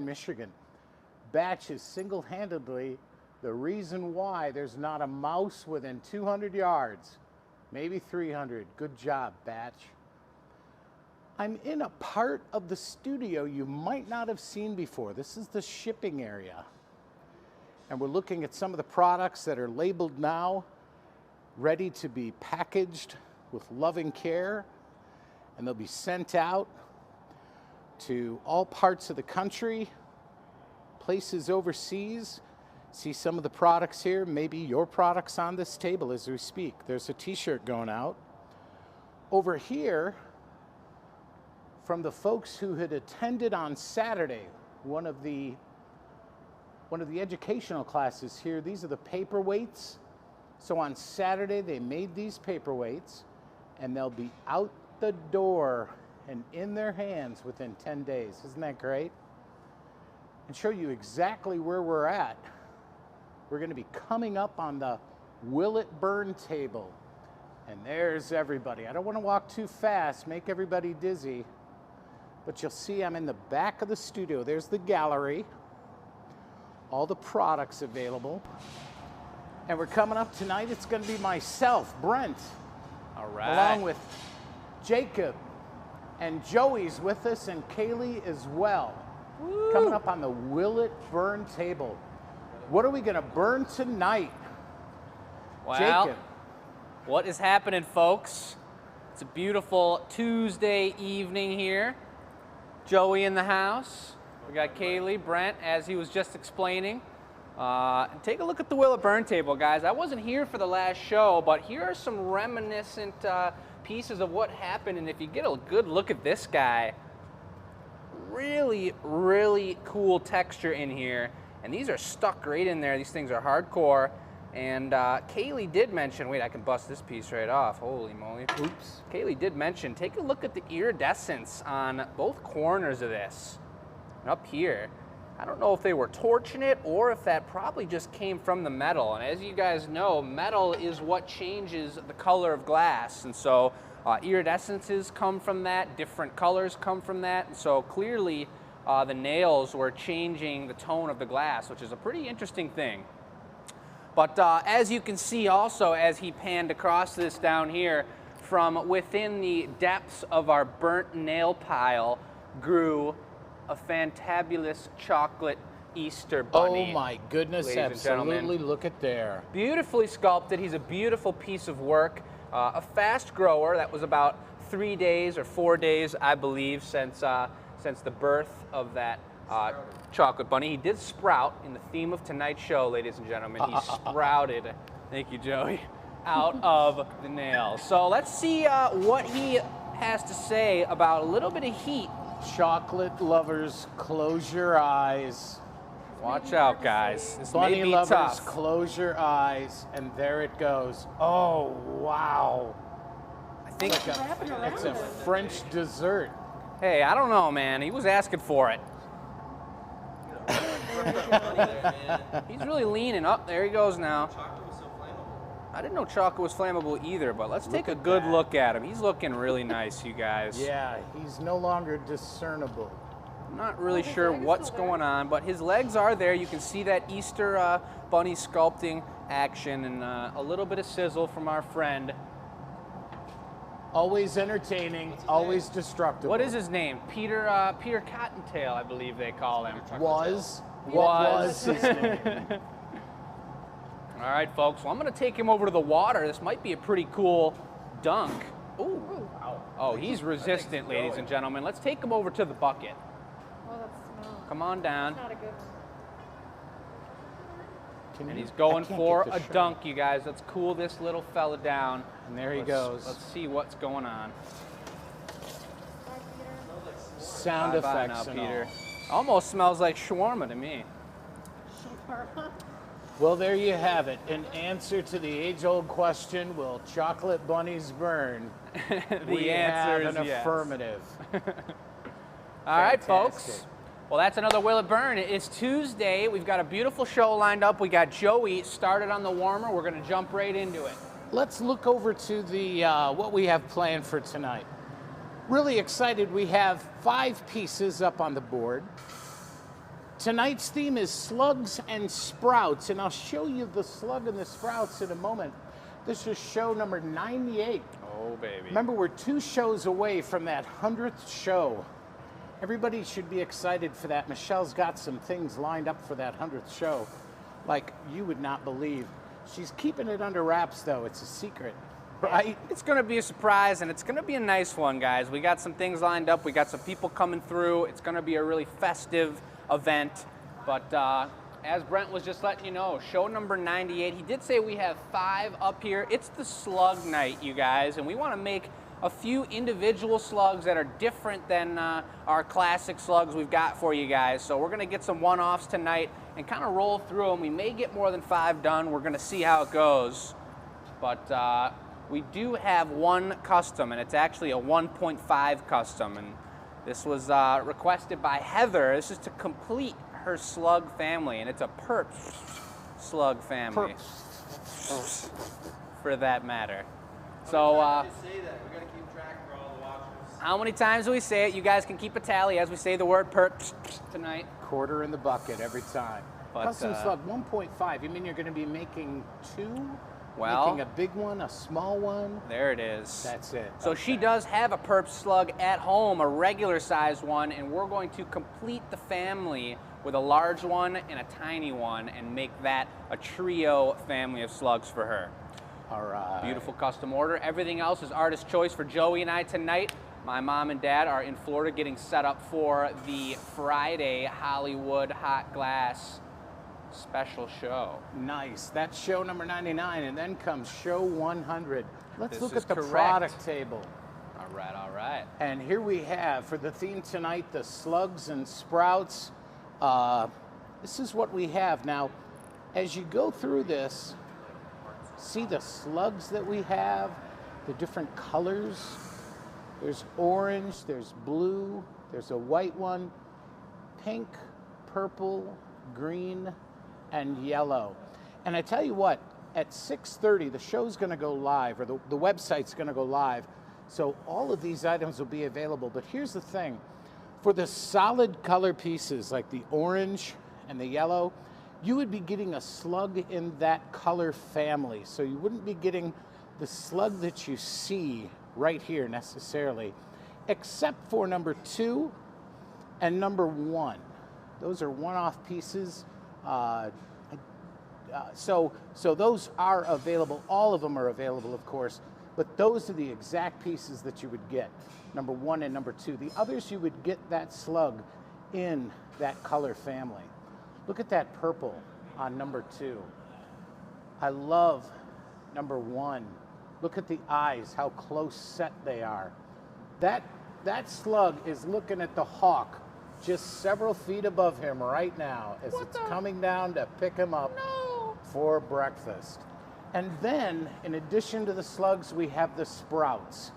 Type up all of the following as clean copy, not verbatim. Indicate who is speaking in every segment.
Speaker 1: Michigan. Batch is single-handedly the reason why there's not a mouse within 200 yards, maybe 300. Good job, Batch. I'm in a part of the studio you might not have seen before. This is the shipping area. And we're looking at some of the products that are labeled now, ready to be packaged with loving care, and they'll be sent out to all parts of the country, places overseas. See some of the products here, maybe your products on this table as we speak. There's a t-shirt going out. Over here, from the folks who had attended on Saturday, one of the educational classes here, these are the Paperweights. So on Saturday, they made these Paperweights, and they'll be out the door and in their hands within 10 days. Isn't that great? And show you exactly where we're at. We're going to be coming up on the Will It Burn table. And there's everybody. I don't want to walk too fast, make everybody dizzy. But you'll see I'm in the back of the studio. There's the gallery. All the products available. And we're coming up tonight. It's going to be myself, Brent.
Speaker 2: All right.
Speaker 1: Along with Jacob. And Joey's with us, and Kaylee as well. Woo. Coming up on the Will It Burn table. What are we going to burn tonight?
Speaker 2: Well,
Speaker 1: Jacob.
Speaker 2: What is happening, folks? It's a beautiful Tuesday evening here. Joey in the house. We got Kaylee, Brent, as he was just explaining. Take a look at the Will It Burn table, guys. I wasn't here for the last show, but here are some reminiscent pieces of what happened. And if you get a good look at this guy, really, really cool texture in here. And these are stuck right in there. These things are hardcore. And Kaylee did mention, wait, I can bust this piece right off. Holy moly. Oops. Kaylee did mention, take a look at the iridescence on both corners of this. And up here, I don't know if they were torching it or if that probably just came from the metal. And as you guys know, metal is what changes the color of glass. And so iridescences come from that, different colors come from that. And so clearly the nails were changing the tone of the glass, which is a pretty interesting thing. But as you can see also, as he panned across this down here, from within the depths of our burnt nail pile grew a fantabulous chocolate Easter bunny.
Speaker 1: Oh my goodness, absolutely, look at there.
Speaker 2: Beautifully sculpted. He's a beautiful piece of work. A fast grower. That was about 3 days or 4 days, I believe, since the birth of that chocolate bunny. He did sprout in the theme of tonight's show, ladies and gentlemen. He sprouted, thank you, Joey, out of the nail. So let's see what he has to say about a little bit of heat.
Speaker 1: Chocolate lovers, close your eyes.
Speaker 2: Watch out, guys. This
Speaker 1: Bunny
Speaker 2: may be
Speaker 1: lovers,
Speaker 2: tough.
Speaker 1: close your eyes, and there it goes. Oh, wow.
Speaker 2: I think
Speaker 1: it's a French dessert.
Speaker 2: Hey, I don't know, man. He was asking for it. He's really leaning up. There he goes now. I didn't know chocolate was flammable either, but let's take a good look at him. He's looking really nice, you guys.
Speaker 1: Yeah, he's no longer discernible.
Speaker 2: I'm not really sure what's going on, but his legs are there. You can see that Easter bunny sculpting action and a little bit of sizzle from our friend.
Speaker 1: Always entertaining, always destructible.
Speaker 2: What is his name? Peter Cottontail, I believe they call him.
Speaker 1: Was his name?
Speaker 2: All right, folks. Well, I'm going to take him over to the water. This might be a pretty cool dunk. Ooh. Oh, he's resistant, ladies and gentlemen. Let's take him over to the bucket.
Speaker 3: Oh, that smells.
Speaker 2: Come on down.
Speaker 3: That's not a good one.
Speaker 2: And he's going for a dunk, you guys. Let's cool this little fella down.
Speaker 1: And there he goes.
Speaker 2: Let's see what's going on.
Speaker 1: Sound effects
Speaker 2: now,
Speaker 1: and
Speaker 2: Peter. Almost smells like shawarma to me.
Speaker 3: Shawarma?
Speaker 1: Well, there you have it. An answer to the age-old question, will chocolate bunnies burn?
Speaker 2: The answer is
Speaker 1: an
Speaker 2: yes.
Speaker 1: affirmative.
Speaker 2: All right, folks. Well, that's another Will It Burn. It's Tuesday. We've got a beautiful show lined up. We got Joey started on the warmer. We're going to jump right into it.
Speaker 1: Let's look over to the what we have planned for tonight. Really excited. We have 5 pieces up on the board. Tonight's theme is Slugs and Sprouts, and I'll show you the Slug and the Sprouts in a moment. This is show number 98.
Speaker 2: Oh, baby.
Speaker 1: Remember, we're 2 shows away from that 100th show. Everybody should be excited for that. Michelle's got some things lined up for that 100th show, like you would not believe. She's keeping it under wraps, though. It's a secret, right?
Speaker 2: It's going to be a surprise, and it's going to be a nice one, guys. We got some things lined up. We got some people coming through. It's going to be a really festive event. But as Brent was just letting you know, show number 98, he did say we have 5 up here. It's the slug night, you guys, and we want to make a few individual slugs that are different than our classic slugs we've got for you guys. So we're going to get some one-offs tonight and kind of roll through them. We may get more than 5 done. We're going to see how it goes. But we do have one custom, and it's actually a 1.5 custom. And this was requested by Heather. This is to complete her slug family, and it's a perp slug family. For that matter. So,
Speaker 4: say that. We gotta keep track for all the watchers.
Speaker 2: how many times do we say it? You guys can keep a tally as we say the word perp tonight.
Speaker 1: Quarter in the bucket every time.
Speaker 2: But,
Speaker 1: Custom Slug 1.5. You mean you're going to be making 2?
Speaker 2: Well,
Speaker 1: making a big one, a small one?
Speaker 2: there it is.
Speaker 1: That's it.
Speaker 2: So she does have a perp slug at home, a regular sized one, and we're going to complete the family with a large one and a tiny one and make that a trio family of slugs for her.
Speaker 1: All right.
Speaker 2: Beautiful custom order. Everything else is artist choice for Joey and I tonight. My mom and dad are in Florida getting set up for the Friday Hollywood Hot Glass special show.
Speaker 1: Nice. That's show number 99, and then comes show 100. Let's
Speaker 2: This
Speaker 1: look
Speaker 2: is
Speaker 1: at the
Speaker 2: correct.
Speaker 1: product table.
Speaker 2: All right, all right.
Speaker 1: And here we have, for the theme tonight, the Slugs and Sprouts. This is what we have. Now, as you go through this, see the slugs that we have, the different colors. There's orange, there's blue, there's a white one, pink, purple, green, and yellow. And I tell you what, at 6:30, the show's going to go live, or the website's going to go live. So all of these items will be available. But here's the thing. For the solid color pieces, like the orange and the yellow, you would be getting a slug in that color family. So you wouldn't be getting the slug that you see right here necessarily, except for number 2 and number 1. Those are one-off pieces. So those are available. All of them are available, of course, but those are the exact pieces that you would get, number 1 and number 2. The others, you would get that slug in that color family. Look at that purple on number 2. I love number 1. Look at the eyes, how close set they are. That slug is looking at the hawk just several feet above him right now as it's coming down to pick him up for breakfast. And then, in addition to the slugs, we have the sprouts.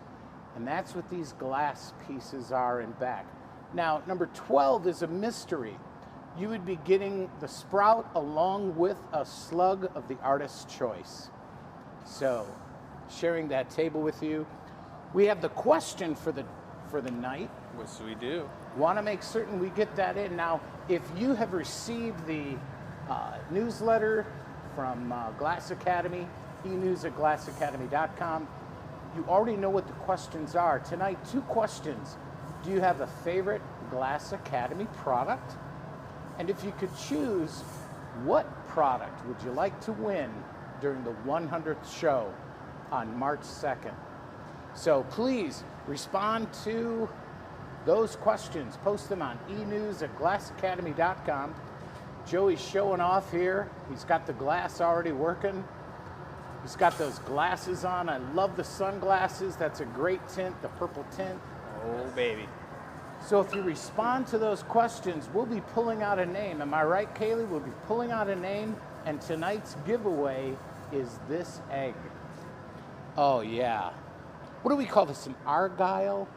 Speaker 1: And that's what these glass pieces are in back. Now, number 12 is a mystery. You would be getting the sprout along with a slug of the artist's choice. So, sharing that table with you. We have the question for the night.
Speaker 2: Yes, we do.
Speaker 1: Want to make certain we get that in. Now, if you have received the newsletter from Glass Academy, enews at glassacademy.com, you already know what the questions are. Tonight, 2 questions. Do you have a favorite Glass Academy product? And if you could choose, what product would you like to win during the 100th show on March 2nd? So please respond to those questions. Post them on enews at glassacademy.com. Joey's showing off here. He's got the glass already working. He's got those glasses on. I love the sunglasses. That's a great tint, the purple tint.
Speaker 2: Oh, baby.
Speaker 1: So if you respond to those questions, we'll be pulling out a name. Am I right, Kaylee? We'll be pulling out a name, and tonight's giveaway is this egg. Oh, yeah. What do we call this, an Argyle?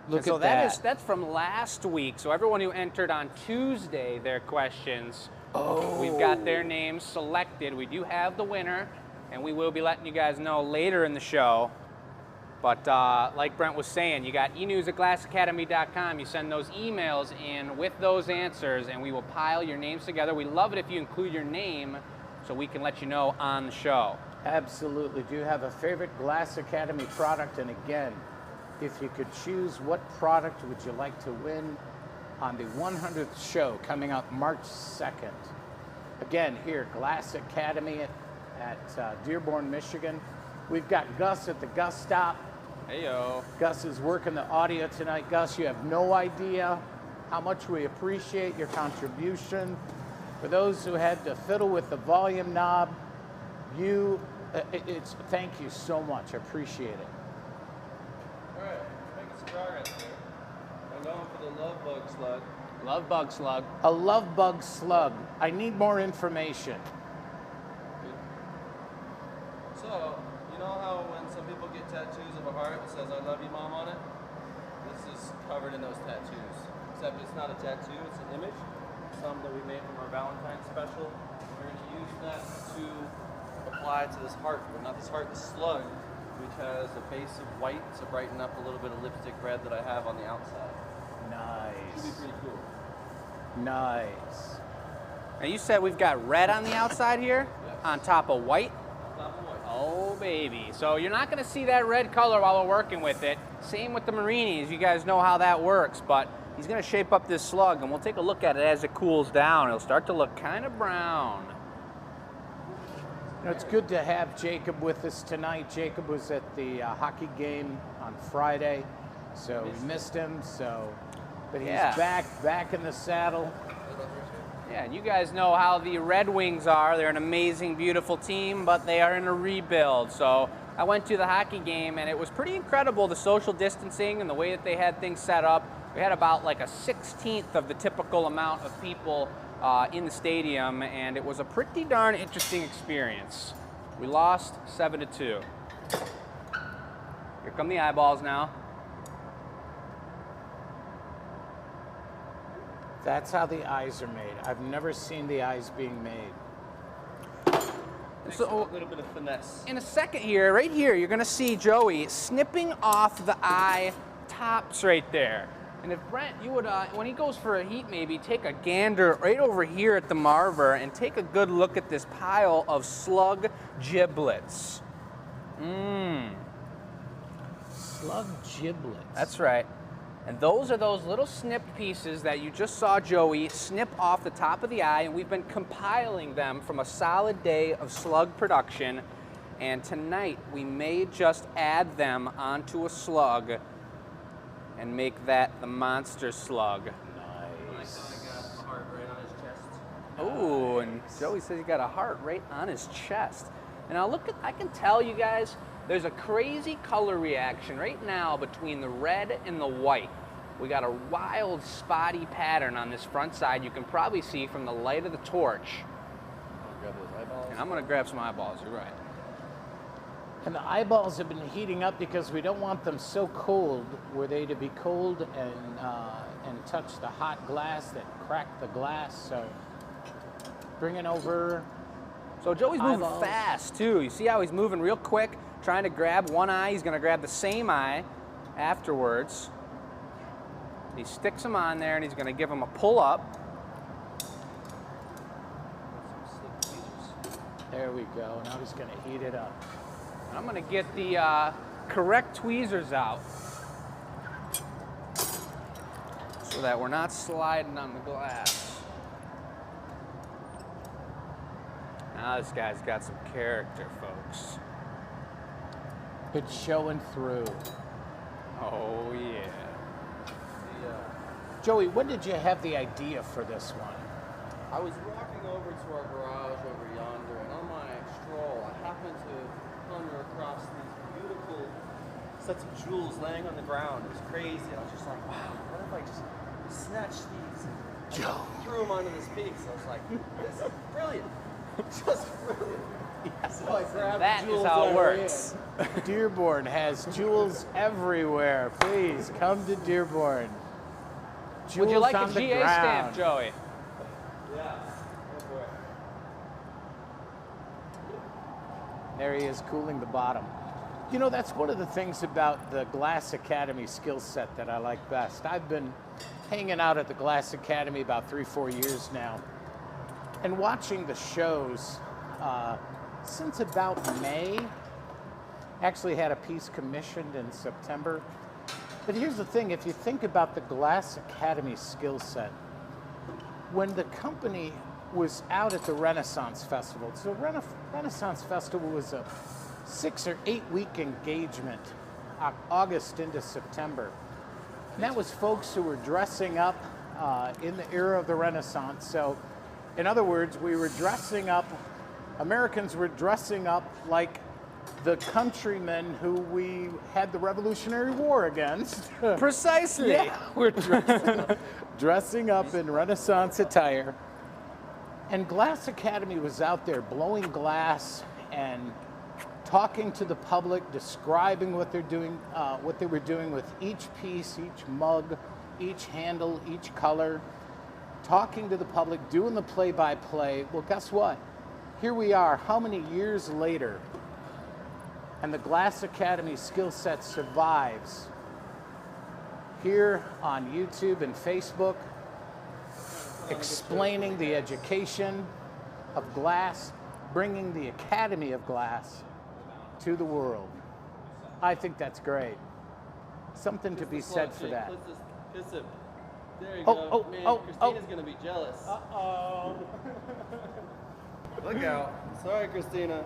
Speaker 1: Look
Speaker 2: So
Speaker 1: at that.
Speaker 2: that's from last week. So everyone who entered on Tuesday their questions, we've got their names selected. We do have the winner, and we will be letting you guys know later in the show. But like Brent was saying, you got enews@glassacademy.com. You send those emails in with those answers, and we will pile your names together. We love it if you include your name so we can let you know on the show.
Speaker 1: Absolutely. Do you have a favorite Glass Academy product? And again, if you could choose, what product would you like to win on the 100th show coming up March 2nd? Again, here, Glass Academy at Dearborn, Michigan. We've got Gus at the Gus Stop.
Speaker 2: Heyo.
Speaker 1: Gus is working the audio tonight. Gus, you have no idea how much we appreciate your contribution. For those who had to fiddle with the volume knob, thank you so much. I appreciate it.
Speaker 4: All right, making some progress here. I'm going for the love bug slug.
Speaker 2: Love bug slug.
Speaker 1: A love bug slug. I need more information.
Speaker 4: So, you know how when some people get tattoos of a heart that says "I love you, Mom" on it? This is covered in those tattoos. Except it's not a tattoo; it's an image. Some that we made from our Valentine's special. We're going to use that to apply to this heart, but not this heart, this slug, which has a base of white to brighten up a little bit of lipstick red that I have on the outside.
Speaker 1: Nice.
Speaker 4: Should be pretty cool.
Speaker 1: Nice.
Speaker 2: Now you said we've got red on the outside here,
Speaker 4: Yes.
Speaker 2: on top of white.
Speaker 4: Top of white.
Speaker 2: Oh baby. So you're not gonna see that red color while we're working with it. Same with the Marinis, you guys know how that works, but he's gonna shape up this slug and we'll take a look at it as it cools down. It'll start to look kind of brown.
Speaker 1: You know, it's good to have Jacob with us tonight. Jacob was at the hockey game on Friday, so we missed him. But he's back in the saddle.
Speaker 2: Yeah, and you guys know how the Red Wings are. They're an amazing, beautiful team, but they are in a rebuild. So I went to the hockey game, and it was pretty incredible, the social distancing and the way that they had things set up. We had about like a 16th of the typical amount of people in the stadium, and it was a pretty darn interesting experience. We lost 7-2. Here come the eyeballs now.
Speaker 1: That's how the eyes are made. I've never seen the eyes being made.
Speaker 2: So
Speaker 4: a little bit of finesse.
Speaker 2: in a second here, right here, you're gonna see Joey snipping off the eye tops right there. And if Brent, you would, when he goes for a heat maybe, take a gander right over here at the Marver and take a good look at this pile of slug giblets.
Speaker 1: Slug giblets.
Speaker 2: That's right. And those are those little snipped pieces that you just saw Joey snip off the top of the eye, and we've been compiling them from a solid day of slug production. And tonight we may just add them onto a slug and make that the Monster Slug.
Speaker 1: Nice.
Speaker 4: I got a heart right on his chest.
Speaker 2: Oh, and Joey says he got a heart right on his chest. And now look at, I can tell you guys, there's a crazy color reaction right now between the red and the white. We got a wild spotty pattern on this front side. You can probably see from the light of the torch.
Speaker 4: I'll grab those eyeballs.
Speaker 2: And I'm gonna grab some eyeballs, you're right.
Speaker 1: And the eyeballs have been heating up because we don't want them so cold. Were they to be cold and touch the hot glass that cracked the glass? So bringing over.
Speaker 2: So Joey's moving
Speaker 1: Eyeballs.
Speaker 2: fast too. You see how he's moving real quick, trying to grab one eye. He's gonna grab the same eye afterwards. He sticks them on there and he's gonna give them a pull up.
Speaker 1: There we go. Now he's going to heat it up.
Speaker 2: I'm gonna get the correct tweezers out so that we're not sliding on the glass. Now this guy's got some character, folks.
Speaker 1: It's showing through.
Speaker 2: Oh yeah.
Speaker 1: Joey, when did you have the idea for this one?
Speaker 4: I was walking over to our garage over yonder, and on my stroll, I happened to wander across these beautiful sets of jewels laying on the ground. It was crazy. I was just like, wow, what if I just snatched these and threw them onto this piece? I was like, this is brilliant. Just brilliant. So I grabbed
Speaker 2: That
Speaker 4: the jewels
Speaker 2: is how it
Speaker 4: that were
Speaker 2: works.
Speaker 1: Dearborn has jewels everywhere. Please come to Dearborn. Jewels
Speaker 2: Would you like
Speaker 1: on
Speaker 2: a
Speaker 1: the
Speaker 2: GA
Speaker 1: ground.
Speaker 2: stamp, Joey?
Speaker 4: in. Yeah, go for it.
Speaker 1: There he is, cooling the bottom. You know, that's one of the things about the Glass Academy skill set that I like best. I've been hanging out at the Glass Academy about 3-4 years now and watching the shows since about May. Actually had a piece commissioned in September. But here's the thing, if you think about the Glass Academy skill set, when the company was out at the Renaissance Festival, so Renaissance Festival was a 6 or 8 week engagement, August into September. And that was folks who were dressing up in the era of the Renaissance. So in other words, we were dressing up, Americans were dressing up like the countrymen who we had the Revolutionary War against.
Speaker 2: Precisely.
Speaker 1: Yeah, we're dressing up in Renaissance attire. And Glass Academy was out there blowing glass and talking to the public, describing what they're doing, what they were doing with each piece, each mug, each handle, each color, talking to the public, doing the play-by-play. Well, guess what? Here we are, how many years later, and the Glass Academy skill set survives here on YouTube and Facebook, explaining the education of glass, bringing the Academy of Glass to the world. I think that's great. Something to be said for that.
Speaker 4: There you go. Man, Christina's gonna be jealous.
Speaker 1: Uh-oh.
Speaker 4: Look out. Sorry, Christina.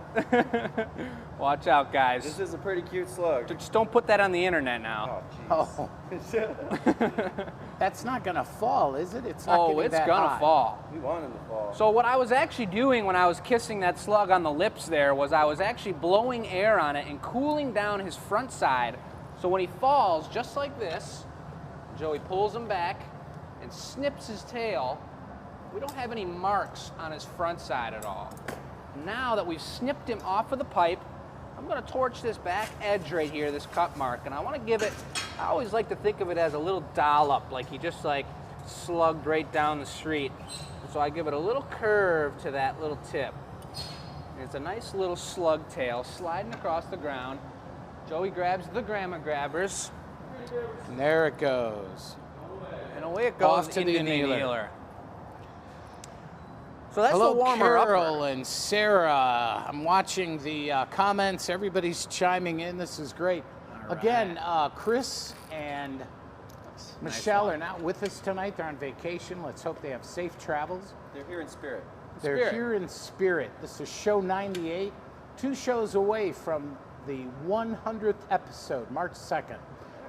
Speaker 2: Watch out, guys.
Speaker 4: This is a pretty cute slug.
Speaker 2: Just don't put that on the internet now.
Speaker 4: Oh, jeez.
Speaker 1: Oh. That's not gonna fall, is it? It's not getting
Speaker 2: it's
Speaker 1: that
Speaker 2: gonna
Speaker 1: high.
Speaker 2: fall.
Speaker 4: We want him to fall.
Speaker 2: So what I was actually doing when I was kissing that slug on the lips there was I was actually blowing air on it and cooling down his front side. So when he falls, just like this, Joey pulls him back and snips his tail. We don't have any marks on his front side at all. Now that we've snipped him off of the pipe, I'm gonna torch this back edge right here, this cut mark, and I wanna give it, I always like to think of it as a little dollop, like he just like slugged right down the street. So I give it a little curve to that little tip. And it's a nice little slug tail sliding across the ground. Joey grabs the grandma grabbers.
Speaker 1: And there it goes.
Speaker 2: And away it goes
Speaker 1: Off to
Speaker 2: into
Speaker 1: the annealer.
Speaker 2: So that's
Speaker 1: Hello,
Speaker 2: the warmer
Speaker 1: Carol
Speaker 2: upper.
Speaker 1: and Sarah. I'm watching the comments. Everybody's chiming in. This is great.
Speaker 2: All
Speaker 1: Again, Chris and Michelle
Speaker 2: one.
Speaker 1: are not with us tonight. They're on vacation. Let's hope they have safe travels.
Speaker 4: They're here in spirit.
Speaker 1: They're
Speaker 2: Spirit.
Speaker 1: here in spirit. This is show 98, 2 shows away from the 100th episode, March 2nd.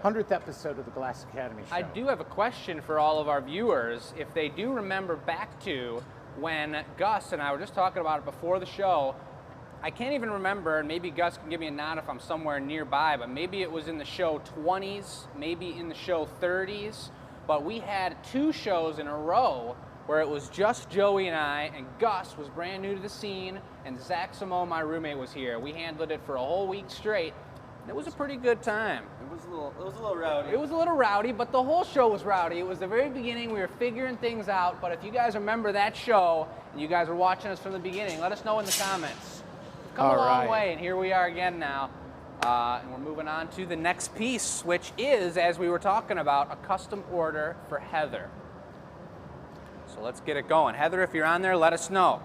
Speaker 1: 100th episode of the Glass Academy show.
Speaker 2: I do have a question for all of our viewers. If they do remember back to when Gus and I were just talking about it before the show, I can't even remember, and maybe Gus can give me a nod if I'm somewhere nearby, but maybe it was in the show 20s, maybe in the show 30s, but we had 2 shows in a row where it was just Joey and I, and Gus was brand new to the scene, and Zach Simone, my roommate, was here. We handled it for a whole week straight. It was a pretty good time.
Speaker 4: It was a little rowdy.
Speaker 2: It was a little rowdy, but the whole show was rowdy. It was the very beginning. We were figuring things out, but if you guys remember that show, and you guys were watching us from the beginning, let us know in the comments. We've come a long way, and here we are again now. And we're moving on to the next piece, which is, as we were talking about, a custom order for Heather. So let's get it going. Heather, if you're on there, let us know.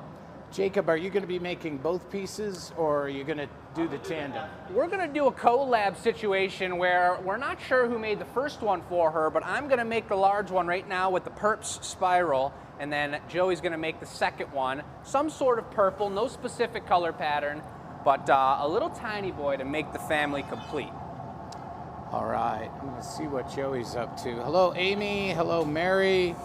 Speaker 1: Jacob, are you going to be making both pieces, or are you going to do the tandem?
Speaker 2: We're going to do a collab situation where we're not sure who made the first one for her, but I'm going to make the large one right now with the Perps spiral, and then Joey's going to make the second one. Some sort of purple, no specific color pattern, but a little tiny boy to make the family complete.
Speaker 1: All right, I'm going to see what Joey's up to. Hello, Amy. Hello, Mary.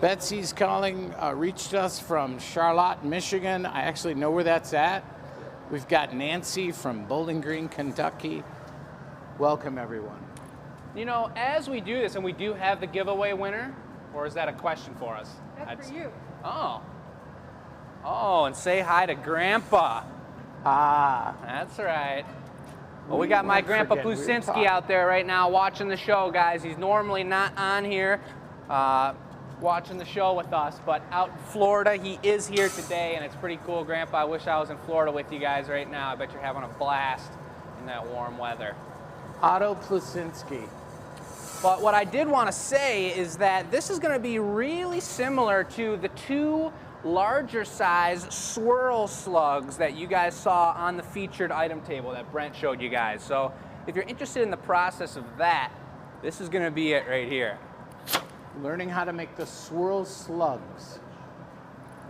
Speaker 1: Betsy's calling, reached us from Charlotte, Michigan. I actually know where that's at. We've got Nancy from Bowling Green, Kentucky. Welcome, everyone.
Speaker 2: You know, as we do this, and we do have the giveaway winner, or is that a question for us?
Speaker 3: That's for you.
Speaker 2: Oh. Oh, and say hi to Grandpa.
Speaker 1: Ah,
Speaker 2: That's right. Well, we got my Grandpa
Speaker 1: forget, we were
Speaker 2: Plusinski
Speaker 1: talking.
Speaker 2: out there right now watching the show, guys. He's normally not on here watching the show with us, but out in Florida, he is here today, and it's pretty cool, Grandpa. I wish I was in Florida with you guys right now. I bet you're having a blast. in that warm weather.
Speaker 1: Otto Plasinski.
Speaker 2: But what I did want to say is that this is going to be really similar to the two larger size swirl slugs that you guys saw on the featured item table that Brent showed you guys. So if you're interested in the process of that, this is going to be it right here.
Speaker 1: Learning how to make the swirl slugs.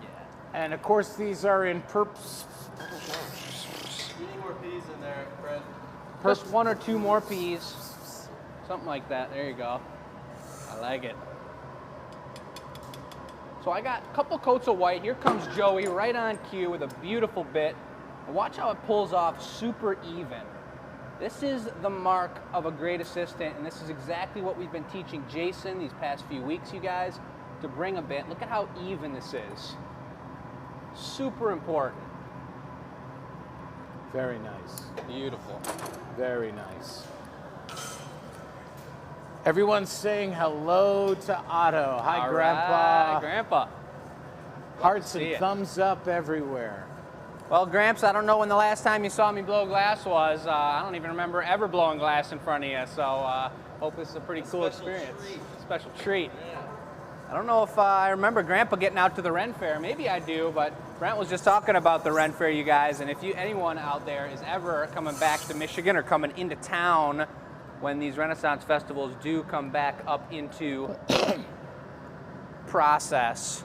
Speaker 2: Yeah.
Speaker 1: And of course, these are in
Speaker 4: You need more peas in there, Fred.
Speaker 2: Just one or two more peas. Something like that. There you go. I like it. So I got a couple coats of white. Here comes Joey right on cue with a beautiful bit. And watch how it pulls off super even. This is the mark of a great assistant, and this is exactly what we've been teaching Jason these past few weeks, you guys, to bring a bit. Look at how even this is. Super important.
Speaker 1: very nice.
Speaker 2: Beautiful.
Speaker 1: Very nice. Everyone's saying hello to Otto. Hi,
Speaker 2: All
Speaker 1: Grandpa.
Speaker 2: right, Grandpa.
Speaker 1: Hearts
Speaker 2: see
Speaker 1: and
Speaker 2: it.
Speaker 1: thumbs up everywhere.
Speaker 2: Well, Gramps, I don't know when the last time you saw me blow glass was. I don't even remember ever blowing glass in front of you, so hope this is a pretty cool experience. Special treat.
Speaker 4: Yeah.
Speaker 2: I don't know if I remember Grandpa getting out to the Ren Fair. Maybe I do, but Brent was just talking about the Ren Fair, you guys, and if anyone out there is ever coming back to Michigan or coming into town when these Renaissance festivals do come back up into process,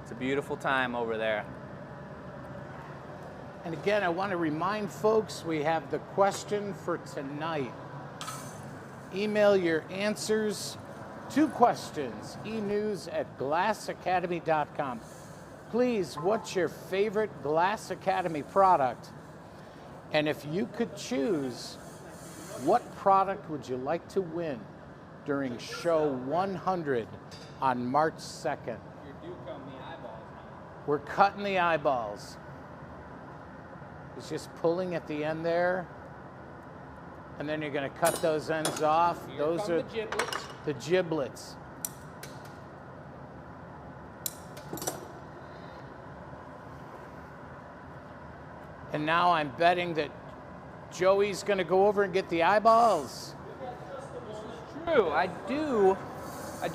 Speaker 2: it's a beautiful time over there.
Speaker 1: And again, I want to remind folks we have the question for tonight. Email your answers. 2 questions, enews@glassacademy.com. Please, what's your favorite Glass Academy product? And if you could choose, what product would you like to win during show 100 on March 2nd?
Speaker 2: You're due cutting the eyeballs now.
Speaker 1: We're cutting the eyeballs. It's just pulling at the end there. And then you're going to cut those ends off.
Speaker 2: Here
Speaker 1: Those
Speaker 2: come
Speaker 1: are
Speaker 2: the giblets.
Speaker 1: the giblets. And now I'm betting that Joey's going to go over and get the eyeballs.
Speaker 2: True, I do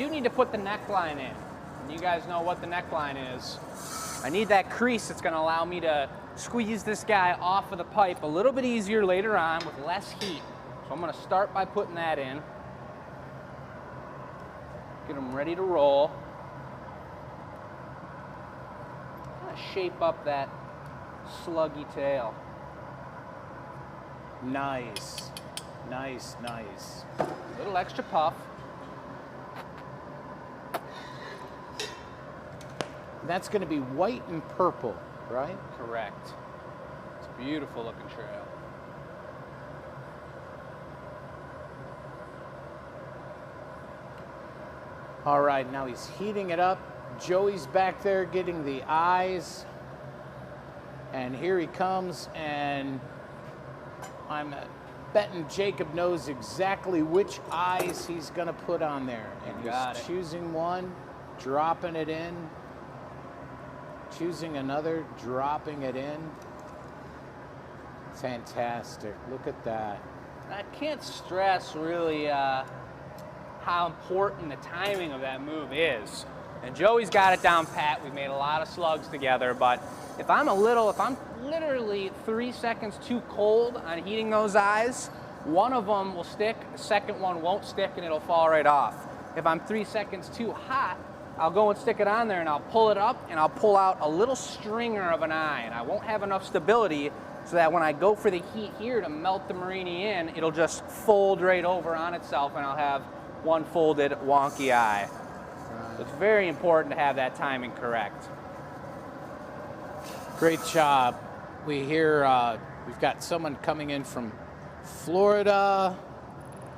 Speaker 2: need to put the neckline in. And you guys know what the neckline is. I need that crease that's going to allow me to squeeze this guy off of the pipe a little bit easier later on with less heat. So I'm going to start by putting that in. Get them ready to roll. Kind of shape up that sluggy tail.
Speaker 1: Nice. Nice, nice.
Speaker 2: A little extra puff.
Speaker 1: That's going to be white and purple, right?
Speaker 2: Correct. It's a beautiful looking trail.
Speaker 1: All right, now he's heating it up. Joey's back there getting the eyes. And here he comes, and I'm betting Jacob knows exactly which eyes he's going to put on there. And
Speaker 2: Got
Speaker 1: he's
Speaker 2: it.
Speaker 1: choosing one, dropping it in, choosing another, dropping it in. Fantastic. Look at that.
Speaker 2: I can't stress really how important the timing of that move is. And Joey's got it down pat. We've made a lot of slugs together, but if I'm literally 3 seconds too cold on heating those eyes, one of them will stick, the second one won't stick, and it'll fall right off. If I'm 3 seconds too hot, I'll go and stick it on there, and I'll pull it up, and I'll pull out a little stringer of an eye, and I won't have enough stability so that when I go for the heat here to melt the Marini in, it'll just fold right over on itself, and I'll have one folded wonky eye. So it's very important to have that timing correct.
Speaker 1: Great job. We hear we've got someone coming in from Florida,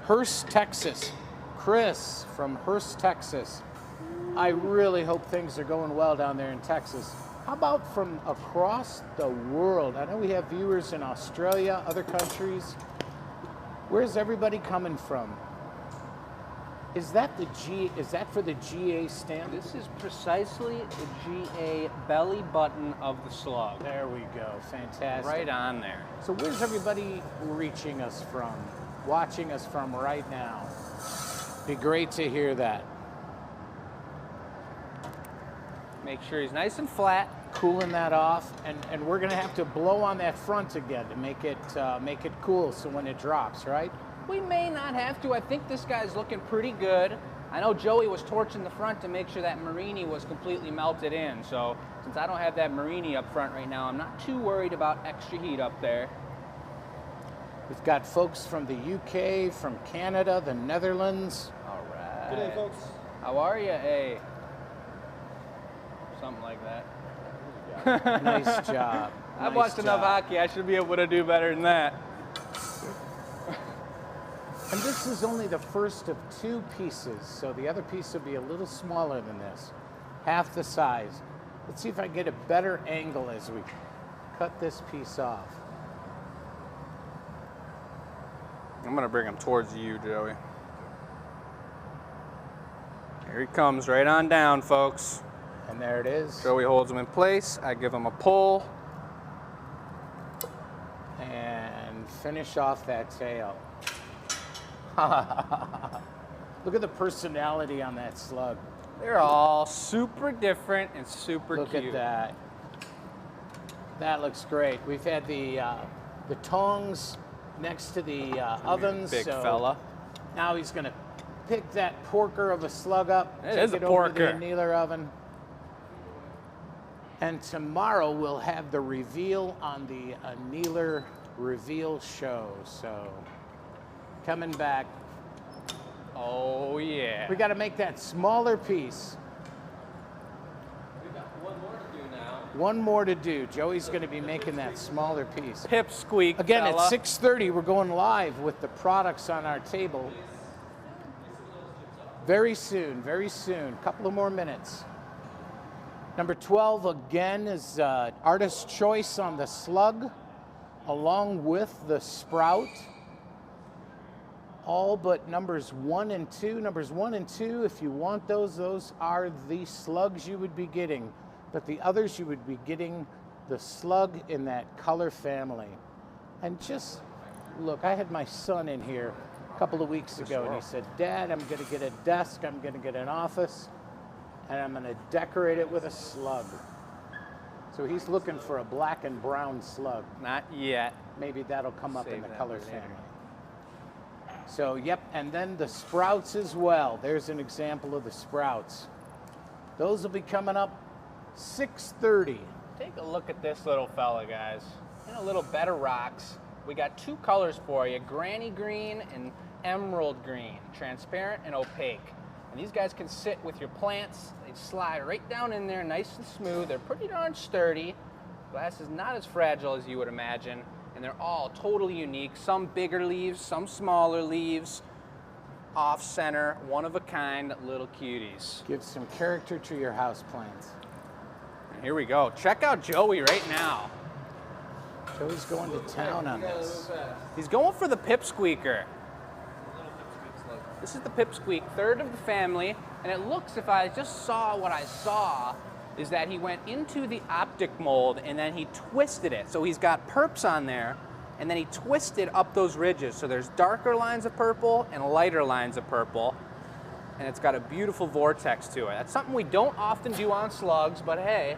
Speaker 1: Hearst, Texas. Chris from Hearst, Texas. I really hope things are going well down there in Texas. How about from across the world? I know we have viewers in Australia, other countries. Where's everybody coming from? Is that for the GA stamp?
Speaker 2: This is precisely the GA belly button of the slug.
Speaker 1: There we go. Fantastic.
Speaker 2: Right on there.
Speaker 1: So where's everybody reaching us from, watching us from right now? Be great to hear that.
Speaker 2: Make sure he's nice and flat.
Speaker 1: Cooling that off, and we're gonna have to blow on that front again to make it cool. So when it drops, right?
Speaker 2: We may not have to. I think this guy's looking pretty good. I know Joey was torching the front to make sure that Marini was completely melted in. So since I don't have that Marini up front right now, I'm not too worried about extra heat up there.
Speaker 1: We've got folks from the UK, from Canada, the Netherlands.
Speaker 2: All right.
Speaker 4: Good day, folks.
Speaker 2: How are you? Hey. Something like that.
Speaker 1: Nice job.
Speaker 2: I've watched enough hockey. I should be able to do better than that.
Speaker 1: And this is only the first of 2 pieces, so the other piece will be a little smaller than this, half the size. Let's see if I can get a better angle as we cut this piece off.
Speaker 2: I'm gonna bring him towards you, Joey. Here he comes, right on down, folks.
Speaker 1: And there it is.
Speaker 2: Joey holds him in place. I give him a pull.
Speaker 1: And finish off that tail. Look at the personality on that slug.
Speaker 2: They're all super different and super
Speaker 1: Look
Speaker 2: cute.
Speaker 1: at that. That looks great. We've had the tongs next to the ovens.
Speaker 2: Big
Speaker 1: so
Speaker 2: fella.
Speaker 1: Now he's gonna pick that porker of a slug up.
Speaker 2: It
Speaker 1: take
Speaker 2: is a
Speaker 1: it over to the
Speaker 2: porker.
Speaker 1: annealer oven. And tomorrow we'll have the reveal on the annealer reveal show. So coming back.
Speaker 2: Oh yeah.
Speaker 1: We got to make that smaller piece.
Speaker 4: We've got one more to do now.
Speaker 1: One more to do. Joey's going to be making that smaller piece.
Speaker 2: Pipsqueak.
Speaker 1: Again,
Speaker 2: fella.
Speaker 1: at 6:30, we're going live with the products on our table. Very soon, very soon. Couple of more minutes. Number 12 again is Artist's Choice on the Slug, along with the Sprout. All but numbers 1 and 2. Numbers 1 and 2, if you want those are the slugs you would be getting. But the others, you would be getting the slug in that color family. And just look, I had my son in here a couple of weeks ago, and he said, Dad, I'm going to get a desk, I'm going to get an office, and I'm going to decorate it with a slug. So he's looking for a black and brown slug.
Speaker 2: Not yet.
Speaker 1: Maybe that'll come up in
Speaker 2: Save
Speaker 1: the
Speaker 2: that
Speaker 1: color
Speaker 2: for later.
Speaker 1: family. So, yep, and then the Sprouts as well. There's an example of the Sprouts. Those will be coming up 6:30.
Speaker 2: Take a look at this little fella, guys. In a little bed of rocks. We got 2 colors for you, granny green and emerald green, transparent and opaque. And these guys can sit with your plants. They slide right down in there, nice and smooth. They're pretty darn sturdy. Glass is not as fragile as you would imagine. And they're all totally unique. Some bigger leaves, some smaller leaves. Off center, one of a kind little cuties.
Speaker 1: Give some character to your house plants.
Speaker 2: Here we go. Check out Joey right now.
Speaker 1: Joey's going to town on this.
Speaker 2: He's going for the pipsqueaker. This is the pipsqueak, third of the family, and it looks, if I just saw what I saw, is that he went into the optic mold and then he twisted it. So he's got perps on there, and then he twisted up those ridges. So there's darker lines of purple and lighter lines of purple, and it's got a beautiful vortex to it. That's something we don't often do on slugs, but hey,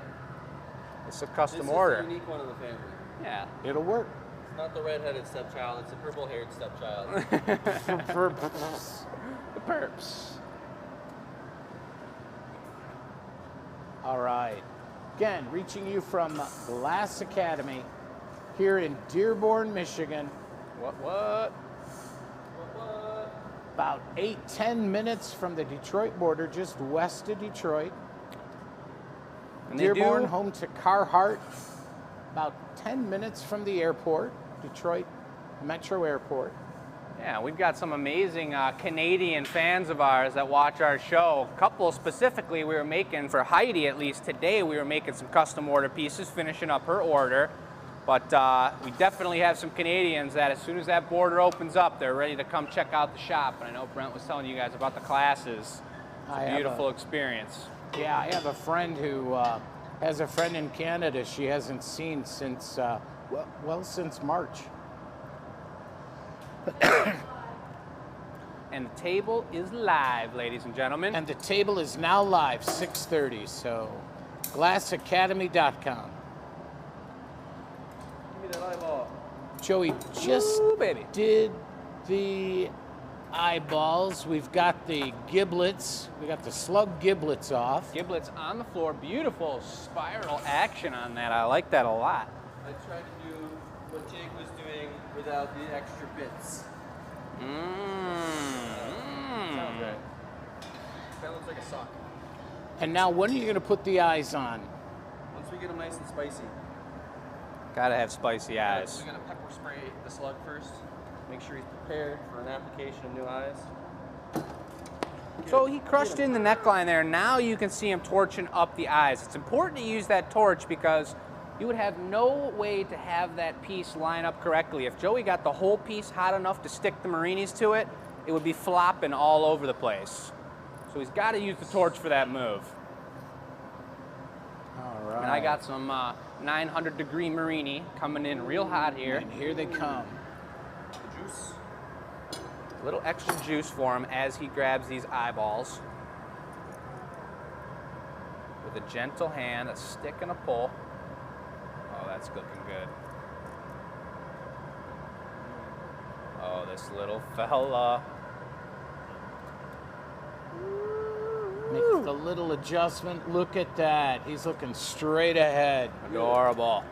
Speaker 2: it's a custom order.
Speaker 4: This is the unique one in the family.
Speaker 2: Yeah.
Speaker 1: It'll work.
Speaker 4: It's not the red-headed stepchild, it's the purple-haired stepchild.
Speaker 2: The perps.
Speaker 1: All right. Again, reaching you from Glass Academy here in Dearborn, Michigan.
Speaker 2: What?
Speaker 1: About 8-10 minutes from the Detroit border, just west of Detroit.
Speaker 2: And
Speaker 1: Dearborn, home to Carhartt. About 10 minutes from the airport, Detroit Metro Airport.
Speaker 2: Yeah, we've got some amazing Canadian fans of ours that watch our show. A couple specifically we were making, for Heidi at least today, we were making some custom order pieces, finishing up her order. But we definitely have some Canadians that as soon as that border opens up, they're ready to come check out the shop. And I know Brent was telling you guys about the classes. It's a beautiful experience.
Speaker 1: Yeah, I have a friend who has a friend in Canada she hasn't seen since, since March.
Speaker 2: And the table is live, ladies and gentlemen.
Speaker 1: And the table is now live, 6:30, so glassacademy.com.
Speaker 4: Give me that eyeball.
Speaker 1: Joey just
Speaker 2: Ooh, baby.
Speaker 1: did the eyeballs. We've got the giblets. We got the slug giblets off.
Speaker 2: Giblets on the floor. Beautiful spiral action on that. I like that a lot.
Speaker 4: I tried to do what Jake was doing without the extra bits. Sounds right. That looks like a sock.
Speaker 1: And now when are you going to put the eyes on?
Speaker 4: Once we get them nice and spicy.
Speaker 2: Gotta have spicy eyes.
Speaker 4: We're gonna pepper spray the slug first. Make sure he's prepared for an application of new eyes.
Speaker 2: So he crushed in the neckline there. Now you can see him torching up the eyes. It's important to use that torch because you would have no way to have that piece line up correctly. If Joey got the whole piece hot enough to stick the marinis to it, it would be flopping all over the place. So he's got to use the torch for that move.
Speaker 1: All right.
Speaker 2: And I got some 900-degree marini coming in real hot here.
Speaker 1: And here they come.
Speaker 4: The juice.
Speaker 2: A little extra juice for him as he grabs these eyeballs. With a gentle hand, a stick and a pull. Oh, that's looking good. Oh, this little fella.
Speaker 1: Make the little adjustment. Look at that. He's looking straight ahead.
Speaker 2: Adorable.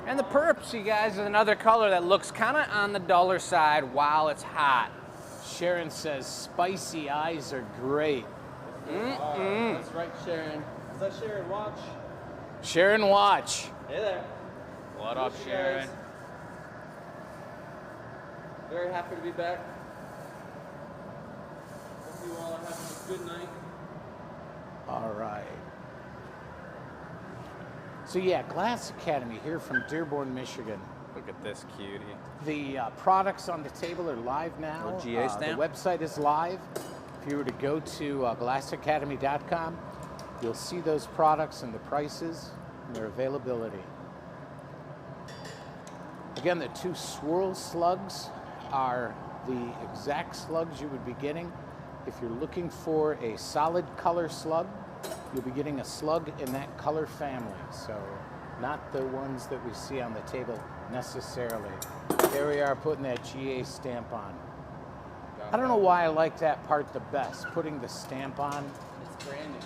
Speaker 2: And the perps, you guys, is another color that looks kind of on the duller side while it's hot.
Speaker 1: Sharon says spicy eyes are great.
Speaker 4: That's right, Sharon. Is that Sharon? Watch.
Speaker 1: Sharon, watch.
Speaker 4: Hey there.
Speaker 2: What up, Sharon?
Speaker 4: Very happy to be back. Hope you all are having a good night.
Speaker 1: All right. So yeah, Glass Academy here from Dearborn, Michigan.
Speaker 2: Look at this cutie.
Speaker 1: The products on the table are live now.
Speaker 2: Little GA stamp.
Speaker 1: The website is live. If you were to go to glassacademy.com, you'll see those products and the prices and their availability. Again, the two swirl slugs are the exact slugs you would be getting. If you're looking for a solid color slug, you'll be getting a slug in that color family. So not the ones that we see on the table necessarily. There we are putting that GA stamp on. I don't know why I like that part the best, putting the stamp on.
Speaker 4: It's branding.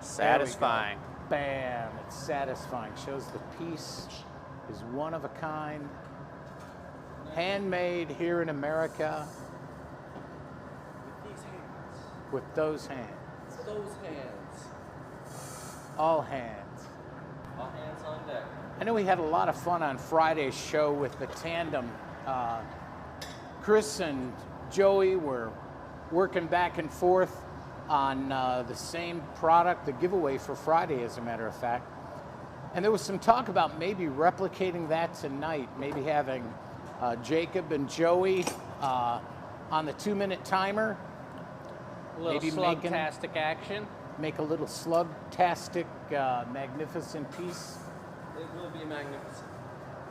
Speaker 2: Satisfying.
Speaker 1: Bam, it's satisfying. Shows the piece is one of a kind. Handmade here in America.
Speaker 4: With these hands.
Speaker 1: With those hands.
Speaker 4: It's those hands.
Speaker 1: All hands.
Speaker 4: All hands on deck.
Speaker 1: I know we had a lot of fun on Friday's show with the tandem. Chris and Joey were working back and forth on the same product, the giveaway for Friday, as a matter of fact. And there was some talk about maybe replicating that tonight, maybe having Jacob and Joey on the 2-minute timer.
Speaker 2: A little
Speaker 1: maybe
Speaker 2: slug-tastic action.
Speaker 1: Make a little slug-tastic, magnificent piece.
Speaker 4: It will be magnificent.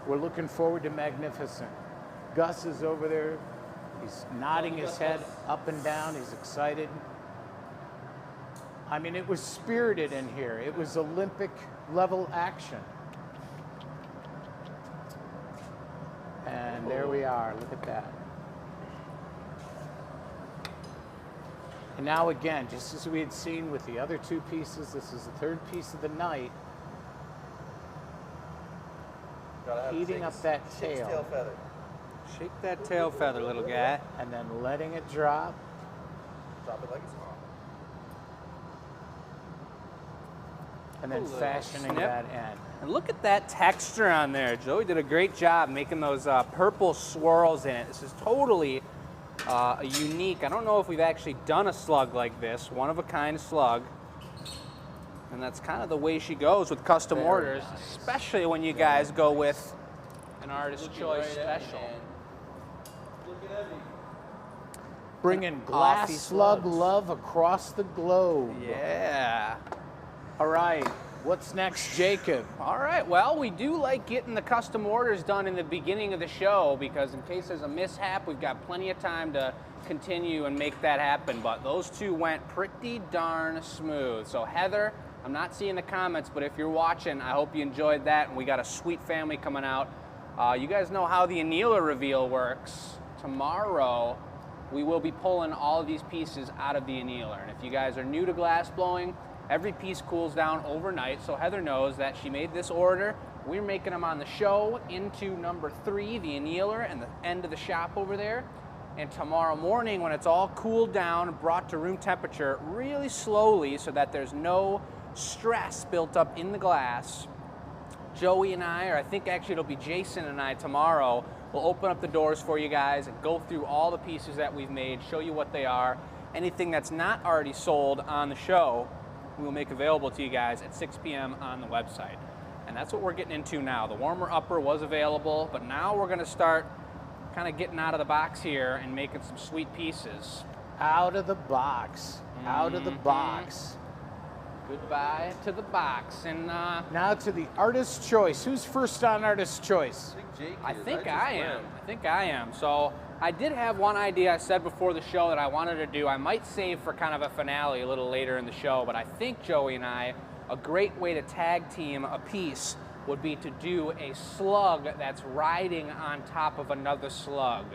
Speaker 1: We're looking forward to magnificent. Gus is over there. He's nodding his head up and down. He's excited. I mean, it was spirited in here. It was Olympic level action. And there we are. Look at that. And now again, just as we had seen with the other two pieces, this is the third piece of the night. Heating up that tail.
Speaker 4: Tail feather.
Speaker 2: Shake that tail feather, little guy.
Speaker 1: And then letting it drop.
Speaker 4: Drop it like it's hot.
Speaker 1: And then
Speaker 2: Little
Speaker 1: fashioning
Speaker 2: snip.
Speaker 1: that end.
Speaker 2: And look at that texture on there. Joey did a great job making those purple swirls in it. This is totally unique. I don't know if we've actually done a slug like this, one of a kind slug. And that's kind of the way she goes with custom
Speaker 4: Very
Speaker 2: orders,
Speaker 4: nice.
Speaker 2: especially when you guys go with an artist
Speaker 4: Looking
Speaker 2: choice
Speaker 4: right at me,
Speaker 2: special.
Speaker 4: man. Looking at me.
Speaker 1: Bringing glass
Speaker 2: Offie
Speaker 1: slug
Speaker 2: slugs.
Speaker 1: love across the globe.
Speaker 2: Yeah.
Speaker 1: All right, what's next, Jacob?
Speaker 2: All right, well, we do like getting the custom orders done in the beginning of the show because in case there's a mishap, we've got plenty of time to continue and make that happen. But those two went pretty darn smooth. So Heather, I'm not seeing the comments, but if you're watching, I hope you enjoyed that. And we got a sweet family coming out. You guys know how the annealer reveal works. Tomorrow, we will be pulling all of these pieces out of the annealer. And if you guys are new to glass blowing, every piece cools down overnight. So Heather knows that she made this order. We're making them on the show into number 3, the annealer, and the end of the shop over there. And tomorrow morning, when it's all cooled down, brought to room temperature really slowly so that there's no stress built up in the glass, Joey and I, or I think actually it'll be Jason and I tomorrow, will open up the doors for you guys and go through all the pieces that we've made, show you what they are. Anything that's not already sold on the show, we will make available to you guys at 6 p.m. on the website. And that's what we're getting into now. The warmer upper was available, but now we're gonna start kind of getting out of the box here and making some sweet pieces.
Speaker 1: Out of the box. Out of the box.
Speaker 2: Goodbye to the box. And
Speaker 1: Now to the artist's choice. Who's first on artist's choice?
Speaker 4: I think Jake
Speaker 2: I
Speaker 4: is.
Speaker 2: think
Speaker 4: just
Speaker 2: I am.
Speaker 4: went.
Speaker 2: I think I am. So I did have one idea I said before the show that I wanted to do. I might save for kind of a finale a little later in the show, but I think Joey and I, a great way to tag team a piece would be to do a slug that's riding on top of another slug.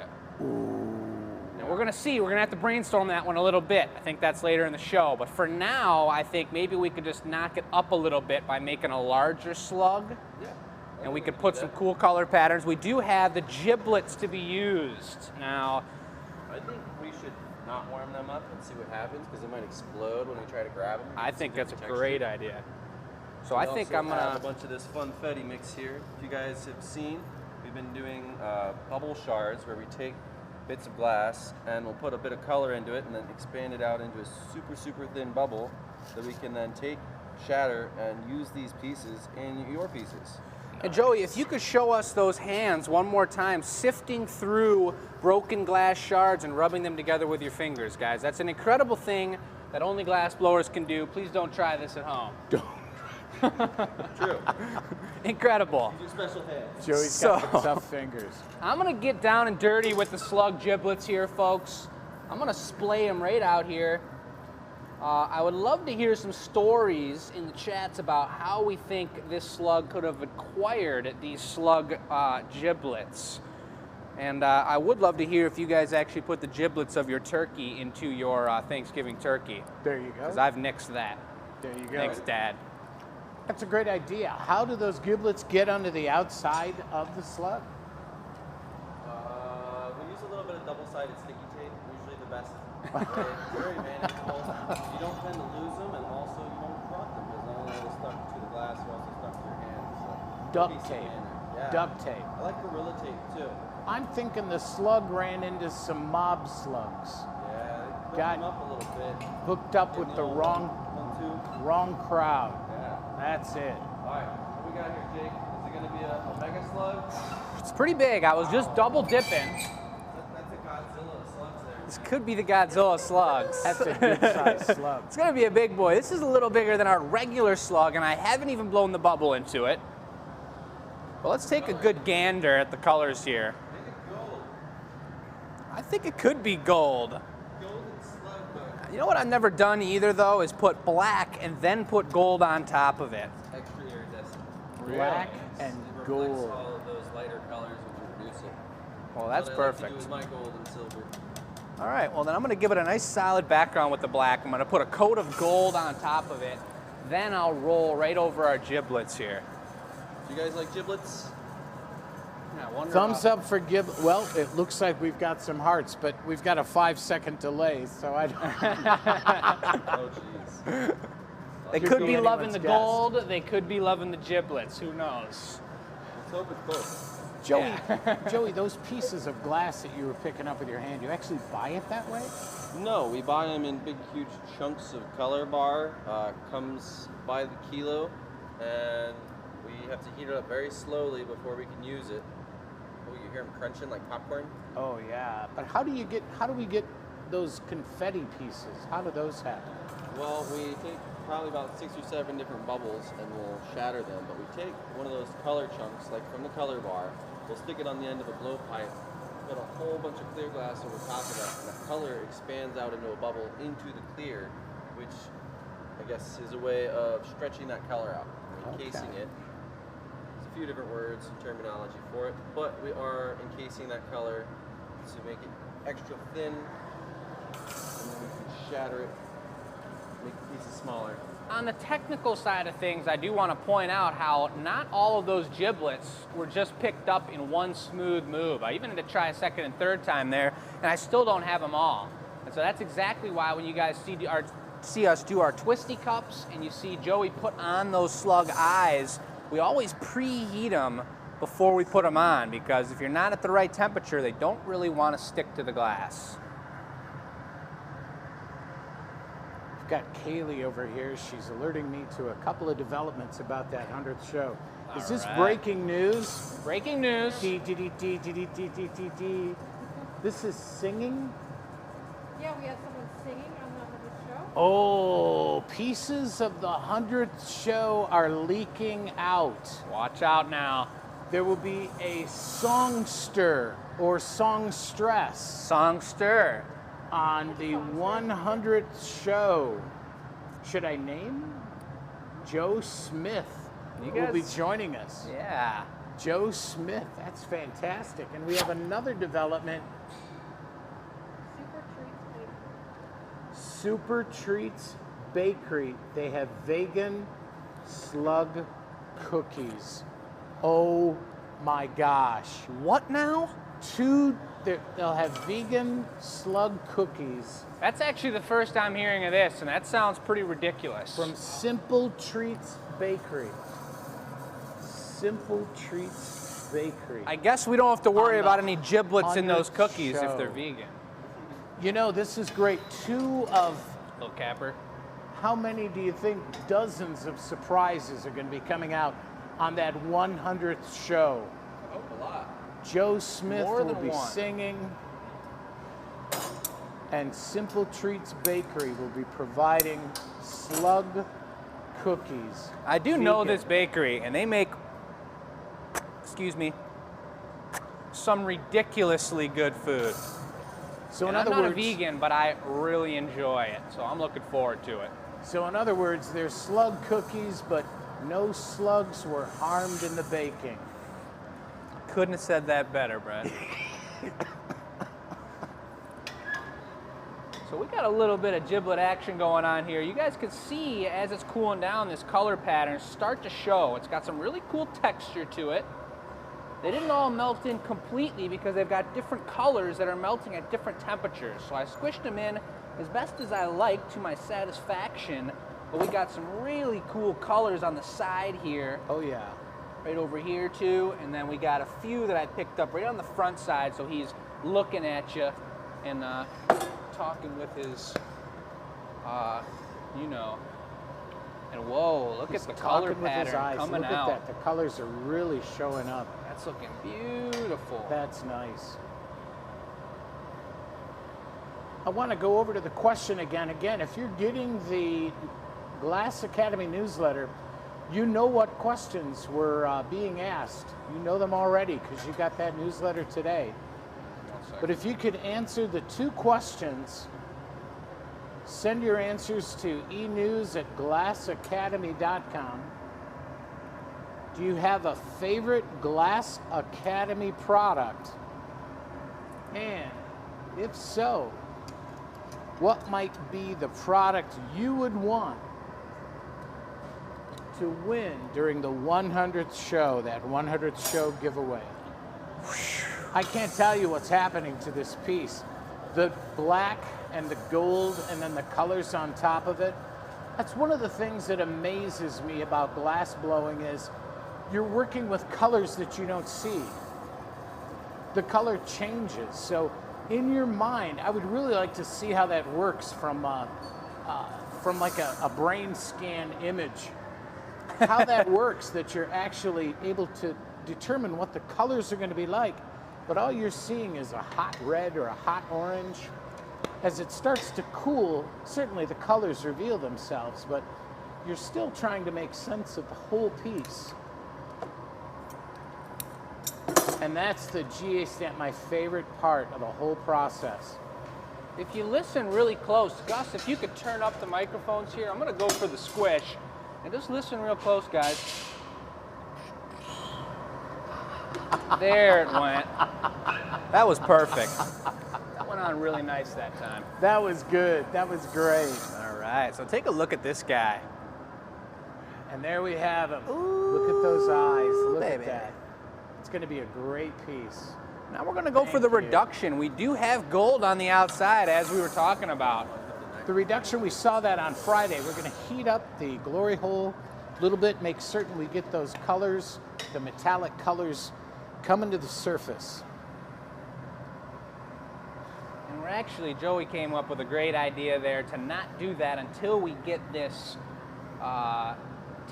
Speaker 2: Now we're gonna see, we're gonna have to brainstorm that one a little bit. I think that's later in the show. But for now, I think maybe we could just knock it up a little bit by making a larger slug.
Speaker 4: Yeah.
Speaker 2: And we could put some cool color patterns. We do have the giblets to be used. Now,
Speaker 4: I think we should not warm them up and see what happens because they might explode when we try to grab them.
Speaker 2: I think that's a great idea. So I think I'm
Speaker 4: have a
Speaker 2: gonna,
Speaker 4: bunch of this funfetti mix here. If you guys have seen, we've been doing bubble shards where we take bits of glass and we'll put a bit of color into it and then expand it out into a super, super thin bubble that we can then take, shatter, and use these pieces in your pieces.
Speaker 2: and Joey, if you could show us those hands one more time, sifting through broken glass shards and rubbing them together with your fingers, guys. That's an incredible thing that only glass blowers can do. Please don't try this at home.
Speaker 4: True.
Speaker 2: Incredible.
Speaker 4: Use your special hands.
Speaker 1: Joey's got the tough fingers.
Speaker 2: I'm gonna get down and dirty with the slug giblets here, folks. I'm gonna splay them right out here. I would love to hear some stories in the chats about how we think this slug could have acquired these slug giblets. And I would love to hear if you guys actually put the giblets of your turkey into your Thanksgiving turkey.
Speaker 1: There you
Speaker 2: Because
Speaker 1: go.
Speaker 2: I've nixed that.
Speaker 1: There you go.
Speaker 2: Thanks, Dad.
Speaker 1: That's a great idea. How do those giblets get onto the outside of the slug?
Speaker 4: We use a little bit of double-sided sticky tape, usually the best way. Very manageable. You don't tend to lose them, and also you don't drop them because not only are they stuck to the glass, they're also stuck to your hand. So
Speaker 1: Duct
Speaker 4: piece of
Speaker 1: tape.
Speaker 4: manner. Yeah.
Speaker 1: Duct tape.
Speaker 4: I like Gorilla Tape too.
Speaker 1: I'm thinking the slug ran into some mob slugs.
Speaker 4: Yeah, they
Speaker 1: Got-
Speaker 4: them up a little bit.
Speaker 1: Hooked up with the wrong crowd.
Speaker 4: Yeah.
Speaker 1: That's it.
Speaker 4: All right, what we got here, Jake? Is it going to be a mega slug?
Speaker 2: It's pretty big. I was just double dipping.
Speaker 4: That's a Godzilla of slugs there.
Speaker 2: This could be the Godzilla slugs.
Speaker 1: That's a good sized slug.
Speaker 2: It's gonna be a big boy. This is a little bigger than our regular slug, and I haven't even blown the bubble into it. Well, let's take a good gander at the colors here.
Speaker 4: Make it gold.
Speaker 2: I think it could be gold.
Speaker 4: Golden slug book.
Speaker 2: You know what I've never done either, though, is put black and then put gold on top of it.
Speaker 4: Extra iridescent.
Speaker 1: Black
Speaker 4: Yes,
Speaker 1: and
Speaker 4: it reflects
Speaker 1: gold.
Speaker 4: all of those lighter colors which are producing.
Speaker 2: Well, that's
Speaker 4: What I like to do
Speaker 2: perfect.
Speaker 4: with my gold and silver.
Speaker 2: All right, well, then I'm gonna give it a nice solid background with the black. I'm gonna put a coat of gold on top of it. Then I'll roll right over our giblets here.
Speaker 4: Do you guys like giblets?
Speaker 2: Yeah, I wonder
Speaker 1: Thumbs
Speaker 2: about-
Speaker 1: up for giblet. Well, it looks like we've got some hearts, but we've got a 5-second delay, so I don't.
Speaker 4: Oh, jeez.
Speaker 2: They
Speaker 1: Could
Speaker 2: could
Speaker 1: be
Speaker 2: be loving
Speaker 1: anyone's
Speaker 2: the
Speaker 1: guess.
Speaker 2: gold. They could be loving the giblets. Who knows?
Speaker 4: Let's hope it's both.
Speaker 1: Joey,
Speaker 2: Yeah.
Speaker 1: Joey, those pieces of glass that you were picking up with your hand, you actually buy it that way?
Speaker 4: No, we buy them in big, huge chunks of color bar. Comes by the kilo, and we have to heat it up very slowly before we can use it. Oh, you hear them crunching like popcorn?
Speaker 1: Oh yeah, but how do we get those confetti pieces? How do those happen?
Speaker 4: Well, we take probably about 6 or 7 different bubbles and we'll shatter them. But we take one of those color chunks, like from the color bar, we'll stick it on the end of a blowpipe, put a whole bunch of clear glass over top of that, and the color expands out into a bubble into the clear, which I guess is a way of stretching that color out, encasing it. There's a few different words and terminology for it, but we are encasing that color to make it extra thin, and then we can shatter it, make the pieces smaller.
Speaker 2: On the technical side of things, I do want to point out how not all of those giblets were just picked up in one smooth move. I even had to try a second and third time there, and I still don't have them all. And so that's exactly why when you guys see us do our twisty cups and you see Joey put on those slug eyes, we always preheat them before we put them on, because if you're not at the right temperature, they don't really want to stick to the glass.
Speaker 1: I've got Kaylee over here. She's alerting me to a couple of developments about that 100th show. Is this breaking news?
Speaker 2: Breaking news.
Speaker 1: This is singing?
Speaker 3: Yeah, we had someone singing on the 100th show.
Speaker 1: Oh, pieces of the 100th show are leaking out.
Speaker 2: Watch out now.
Speaker 1: There will be a songster or songstress
Speaker 2: Songster.
Speaker 1: on the 100th show. Should I name? Joe Smith
Speaker 2: You
Speaker 1: will be
Speaker 2: guys-
Speaker 1: joining us.
Speaker 2: Yeah.
Speaker 1: Joe Smith, that's fantastic. And we have another development,
Speaker 3: Super Treats Bakery.
Speaker 1: Super Treats Bakery. They have vegan slug cookies. Oh my gosh.
Speaker 2: What now?
Speaker 1: They'll have vegan slug cookies
Speaker 2: That's actually the first I'm hearing of this, and that sounds pretty ridiculous.
Speaker 1: from Simple Treats Bakery. Simple Treats Bakery.
Speaker 2: I guess we don't have to worry
Speaker 1: On the
Speaker 2: about any giblets in those
Speaker 1: 100th
Speaker 2: cookies if
Speaker 1: show.
Speaker 2: they're vegan.
Speaker 1: You know, this is great. 2 of
Speaker 2: Little capper.
Speaker 1: how many do you think dozens of surprises are going to be coming out on that 100th show?
Speaker 4: I hope a lot.
Speaker 1: Joe Smith
Speaker 2: More
Speaker 1: will
Speaker 2: than
Speaker 1: be
Speaker 2: one.
Speaker 1: singing, and Simple Treats Bakery will be providing slug cookies.
Speaker 2: I do know
Speaker 1: Vegan.
Speaker 2: this bakery, and they make, excuse me, some ridiculously good food.
Speaker 1: So in
Speaker 2: And I'm
Speaker 1: other
Speaker 2: not
Speaker 1: words,
Speaker 2: a vegan, but I really enjoy it, so I'm looking forward to it.
Speaker 1: So in other words, there's slug cookies, but no slugs were harmed in the baking.
Speaker 2: Couldn't have said that better, Brett. So we got a little bit of giblet action going on here. You guys can see as it's cooling down, this color pattern start to show. It's got some really cool texture to it. They didn't all melt in completely because they've got different colors that are melting at different temperatures. So I squished them in as best as I like to my satisfaction, but we got some really cool colors on the side here.
Speaker 1: Oh yeah.
Speaker 2: Right over here too, and then we got a few that I picked up right on the front side, so he's looking at you and talking with his, you know. And whoa, look
Speaker 1: He's
Speaker 2: at the color
Speaker 1: talking with his
Speaker 2: pattern
Speaker 1: eyes.
Speaker 2: coming
Speaker 1: Look
Speaker 2: out.
Speaker 1: at that. The colors are really showing up.
Speaker 2: That's looking beautiful.
Speaker 1: That's nice. I want to go over to the question again. Again, if you're getting the Glass Academy newsletter, you know what questions were being asked. You know them already because you got that newsletter today. But if you could answer the 2 questions, send your answers to enews@glassacademy.com. Do you have a favorite Glass Academy product? And if so, what might be the product you would want to win during the 100th show, that 100th show giveaway? I can't tell you what's happening to this piece. The black and the gold and then the colors on top of it. That's one of the things that amazes me about glass blowing is you're working with colors that you don't see. the color changes. So in your mind, I would really like to see how that works from like a brain scan image. How that works, that you're actually able to determine what the colors are going to be like, but all you're seeing is a hot red or a hot orange. As it starts to cool, certainly the colors reveal themselves, but you're still trying to make sense of the whole piece. And that's the GA stamp, my favorite part of the whole process.
Speaker 2: If you listen really close, Gus, if you could turn up the microphones here, I'm gonna go for the squish. And just listen real close, guys. There it went. That was perfect. That went on really nice that time.
Speaker 1: That was good. That was great.
Speaker 2: All right, so take a look at this guy.
Speaker 1: And there we have him.
Speaker 2: Ooh,
Speaker 1: look at those eyes. Look
Speaker 2: baby.
Speaker 1: at that. It's going to be a great piece.
Speaker 2: Now we're going to go for the reduction. We do have gold on the outside, as we were talking about.
Speaker 1: The reduction, we saw that on Friday. We're going to heat up the glory hole a little bit, make certain we get those colors, the metallic colors, coming to the surface.
Speaker 2: And we're actually, Joey came up with a great idea there to not do that until we get this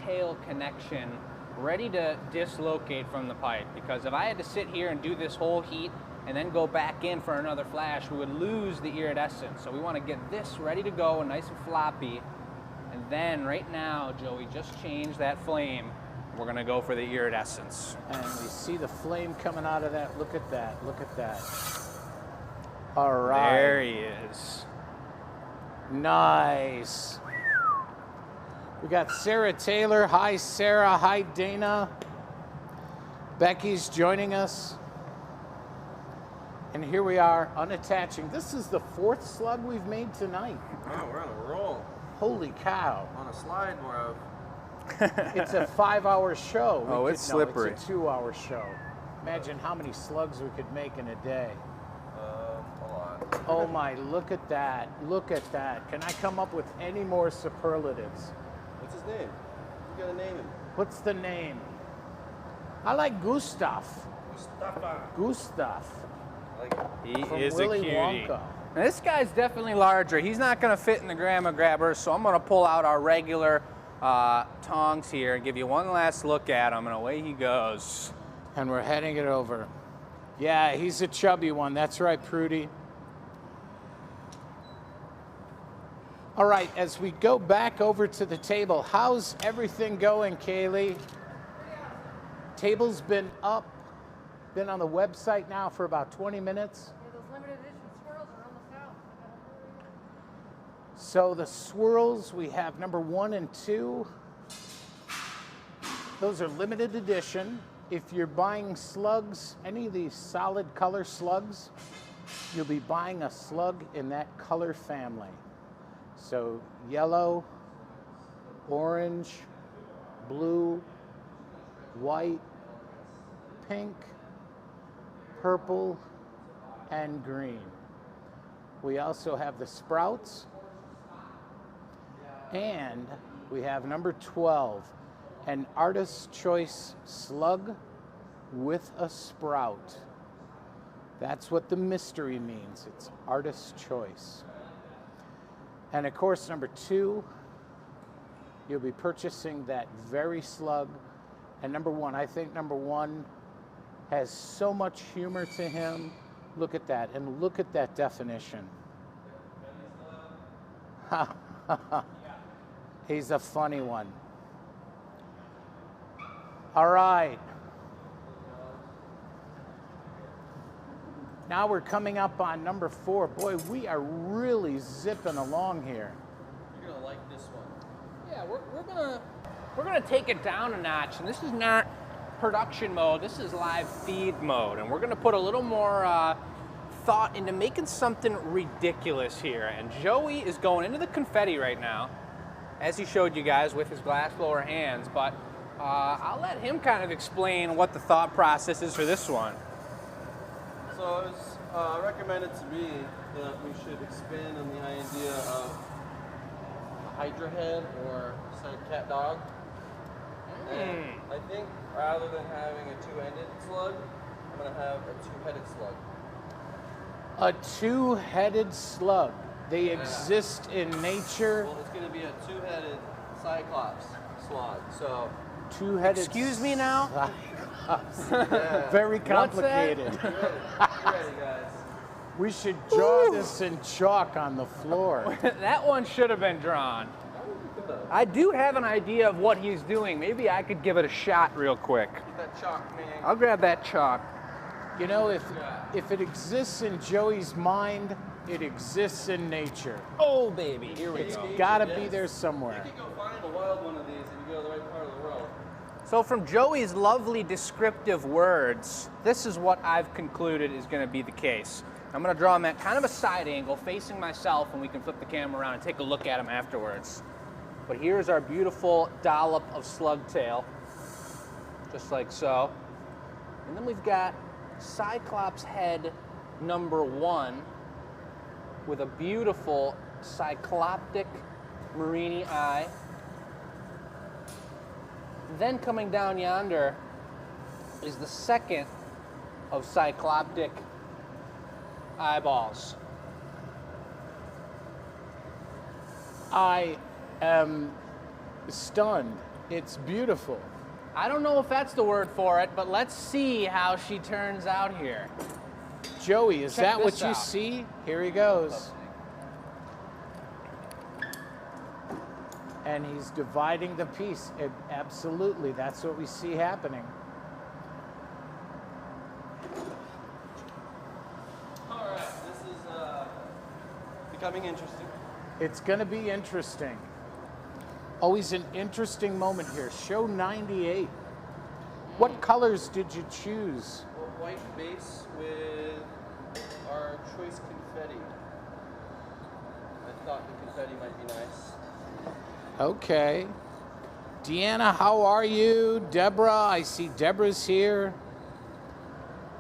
Speaker 2: tail connection ready to dislocate from the pipe. Because if I had to sit here and do this whole heat and then go back in for another flash, we would lose the iridescence. So we want to get this ready to go, nice and floppy. And then right now, Joey, just change that flame. We're going to go for the iridescence.
Speaker 1: And we see the flame coming out of that. Look at that. Look at that. All right.
Speaker 2: There he is.
Speaker 1: Nice. We got Sarah Taylor. Hi, Sarah. Hi, Dana. Becky's joining us. And here we are, unattaching. This is the 4th slug we've made tonight.
Speaker 4: Oh, we're on a roll.
Speaker 1: Holy cow.
Speaker 4: On a slide, more of.
Speaker 1: It's a 5-hour show.
Speaker 2: Oh, it's slippery.
Speaker 1: It's a 2-hour show. Imagine how many slugs we could make in a day.
Speaker 4: A lot.
Speaker 1: Oh my, look at that. Look at that. Can I come up with any more superlatives?
Speaker 4: What's his name? You gotta name him.
Speaker 1: What's the name? I like Gustav.
Speaker 4: Mustafa.
Speaker 1: Gustav.
Speaker 4: Like,
Speaker 2: He
Speaker 1: From
Speaker 2: is
Speaker 1: Willy
Speaker 2: a cutie.
Speaker 1: Wonka.
Speaker 2: Now, this guy's definitely larger. He's not going to fit in the grandma grabber, so I'm going to pull out our regular tongs here and give you one last look at him, and away he goes.
Speaker 1: And we're heading it over. Yeah, he's a chubby one. That's right, Prudy. All right, as we go back over to the table, how's everything going, Kaylee? Table's been up, been on the website now for about 20 minutes.
Speaker 3: Yeah, those limited edition swirls are almost out.
Speaker 1: So the swirls, we have number 1 and 2. Those are limited edition. If you're buying slugs, any of these solid color slugs, you'll be buying a slug in that color family. So yellow, orange, blue, white, pink, purple, and green. We also have the Sprouts, and we have number 12, an Artist's Choice slug with a sprout. That's what the mystery means. It's Artist's Choice. And of course, number 2, you'll be purchasing that very slug. And number 1, I think number 1 has so much humor to him. Look at that, and look at that definition. He's a funny one. All right. Now we're coming up on number 4. Boy, we are really zipping along here.
Speaker 4: you're gonna like this one.
Speaker 2: Yeah, we're gonna take it down a notch, and this is not production mode. This is live feed mode, and we're gonna put a little more thought into making something ridiculous here. And Joey is going into the confetti right now, as he showed you guys with his glass blower hands. But I'll let him kind of explain what the thought process is for this one.
Speaker 4: So it was recommended to me that we should expand on the idea of a hydra head or say cat dog. And I think rather than having a 2-ended slug, going to have a two-headed slug.
Speaker 1: A two-headed slug. They exist in nature.
Speaker 4: Well, it's going to be a two-headed cyclops slug. So,
Speaker 1: Two-headed.
Speaker 2: Excuse me now?
Speaker 1: Cyclops. Very complicated.
Speaker 4: you ready, guys?
Speaker 1: We should draw this in chalk on the floor.
Speaker 2: That one should have been drawn. I do have an idea of what he's doing. Maybe I could give it a shot real quick.
Speaker 4: Get that chalk, man.
Speaker 2: I'll grab that chalk.
Speaker 1: You know, if it exists in Joey's mind, it exists in nature.
Speaker 2: Oh, baby, here we
Speaker 1: It's
Speaker 2: go.
Speaker 1: gotta be there somewhere.
Speaker 4: You could go find a wild one of these if you go to the right part of the world.
Speaker 2: So from Joey's lovely descriptive words, this is what I've concluded is going to be the case. I'm going to draw him at kind of a side angle, facing myself, and we can flip the camera around and take a look at him afterwards. But here's our beautiful dollop of slug tail, just like so. And then we've got Cyclops head number 1 with a beautiful cycloptic marini eye. Then coming down yonder is the second of cycloptic eyeballs.
Speaker 1: I am stunned. It's beautiful.
Speaker 2: I don't know if that's the word for it, but let's see how she turns out here.
Speaker 1: Joey, is
Speaker 2: Check
Speaker 1: that what
Speaker 2: this
Speaker 1: you
Speaker 2: out.
Speaker 1: see? Here he goes. And he's dividing the piece. Absolutely, that's what we see happening.
Speaker 4: All right, this is becoming interesting.
Speaker 1: It's going to be interesting. Always an interesting moment here. Show 98. What colors did you choose?
Speaker 4: A white base with our choice confetti. I thought the confetti might be nice.
Speaker 1: Okay. Deanna, how are you? Deborah, I see Deborah's here.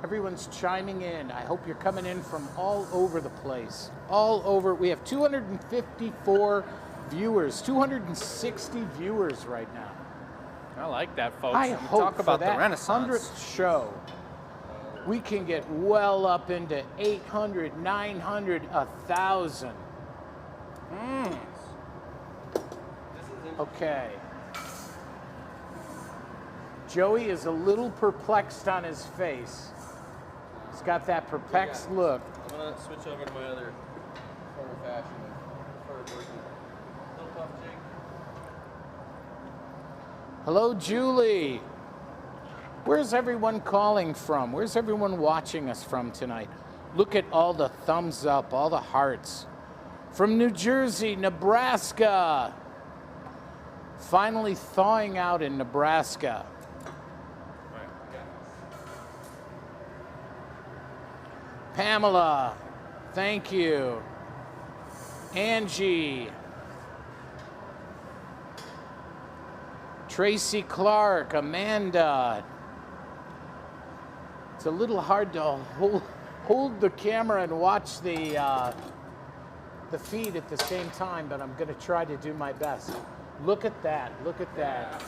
Speaker 1: Everyone's chiming in. I hope you're coming in from all over the place. All over. We have 254 viewers, 260 viewers right now.
Speaker 2: I like that, folks.
Speaker 1: I hope
Speaker 2: talk
Speaker 1: for
Speaker 2: about
Speaker 1: that
Speaker 2: the Renaissance.
Speaker 1: 100th show, we can get well up into 800, 900, 1,000. Okay. Joey is a little perplexed on his face. He's got that perplexed look.
Speaker 4: I'm going to switch over to my other form of fashion of preferred working. Little puff jig.
Speaker 1: Hello, Julie. Where's everyone calling from? Where's everyone watching us from tonight? Look at all the thumbs up, all the hearts. From New Jersey, Nebraska. Finally thawing out in Nebraska. Pamela, thank you. Angie. Tracy Clark, Amanda. It's a little hard to hold the camera and watch the feed at the same time, but I'm going to try to do my best. Look at that. Look at that.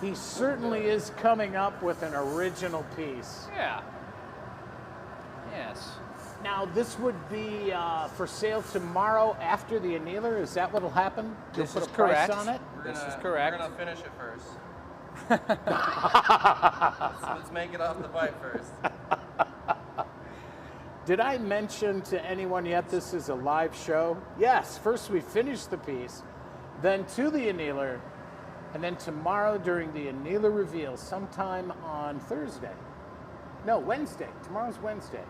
Speaker 1: He certainly is coming up with an original piece.
Speaker 2: Yeah. Yes.
Speaker 1: Now, this would be for sale tomorrow after the annealer. Is that what will happen? You'll
Speaker 2: This
Speaker 1: put
Speaker 2: is
Speaker 1: a price
Speaker 2: correct.
Speaker 1: on it?
Speaker 2: This is correct.
Speaker 4: We're going to finish it first. Let's make it off the bite first.
Speaker 1: Did I mention to anyone yet this is a live show? Yes, first we finish the piece, then to the annealer, and then tomorrow during the annealer reveal, sometime on Thursday. No, Wednesday. Tomorrow's Wednesday.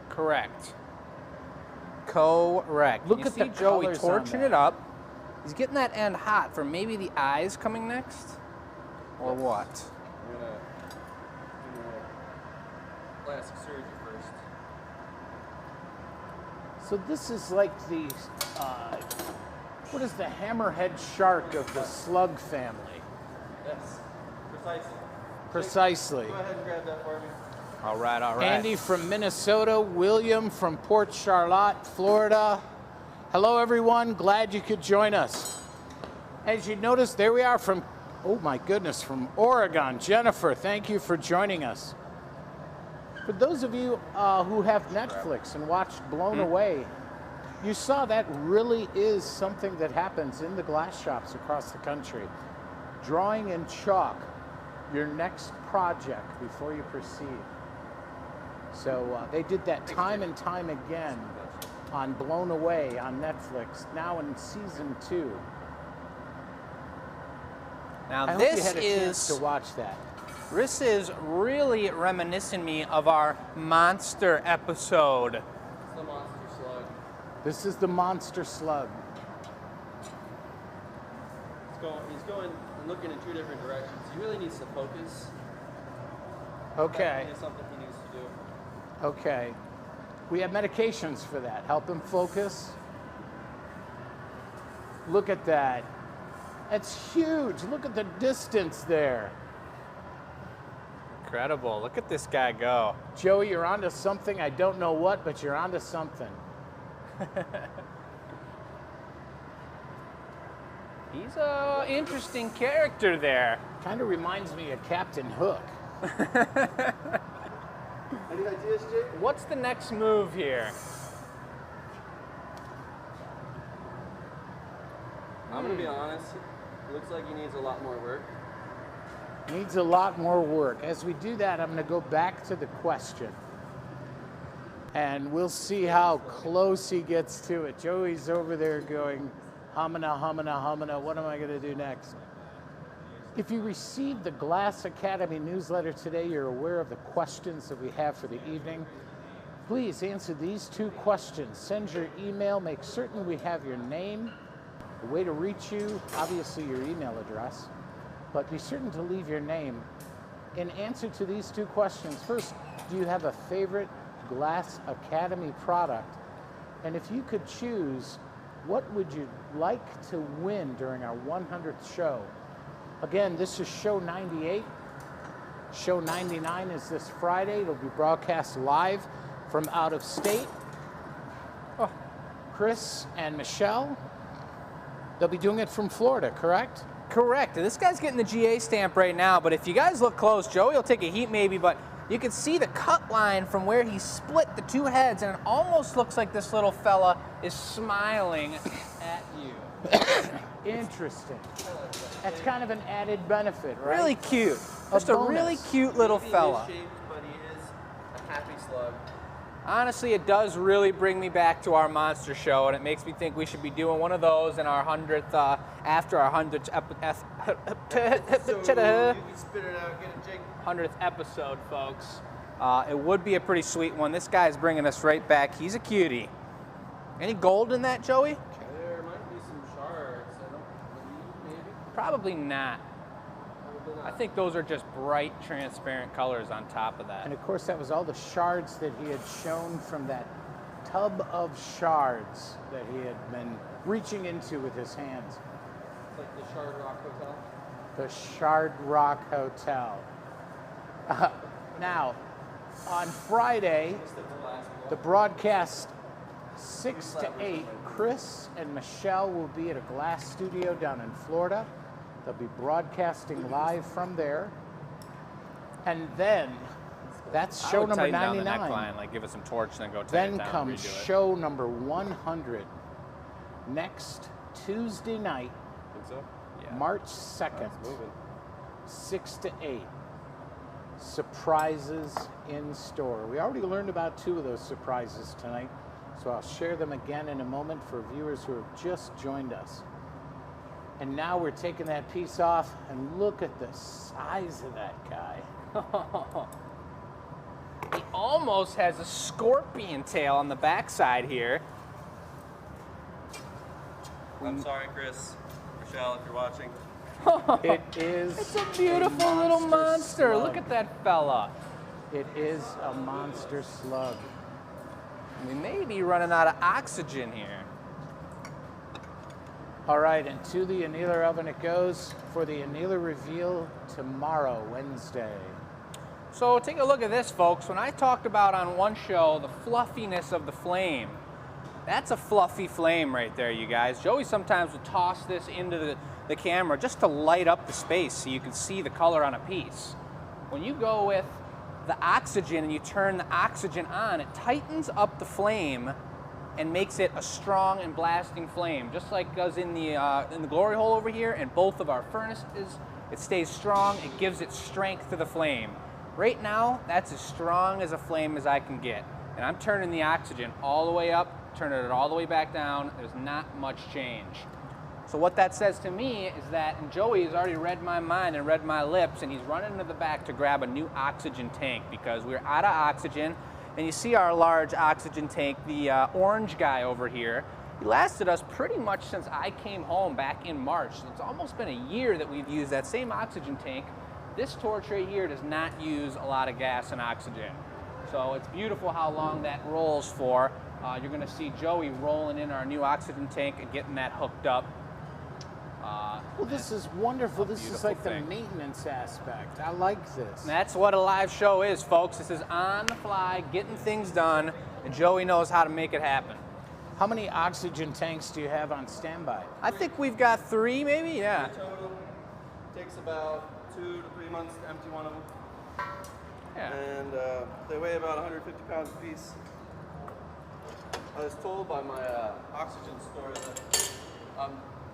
Speaker 2: Correct. Correct.
Speaker 1: Look
Speaker 2: You
Speaker 1: at
Speaker 2: see
Speaker 1: the
Speaker 2: Joey
Speaker 1: colors on
Speaker 2: torching
Speaker 1: that.
Speaker 2: it up. He's getting that end hot for maybe the eyes coming next, or what?
Speaker 4: I'm going to do plastic surgery first.
Speaker 1: So this is like the, what is the hammerhead shark of the slug family?
Speaker 4: Yes, precisely.
Speaker 1: Precisely.
Speaker 4: Go ahead and grab that for me.
Speaker 2: All right, all right.
Speaker 1: Andy from Minnesota, William from Port Charlotte, Florida. Hello, everyone. Glad you could join us. As you notice, there we are from, oh my goodness, from Oregon. Jennifer, thank you for joining us. For those of you who have Netflix and watched Blown Away, you saw that really is something that happens in the glass shops across the country. Drawing in chalk your next project before you proceed. So they did that time and time again on Blown Away on Netflix, now in season 2.
Speaker 2: Now
Speaker 1: I hope
Speaker 2: this
Speaker 1: you had a chance
Speaker 2: is
Speaker 1: to watch that.
Speaker 2: This is really reminiscing me of our monster episode.
Speaker 4: It's the Monster Slug.
Speaker 1: This is the Monster Slug.
Speaker 4: He's going and looking in 2 different directions. He really needs to focus.
Speaker 1: Okay.
Speaker 4: It's something he needs to do.
Speaker 1: Okay. We have medications for that. Help him focus. Look at that. That's huge. Look at the distance there.
Speaker 2: Incredible. Look at this guy go.
Speaker 1: Joey, you're onto something. I don't know what, but you're onto something.
Speaker 2: He's an interesting character there.
Speaker 1: Kind of reminds me of Captain Hook.
Speaker 4: Any ideas, Jake?
Speaker 2: What's the next move here?
Speaker 4: I'm going to be honest. It looks like he needs a lot more work.
Speaker 1: Needs a lot more work. As we do that, I'm going to go back to the question. And we'll see how close he gets to it. Joey's over there going, humana, humana, humana. What am I going to do next? If you received the Glass Academy newsletter today, you're aware of the questions that we have for the evening. Please answer these 2 questions. Send your email. Make certain we have your name, the way to reach you, obviously your email address, but be certain to leave your name. In answer to these 2 questions, first, do you have a favorite Glass Academy product? And if you could choose, what would you like to win during our 100th show? Again, this is show 98. Show 99 is this Friday. It'll be broadcast live from out of state. Oh, Chris and Michelle, they'll be doing it from Florida, correct?
Speaker 2: Correct. This guy's getting the GA stamp right now, but if you guys look close, Joey will take a heat maybe, but you can see the cut line from where he split the 2 heads, and it almost looks like this little fella is smiling at you.
Speaker 1: Interesting. That's kind of an added benefit, right?
Speaker 2: Really cute. Just a really cute little fella.
Speaker 4: He is shaped, but he is a happy slug.
Speaker 2: Honestly, it does really bring me back to our monster show, and it makes me think we should be doing one of those in our 100th, after our 100th
Speaker 4: So you can spit it out, get it, Jake.
Speaker 2: 100th episode, folks. It would be a pretty sweet one. This guy's bringing us right back. He's a cutie. Any gold in that, Joey?
Speaker 4: There might be some shards. I don't believe, maybe.
Speaker 2: Probably not.
Speaker 4: Probably not.
Speaker 2: I think those are just bright, transparent colors on top of that.
Speaker 1: And of course, that was all the shards that he had shown from that tub of shards that he had been reaching into with his hands.
Speaker 4: It's like the Shard Rock Hotel.
Speaker 1: The Shard Rock Hotel. Now, on Friday, the broadcast 6 to 8, Chris and Michelle will be at a glass studio down in Florida. They'll be broadcasting live from there. And then, that's show number 99.
Speaker 2: Down the neckline, like give it some torch, then go take
Speaker 1: Then
Speaker 2: it down,
Speaker 1: comes
Speaker 2: redo it.
Speaker 1: show number 100 next Tuesday night,
Speaker 4: Think so?
Speaker 2: Yeah.
Speaker 1: March 2nd,
Speaker 4: It's moving.
Speaker 1: 6 to 8. Surprises in store. We already learned about 2 of those surprises tonight, so I'll share them again in a moment for viewers who have just joined us. And now we're taking that piece off, and look at the size of that guy.
Speaker 2: He almost has a scorpion tail on the backside here.
Speaker 4: I'm sorry, Chris. Michelle, if you're watching.
Speaker 1: It is
Speaker 2: It's a beautiful little monster.
Speaker 1: slug.
Speaker 2: Look at that fella.
Speaker 1: It is a monster slug.
Speaker 2: We may be running out of oxygen here.
Speaker 1: All right, and to the annealer oven it goes for the annealer reveal tomorrow, Wednesday.
Speaker 2: So take a look at this, folks. When I talked about on one show the fluffiness of the flame, that's a fluffy flame right there, you guys. Joey sometimes would toss this into the camera just to light up the space so you can see the color on a piece. When you go with the oxygen and you turn the oxygen on, it tightens up the flame and makes it a strong and blasting flame, just like it does in the glory hole over here and both of our furnaces. It stays strong, it gives it strength to the flame. Right now, that's as strong as a flame as I can get. And I'm turning the oxygen all the way up, turning it all the way back down. There's not much change. So what that says to me is that, and Joey has already read my mind and read my lips, and he's running into the back to grab a new oxygen tank because we're out of oxygen. And you see our large oxygen tank, the orange guy over here, he lasted us pretty much since I came home back in March. So it's almost been a year that we've used that same oxygen tank. This torch right here does not use a lot of gas and oxygen. So it's beautiful how long that rolls for. You're gonna see Joey rolling in our new oxygen tank and getting that hooked up.
Speaker 1: Well, this is wonderful. This is like
Speaker 2: thing.
Speaker 1: the maintenance aspect. I like this.
Speaker 2: And that's what a live show is, folks. This is on the fly, getting things done, and Joey knows how to make it happen.
Speaker 1: How many oxygen tanks do you have on standby?
Speaker 2: I think we've got 3, maybe, yeah.
Speaker 4: Total takes about 2 to 3 months to empty one of them.
Speaker 2: Yeah.
Speaker 4: And they weigh about 150 pounds a piece. I was told by my oxygen store that I'm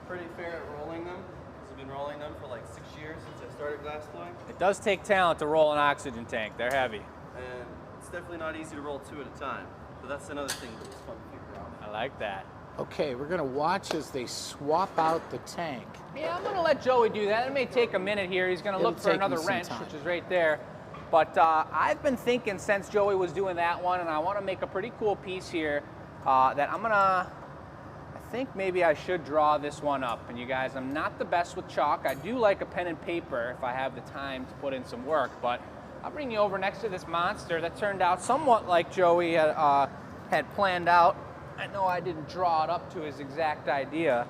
Speaker 4: pretty fair at rolling them, because I've been rolling them for like 6 years since I started glass blowing.
Speaker 2: It does take talent to roll an oxygen tank. They're heavy.
Speaker 4: And it's definitely not easy to roll 2 at a time. So that's another thing that's fun to figure out.
Speaker 2: I like that.
Speaker 1: Okay, we're gonna watch as they swap out the tank.
Speaker 2: Yeah, I'm gonna let Joey do that. It may take a minute here. He's gonna
Speaker 1: It'll
Speaker 2: look for
Speaker 1: take him
Speaker 2: another
Speaker 1: some
Speaker 2: wrench,
Speaker 1: time.
Speaker 2: which is right there. But I've been thinking since Joey was doing that one, and I wanna make a pretty cool piece here that I think maybe I should draw this one up. And you guys, I'm not the best with chalk. I do like a pen and paper if I have the time to put in some work, but I'll bring you over next to this monster that turned out somewhat like Joey had planned out. I know I didn't draw it up to his exact idea,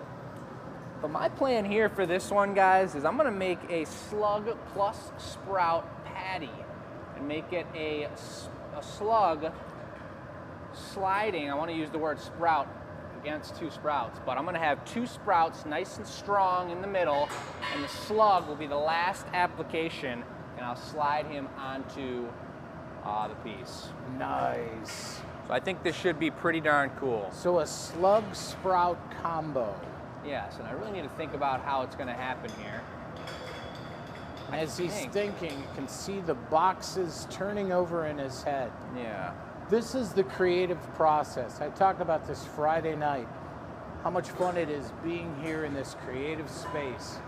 Speaker 2: but my plan here for this one, guys, is I'm gonna make a slug plus sprout patty and make it a slug sliding. I wanna use the word sprout against 2 sprouts, but I'm gonna have 2 sprouts nice and strong in the middle, and the slug will be the last application, and I'll slide him onto the piece.
Speaker 1: Nice.
Speaker 2: So I think this should be pretty darn cool.
Speaker 1: So a slug sprout combo.
Speaker 2: Yes, and I really need to think about how it's gonna happen here.
Speaker 1: As he's thinking, you can see the boxes turning over in his head.
Speaker 2: Yeah.
Speaker 1: This is the creative process. I talked about this Friday night, how much fun it is being here in this creative space.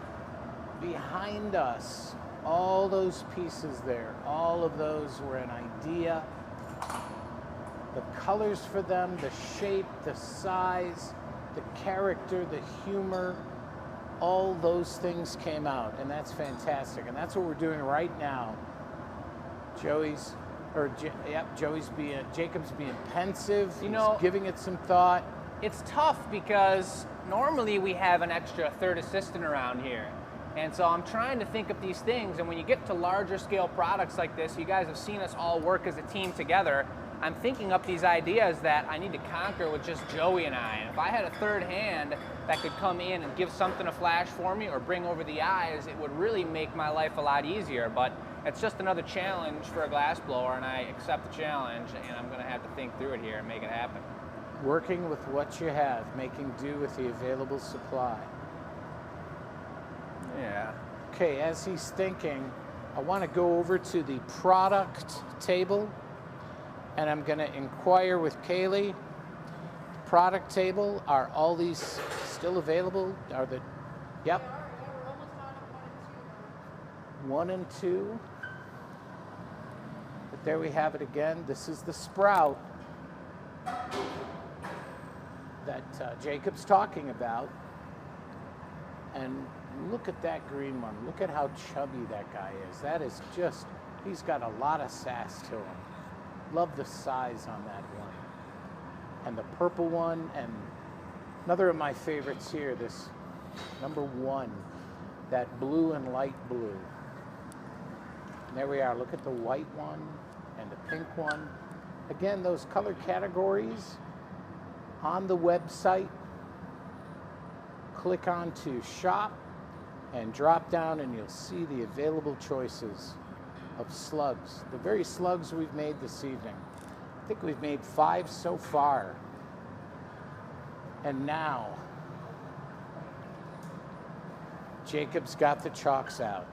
Speaker 1: Behind us, all those pieces there, all of those were an idea. The colors for them, the shape, the size, the character, the humor, all those things came out, and that's fantastic. And that's what we're doing right now. Jacob's being pensive.
Speaker 2: You know,
Speaker 1: he's giving it some thought.
Speaker 2: It's tough because normally we have an extra third assistant around here. And so I'm trying to think of these things, and when you get to larger scale products like this, you guys have seen us all work as a team together. I'm thinking up these ideas that I need to conquer with just Joey and I. And if I had a third hand that could come in and give something a flash for me or bring over the eyes, it would really make my life a lot easier. But it's just another challenge for a glass blower, and I accept the challenge, and I'm gonna have to think through it here and make it happen.
Speaker 1: Working with what you have, making do with the available supply.
Speaker 2: Yeah.
Speaker 1: Okay, as he's thinking, I want to go over to the product table, and I'm going to inquire with Kaylee. Product table, are all these still available? Are the, yep.
Speaker 3: We're almost on at
Speaker 1: 1 and 2. But there we have it again. This is the sprout that Jacob's talking about. And look at that green one. Look at how chubby that guy is. That is just, he's got a lot of sass to him. Love the size on that one. And the purple one, and another of my favorites here, this number 1, that blue and light blue. And there we are. Look at the white one and the pink one. Again, those color categories on the website. Click on to shop and drop down, and you'll see the available choices. of slugs. The very slugs we've made this evening. I think we've made 5 so far. And now, Jacob's got the chalks out.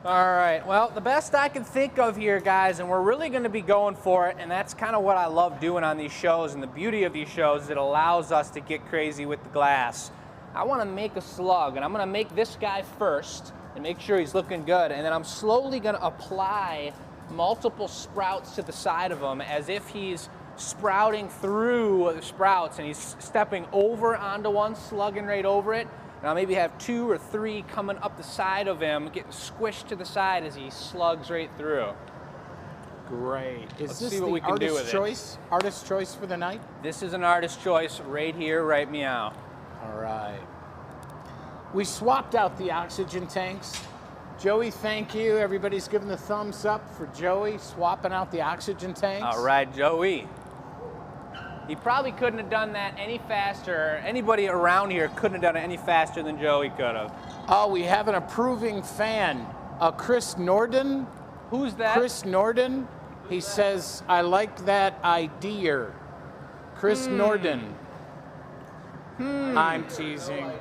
Speaker 2: All right, well, the best I can think of here, guys, and we're really going to be going for it, and that's kind of what I love doing on these shows, and the beauty of these shows is it allows us to get crazy with the glass. I want to make a slug, and I'm going to make this guy first and make sure he's looking good, and then I'm slowly going to apply multiple sprouts to the side of him as if he's sprouting through the sprouts, and he's stepping over onto one, slugging right over it. And I'll maybe have 2 or 3 coming up the side of him, getting squished to the side as he slugs right through.
Speaker 1: Great.
Speaker 2: Let's see what we can do with it.
Speaker 1: Artist choice for the night?
Speaker 2: This is an artist choice right here, right meow.
Speaker 1: All right. We swapped out the oxygen tanks. Joey, thank you. Everybody's giving the thumbs up for Joey swapping out the oxygen tanks.
Speaker 2: All right, Joey. He probably couldn't have done that any faster. Anybody around here couldn't have done it any faster than Joey could have.
Speaker 1: Oh, we have an approving fan. Chris Norden.
Speaker 2: Who's that?
Speaker 1: Chris Norden. He says, I like that idea. Chris Norden. I'm teasing.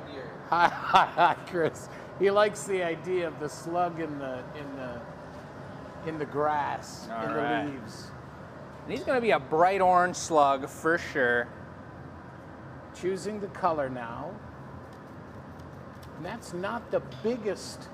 Speaker 1: Hi, Chris. He likes the idea of the slug in the grass, in the leaves.
Speaker 2: And he's going to be a bright orange slug for sure.
Speaker 1: Choosing the color now. And that's not the biggest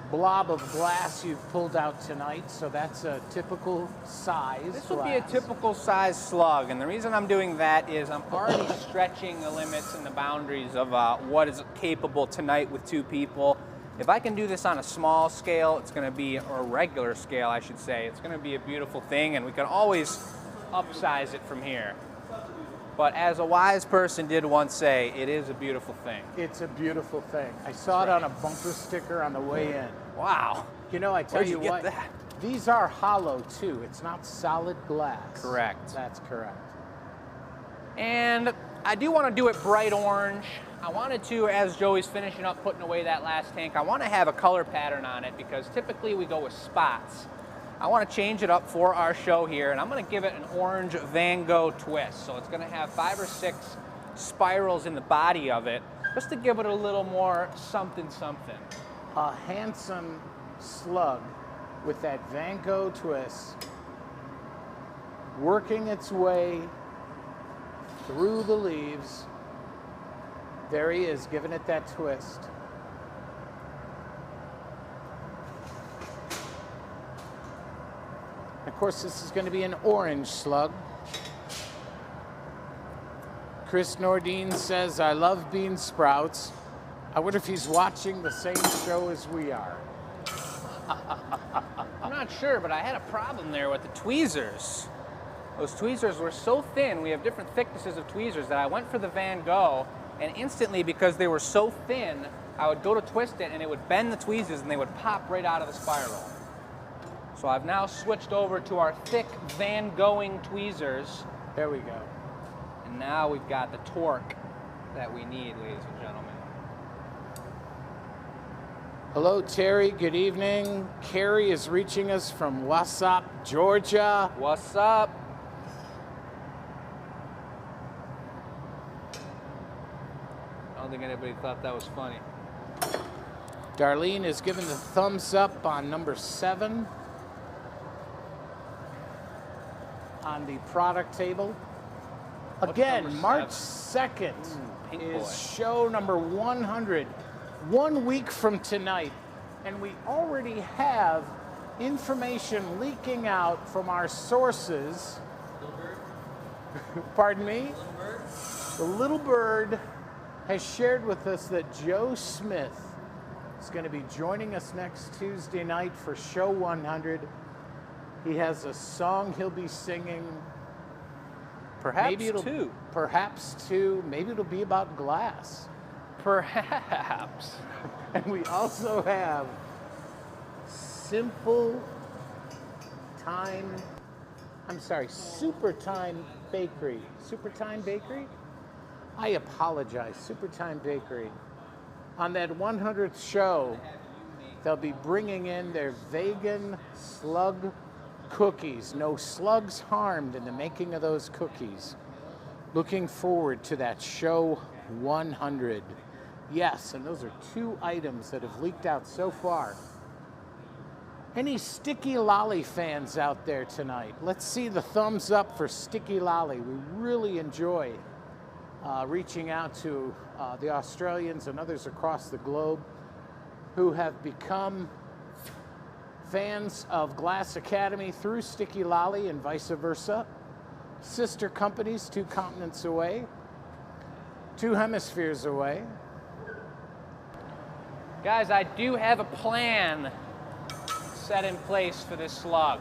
Speaker 1: blob of glass you've pulled out tonight, so that's a typical size.
Speaker 2: This will be a typical size slug, and the reason I'm doing that is I'm already stretching the limits and the boundaries of what is capable tonight with 2 people. If I can do this on a small scale, it's going to be, or a regular scale, I should say, it's going to be a beautiful thing, and we can always upsize it from here. But as a wise person did once say, it is a beautiful thing.
Speaker 1: It's a beautiful thing. I saw it on a bumper sticker on the way in.
Speaker 2: Wow.
Speaker 1: You know, I tell you what,
Speaker 2: that?
Speaker 1: These are hollow too. It's not solid glass.
Speaker 2: Correct.
Speaker 1: That's correct.
Speaker 2: And I do want to do it bright orange. I wanted to, as Joey's finishing up putting away that last tank, I want to have a color pattern on it because typically we go with spots. I want to change it up for our show here, and I'm going to give it an orange Van Gogh twist. So it's going to have 5 or 6 spirals in the body of it, just to give it a little more something something.
Speaker 1: A handsome slug with that Van Gogh twist working its way through the leaves. There he is, giving it that twist. Of course, this is going to be an orange slug. Chris Nordine says, I love bean sprouts. I wonder if he's watching the same show as we are.
Speaker 2: I'm not sure, but I had a problem there with the tweezers. Those tweezers were so thin, we have different thicknesses of tweezers, that I went for the Van Gogh, and instantly, because they were so thin, I would go to twist it and it would bend the tweezers and they would pop right out of the spiral. So I've now switched over to our thick Van Goghing tweezers.
Speaker 1: There we go.
Speaker 2: And now we've got the torque that we need, ladies and gentlemen.
Speaker 1: Hello, Terry. Good evening. Carrie is reaching us from Wausau, Georgia.
Speaker 2: What's up? I don't think anybody thought that was funny.
Speaker 1: Darlene is giving the thumbs up on number 7 on the product table. Again, March 2nd is show number 100. 1 week from tonight, and we already have information leaking out from our sources. Pardon me? The little bird has shared with us that Joe Smith is going to be joining us next Tuesday night for show 100. He has a song he'll be singing.
Speaker 2: Perhaps 2.
Speaker 1: Perhaps 2. Maybe it'll be about glass.
Speaker 2: Perhaps.
Speaker 1: And we also have Super Time Bakery. Super Time Bakery? I apologize. Super Time Bakery. On that 100th show, they'll be bringing in their vegan slug cookies. No slugs harmed in the making of those cookies. Looking forward to that show 100. Yes, and those are 2 items that have leaked out so far. Any Sticky Lolly fans out there tonight? Let's see the thumbs up for Sticky Lolly. We really enjoy reaching out to the Australians and others across the globe who have become fans of Glass Academy through Sticky Lolly and vice versa. Sister companies 2 continents away, 2 hemispheres away.
Speaker 2: Guys, I do have a plan set in place for this slug.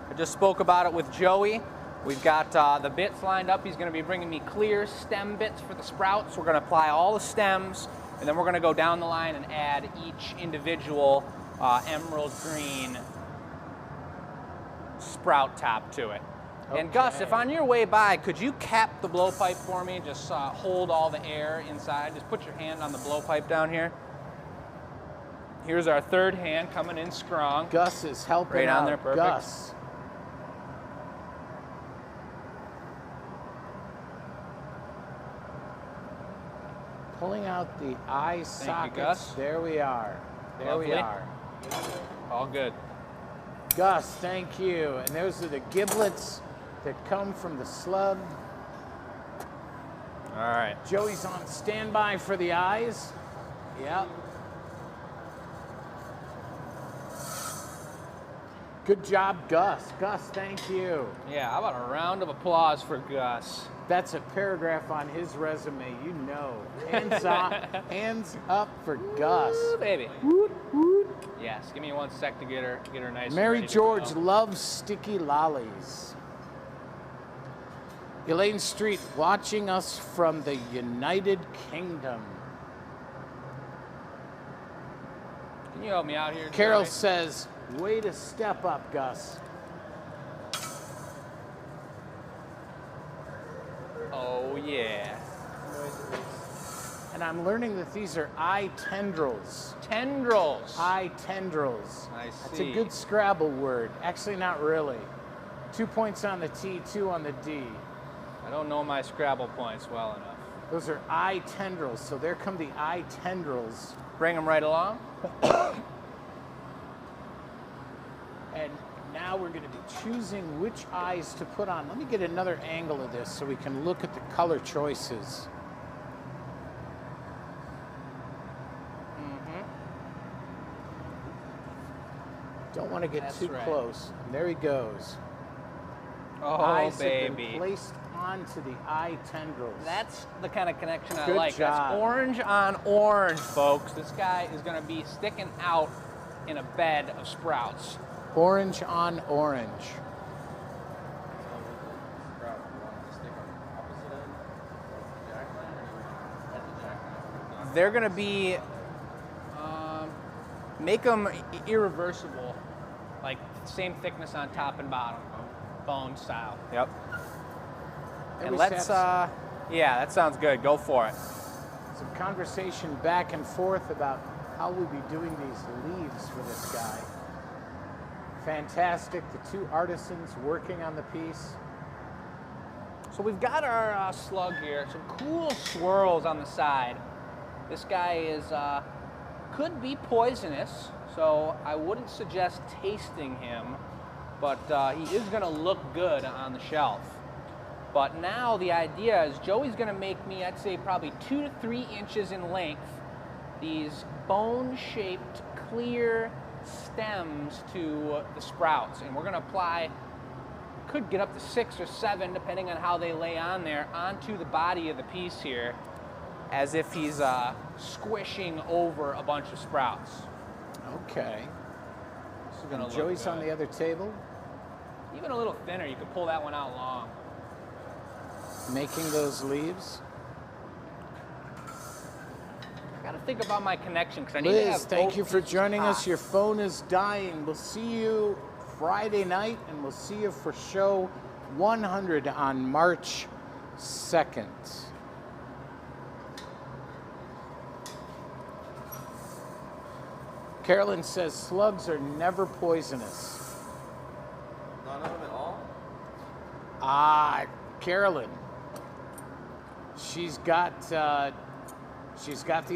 Speaker 2: I just spoke about it with Joey. We've got the bits lined up. He's going to be bringing me clear stem bits for the sprouts. We're going to apply all the stems, and then we're going to go down the line and add each individual emerald green sprout top to it. Okay. And Gus, if on your way by, could you cap the blowpipe for me? Just hold all the air inside. Just put your hand on the blowpipe down here. Here's our 3rd hand coming in strong.
Speaker 1: Gus is helping
Speaker 2: right
Speaker 1: out.
Speaker 2: On there, perfect.
Speaker 1: Gus. Pulling out the eye sockets.
Speaker 2: You, Gus.
Speaker 1: There we are. There
Speaker 2: Lovely.
Speaker 1: We are.
Speaker 2: All good.
Speaker 1: Gus, thank you. And those are the giblets that come from the slug.
Speaker 2: All right.
Speaker 1: Joey's on standby for the eyes. Yep. Good job, Gus. Gus, thank you.
Speaker 2: Yeah, how about a round of applause for Gus?
Speaker 1: That's a paragraph on his resume, you know. Hands up, hands up for Gus.
Speaker 2: Woo, baby.
Speaker 1: Woot, woot.
Speaker 2: Yes, give me 1 sec to get her nice.
Speaker 1: Mary
Speaker 2: and ready
Speaker 1: George
Speaker 2: to go.
Speaker 1: loves sticky lollies. Elaine Street watching us from the United Kingdom.
Speaker 2: Can you help me out here?
Speaker 1: Carol
Speaker 2: Joey?
Speaker 1: says, way to step up, Gus.
Speaker 2: Oh, yeah.
Speaker 1: And I'm learning that these are eye tendrils.
Speaker 2: Tendrils.
Speaker 1: Eye tendrils.
Speaker 2: I see.
Speaker 1: That's a good Scrabble word. Actually, not really. 2 points on the T, 2 on the D.
Speaker 2: I don't know my Scrabble points well enough.
Speaker 1: Those are eye tendrils, so there come the eye tendrils.
Speaker 2: Bring them right along.
Speaker 1: And now we're going to be choosing which eyes to put on. Let me get another angle of this so we can look at the color choices. Don't want to get
Speaker 2: That's
Speaker 1: too
Speaker 2: right.
Speaker 1: close. And there he goes.
Speaker 2: Oh,
Speaker 1: Eyes
Speaker 2: baby.
Speaker 1: have been placed onto the eye tendrils.
Speaker 2: That's the kind of connection I
Speaker 1: Good
Speaker 2: like.
Speaker 1: job.
Speaker 2: That's orange on orange, folks. This guy is going to be sticking out in a bed of sprouts.
Speaker 1: Orange on orange.
Speaker 2: They're going to be, make them irreversible, like same thickness on top and bottom, bone style. Yep. And let's, yeah, that sounds good. Go for it.
Speaker 1: Some conversation back and forth about how we'll be doing these leaves for this guy. Fantastic. The 2 artisans working on the piece.
Speaker 2: So we've got our slug here. Some cool swirls on the side. This guy is could be poisonous, so I wouldn't suggest tasting him, but he is going to look good on the shelf. But now the idea is Joey's going to make me, I'd say, probably 2 to 3 inches in length, these bone-shaped, clear stems to the sprouts. And we're going to apply, could get up to 6 or 7, depending on how they lay on there, onto the body of the piece here, as if he's squishing over a bunch of sprouts.
Speaker 1: Okay.
Speaker 2: This is gonna look
Speaker 1: Joey's
Speaker 2: good.
Speaker 1: on the other table.
Speaker 2: Even a little thinner, you could pull that one out long.
Speaker 1: Making those leaves.
Speaker 2: I gotta think about my connection, because I need to
Speaker 1: Liz,
Speaker 2: have
Speaker 1: thank
Speaker 2: both
Speaker 1: you for
Speaker 2: pieces
Speaker 1: joining us.
Speaker 2: hot.
Speaker 1: Your phone is dying. We'll see you Friday night, and we'll see you for show 100 on March 2nd. Carolyn says slugs are never poisonous.
Speaker 4: None of them at all?
Speaker 1: Ah, Carolyn. She's got the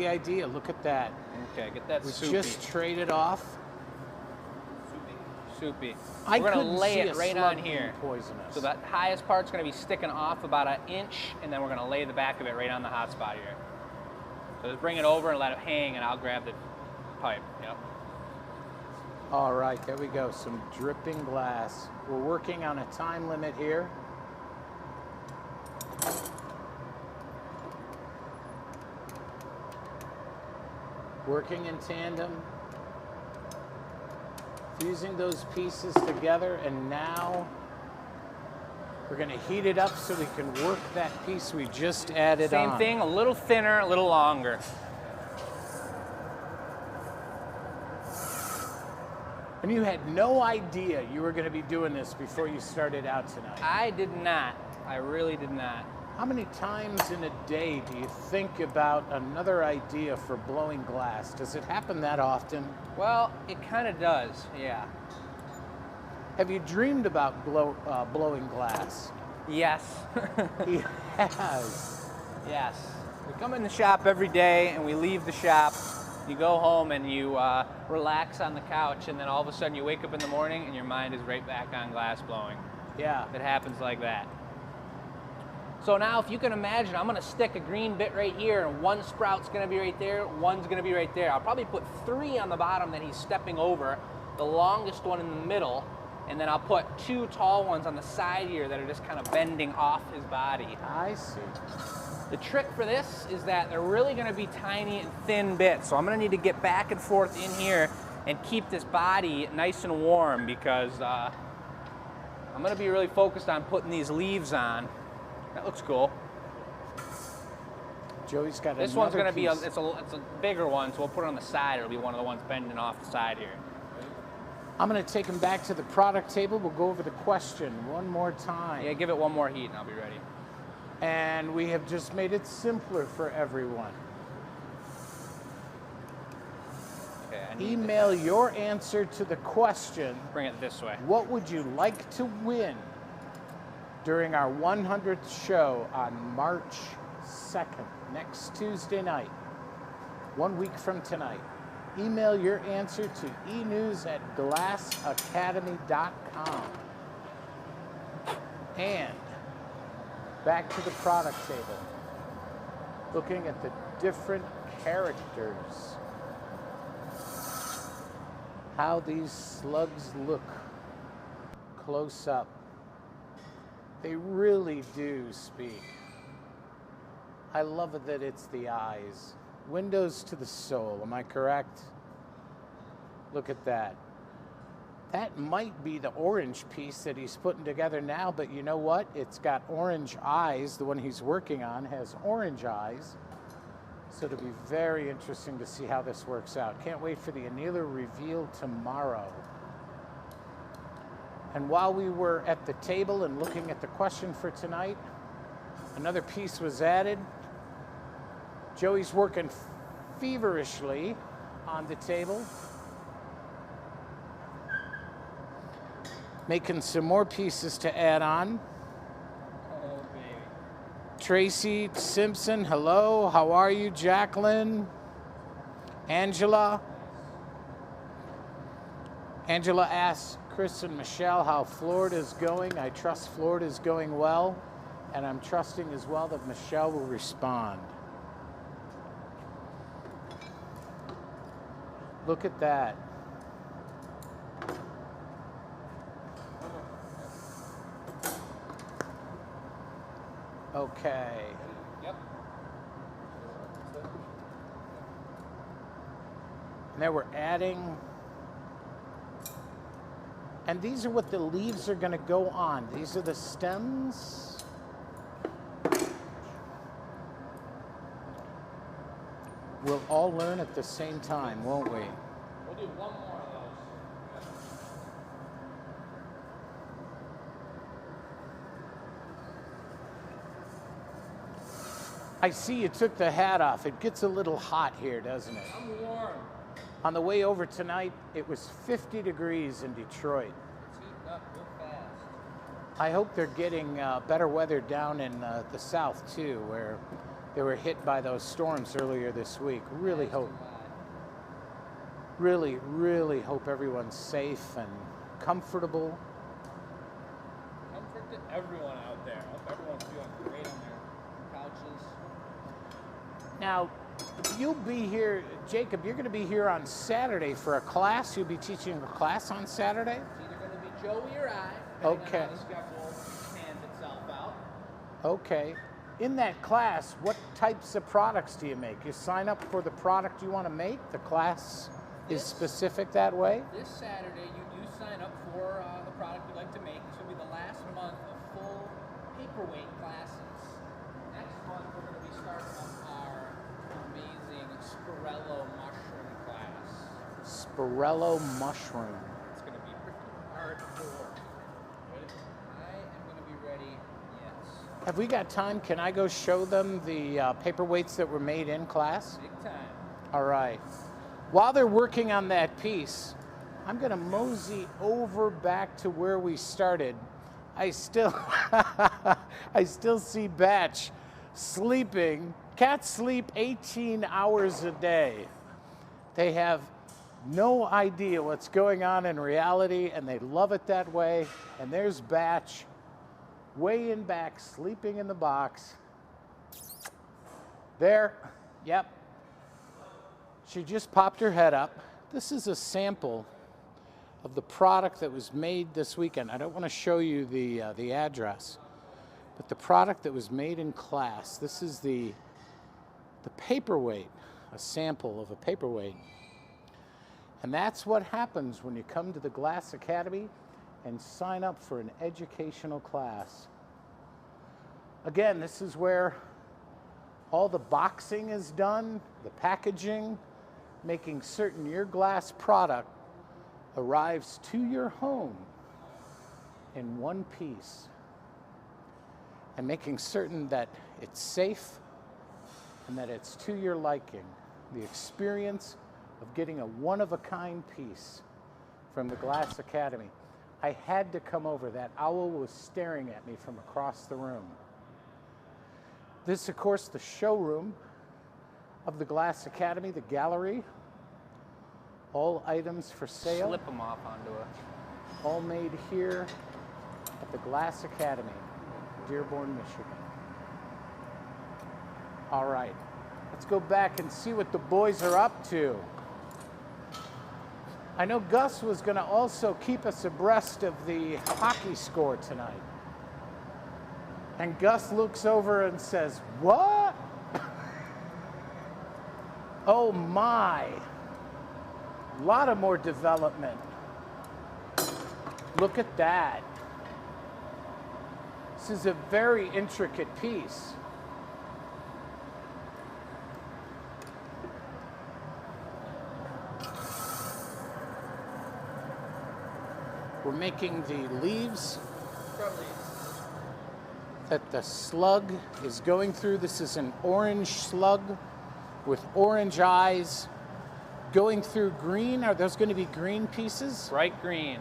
Speaker 1: idea. Look at that.
Speaker 2: Okay, get that
Speaker 1: We
Speaker 2: soupy.
Speaker 1: just traded off.
Speaker 2: Soupy.
Speaker 1: I
Speaker 2: We're gonna
Speaker 1: couldn't
Speaker 2: lay
Speaker 1: see
Speaker 2: it
Speaker 1: a
Speaker 2: right
Speaker 1: slug
Speaker 2: on
Speaker 1: being
Speaker 2: here.
Speaker 1: poisonous.
Speaker 2: So that highest part's gonna be sticking off about 1 inch, and then we're gonna lay the back of it right on the hot spot here. So just bring it over and let it hang, and I'll grab the pipe. Yep.
Speaker 1: All right, there we go. Some dripping glass. We're working on a time limit here. Working in tandem. Fusing those pieces together, and now we're going to heat it up so we can work that piece we just added
Speaker 2: Same
Speaker 1: on.
Speaker 2: thing, a little thinner, a little longer.
Speaker 1: And you had no idea you were going to be doing this before you started out tonight.
Speaker 2: I did not. I really did not.
Speaker 1: How many times in a day do you think about another idea for blowing glass? Does it happen that often?
Speaker 2: Well, it kind of does, yeah.
Speaker 1: Have you dreamed about blowing glass?
Speaker 2: Yes.
Speaker 1: He has.
Speaker 2: Yes. We come in the shop every day and we leave the shop. You go home and you relax on the couch, and then all of a sudden you wake up in the morning and your mind is right back on glass blowing.
Speaker 1: Yeah.
Speaker 2: It happens like that. So now if you can imagine, I'm gonna stick a green bit right here, and one sprout's gonna be right there, one's gonna be right there. I'll probably put 3 on the bottom that he's stepping over, the longest one in the middle, and then I'll put 2 tall ones on the side here that are just kind of bending off his body.
Speaker 1: I see.
Speaker 2: The trick for this is that they're really gonna be tiny and thin bits. So I'm gonna need to get back and forth in here and keep this body nice and warm, because I'm gonna be really focused on putting these leaves on. That looks cool.
Speaker 1: Joey's got
Speaker 2: This
Speaker 1: another
Speaker 2: one's gonna be
Speaker 1: piece.
Speaker 2: it's a bigger one, so we'll put it on the side. It'll be one of the ones bending off the side here.
Speaker 1: I'm going to take him back to the product table. We'll go over the question one more time.
Speaker 2: Yeah, give it one more heat and I'll be ready.
Speaker 1: And we have just made it simpler for everyone.
Speaker 2: Okay, I need
Speaker 1: Email your answer to the question,
Speaker 2: bring it this way.
Speaker 1: what would you like to win during our 100th show on March 2nd, next Tuesday night, 1 week from tonight? Email your answer to enews@glassacademy.com. And back to the product table, looking at the different characters, how these slugs look close up. They really do speak. I love it that it's the eyes. Windows to the soul, am I correct? Look at that. That might be the orange piece that he's putting together now, but you know what? It's got orange eyes. The one he's working on has orange eyes. So it'll be very interesting to see how this works out. Can't wait for the annealer reveal tomorrow. And while we were at the table and looking at the question for tonight, another piece was added. Joey's working feverishly on the table, making some more pieces to add on.
Speaker 2: Oh, baby.
Speaker 1: Tracy Simpson, hello. How are you, Jacqueline? Angela? Angela asks Chris and Michelle how Florida's going. I trust Florida's going well, and I'm trusting as well that Michelle will respond. Look at that. Okay.
Speaker 2: Yep.
Speaker 1: Now we're adding, and these are what the leaves are going to go on. These are the stems. We'll all learn at the same time, won't we?
Speaker 2: We'll do one more of those.
Speaker 1: I see you took the hat off. It gets a little hot here, doesn't it?
Speaker 2: I'm warm.
Speaker 1: On the way over tonight, it was 50 degrees in Detroit.
Speaker 2: It's heating up real fast.
Speaker 1: I hope they're getting better weather down in the south too, where they were hit by those storms earlier this week. Really hope, really hope everyone's safe and comfortable.
Speaker 2: Comfort to everyone out there. I hope everyone's doing great on their couches.
Speaker 1: Now, you'll be here, Jacob, you're going to be here on Saturday for a class. You'll be teaching a class on Saturday?
Speaker 2: It's either going to be Joey or I.
Speaker 1: Okay.
Speaker 2: On how the schedule pans itself out.
Speaker 1: Okay. In that class, what types of products do you make? You sign up for the product you want to make? The class is specific that way?
Speaker 2: This Saturday, you do sign up for the product you'd like to make. This will be the last month of full paperweight classes. Next month, we're going to be starting up our amazing Spirello mushroom class.
Speaker 1: Spirello mushroom.
Speaker 2: It's going to be pretty hardcore. I am going to be ready, yes.
Speaker 1: Have we got time? Can I go show them the paperweights that were made in class?
Speaker 2: Big time.
Speaker 1: All right. While they're working on that piece, I'm going to mosey over back to where we started. I still see Batch sleeping. Cats sleep 18 hours a day. They have no idea what's going on in reality, and they love it that way. And there's Batch, way in back, sleeping in the box. There, yep. She just popped her head up. This is a sample of the product that was made this weekend. I don't want to show you the address, but the product that was made in class. This is the paperweight, a sample of a paperweight. And that's what happens when you come to the Glass Academy and sign up for an educational class. Again, this is where all the boxing is done, the packaging, making certain your glass product arrives to your home in one piece, and making certain that it's safe and that it's to your liking. The experience of getting a one-of-a-kind piece from the Glass Academy. I had to come over. That owl was staring at me from across the room. This, of course, the showroom of the Glass Academy, the gallery. All items for sale.
Speaker 2: Slip them off onto it.
Speaker 1: All made here at the Glass Academy, Dearborn, Michigan. All right, let's go back and see what the boys are up to. I know Gus was going to also keep us abreast of the hockey score tonight. And Gus looks over and says, "What? Oh my. A lot of more development. Look at that. This is a very intricate piece." We're making the leaves that the slug is going through. This is an orange slug with orange eyes going through green. Are those going to be green pieces?
Speaker 2: Bright green.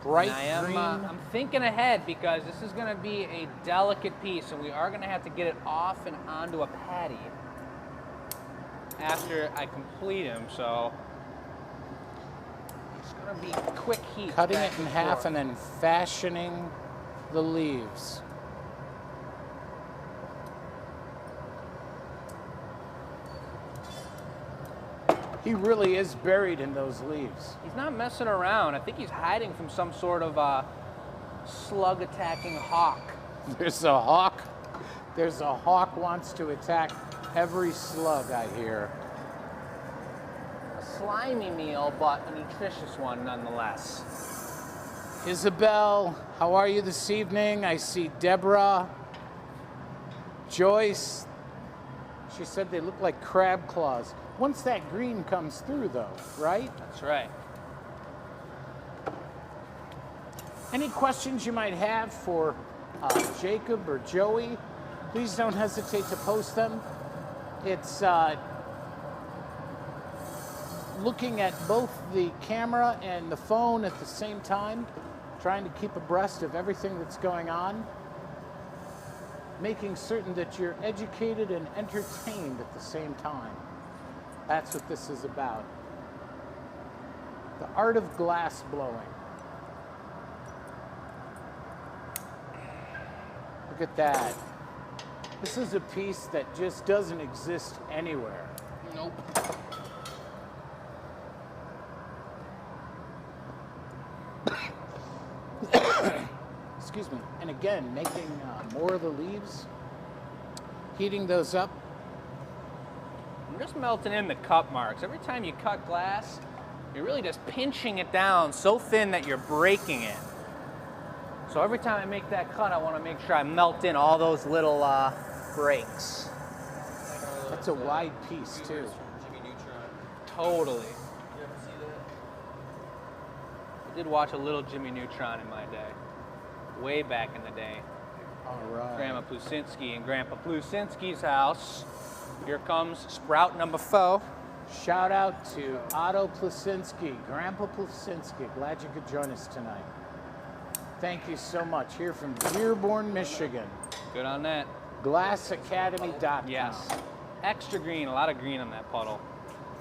Speaker 1: Bright
Speaker 2: green. I'm thinking ahead because this is going to be a delicate piece, and we are going to have to get it off and onto a patty after I complete him. So it's going to be quick heat.
Speaker 1: Cutting it in half and then fashioning the leaves. He really is buried in those leaves.
Speaker 2: He's not messing around. I think he's hiding from some sort of slug attacking hawk.
Speaker 1: There's a hawk. There's a hawk wants to attack every slug, I hear.
Speaker 2: A slimy meal, but a nutritious one nonetheless.
Speaker 1: Isabel, how are you this evening? I see Deborah. Joyce. She said they look like crab claws. Once that green comes through, though, right?
Speaker 2: That's right.
Speaker 1: Any questions you might have for Jacob or Joey, please don't hesitate to post them. It's looking at both the camera and the phone at the same time, trying to keep abreast of everything that's going on, making certain that you're educated and entertained at the same time. That's what this is about. The art of glass blowing. Look at that. This is a piece that just doesn't exist anywhere.
Speaker 2: Nope.
Speaker 1: Excuse me. And again, making more of the leaves, heating those up.
Speaker 2: I'm just melting in the cut marks. Every time you cut glass, you're really just pinching it down so thin that you're breaking it. So every time I make that cut, I want to make sure I melt in all those little breaks.
Speaker 1: That's a wide piece too.
Speaker 2: Totally.
Speaker 4: You ever see that?
Speaker 2: I did watch a little Jimmy Neutron in my day. Way back in the day.
Speaker 1: All right.
Speaker 2: Grandma Plusinski and Grandpa Plusinski's house. Here comes Sprout number 4.
Speaker 1: Shout out to Otto Plusinski, Grandpa Plusinski. Glad you could join us tonight. Thank you so much. Here from Dearborn, Michigan.
Speaker 2: Good on that.
Speaker 1: GlassAcademy.com.
Speaker 2: Yes. Extra green, a lot of green on that puddle.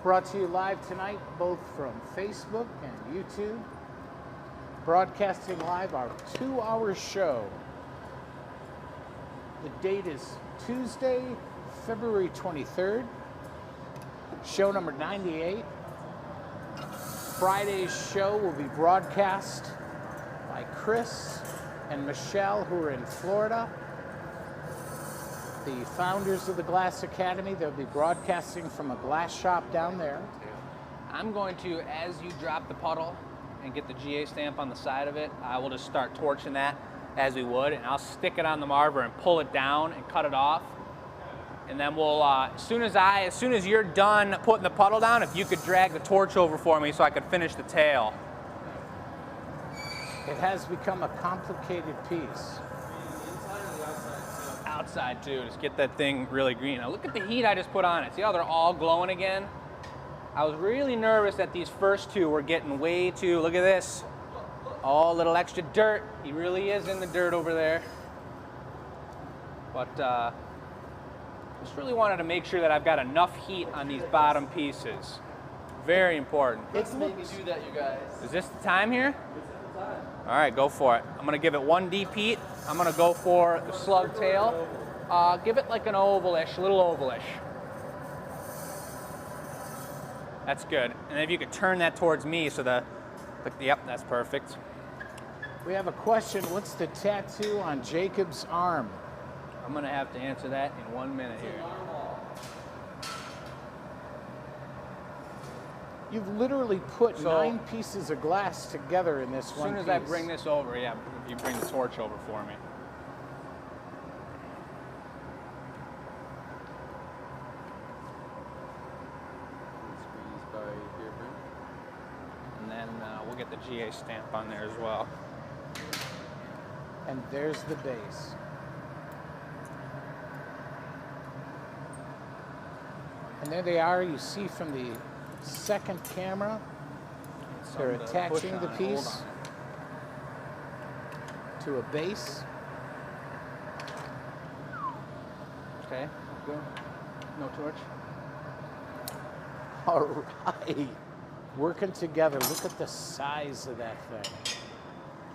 Speaker 1: Brought to you live tonight, both from Facebook and YouTube. Broadcasting live our 2-hour show. The date is Tuesday, February 23rd. Show number 98. Friday's show will be broadcast by Chris and Michelle, who are in Florida. The founders of the Glass Academy. They'll be broadcasting from a glass shop down there.
Speaker 2: I'm going to, as you drop the puddle and get the GA stamp on the side of it, I will just start torching that as we would, and I'll stick it on the marver and pull it down and cut it off. And then we'll, as soon as you're done putting the puddle down, if you could drag the torch over for me so I could finish the tail.
Speaker 1: It has become a complicated piece.
Speaker 2: Outside too, just get that thing really green. Now look at the heat I just put on it. See how they're all glowing again? I was really nervous that these first two were getting way too, look at this. Oh, little extra dirt. He really is in the dirt over there. But just really wanted to make sure that I've got enough heat on these bottom pieces. Very important.
Speaker 4: Let's maybe do that, you guys.
Speaker 2: Is this the time here?
Speaker 4: This is the time.
Speaker 2: All right, go for it. I'm gonna give it 1 deep heat. I'm gonna go for the slug tail. Give it like an ovalish, a little ovalish. That's good. And if you could turn that towards me so yep, that's perfect.
Speaker 1: We have a question. What's the tattoo on Jacob's arm?
Speaker 2: I'm gonna have to answer that in 1 minute here.
Speaker 1: You've literally put 9 pieces of glass together in this one piece.
Speaker 2: As soon as I bring this over, yeah, if you bring the torch over for me.
Speaker 4: Squeeze by Dearborn.
Speaker 2: And then we'll get the GA stamp on there as well.
Speaker 1: And there's the base. And there they are, you see from the second camera. They're attaching the piece to a base.
Speaker 2: Okay, go. No torch.
Speaker 1: All right. Working together. Look at the size of that thing.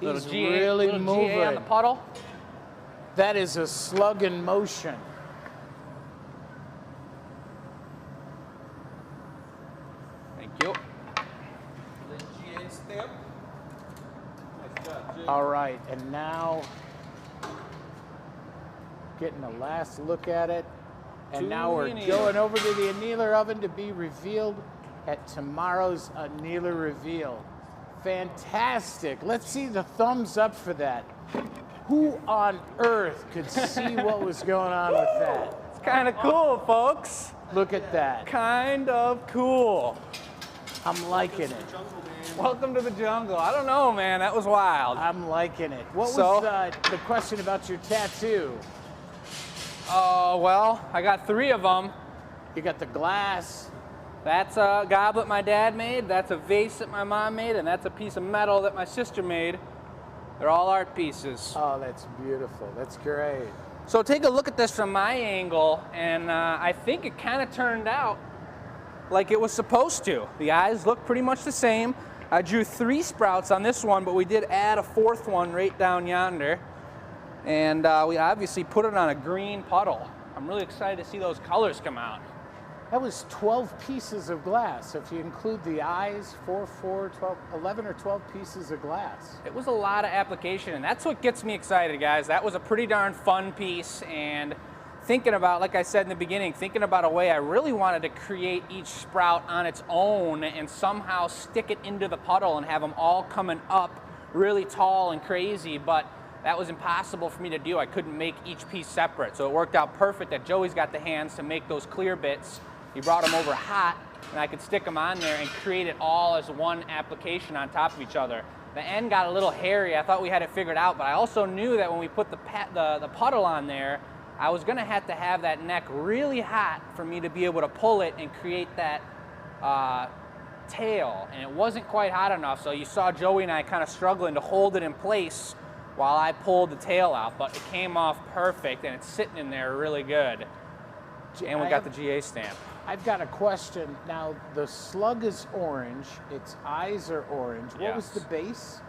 Speaker 1: He's really moving.
Speaker 2: GA on the puddle.
Speaker 1: That is a slug in motion.
Speaker 4: The GA stamp. Nice job, Jake.
Speaker 1: All right, and now getting a last look at it. And now we're going over to the annealer oven to be revealed at tomorrow's annealer reveal. Fantastic. Let's see the thumbs up for that. Who on earth could see what was going on with that?
Speaker 2: It's kind of cool, folks.
Speaker 1: Look at that.
Speaker 2: Kind of cool.
Speaker 1: I'm liking it.
Speaker 2: Welcome to the jungle. I don't know, man. That was wild.
Speaker 1: I'm liking it. What
Speaker 2: So-
Speaker 1: was the question about your tattoo?
Speaker 2: Oh, well, I got 3 of them.
Speaker 1: You got the glass,
Speaker 2: That's a goblet my dad made, that's a vase that my mom made, and that's a piece of metal that my sister made. They're all art pieces.
Speaker 1: Oh, that's beautiful. That's great.
Speaker 2: So take a look at this from my angle, and I think it kind of turned out like it was supposed to. The eyes look pretty much the same. I drew 3 sprouts on this one, but we did add a 4th one right down yonder. And we obviously put it on a green puddle. I'm really excited to see those colors come out.
Speaker 1: That was 12 pieces of glass. If you include the eyes, 11 or 12 pieces of glass.
Speaker 2: It was a lot of application, and that's what gets me excited, guys. That was a pretty darn fun piece, and thinking about, like I said in the beginning, thinking about a way I really wanted to create each sprout on its own and somehow stick it into the puddle and have them all coming up really tall and crazy, but that was impossible for me to do. I couldn't make each piece separate, so it worked out perfect that Joey's got the hands to make those clear bits. He brought them over hot, and I could stick them on there and create it all as one application on top of each other. The end got a little hairy. I thought we had it figured out, but I also knew that when we put the puddle on there, I was gonna have to have that neck really hot for me to be able to pull it and create that tail, and it wasn't quite hot enough, so you saw Joey and I kind of struggling to hold it in place while I pulled the tail out, but it came off perfect, and it's sitting in there really good. And we got the GA stamp.
Speaker 1: I've got a question. Now, the slug is orange. Its eyes are orange. What was the base?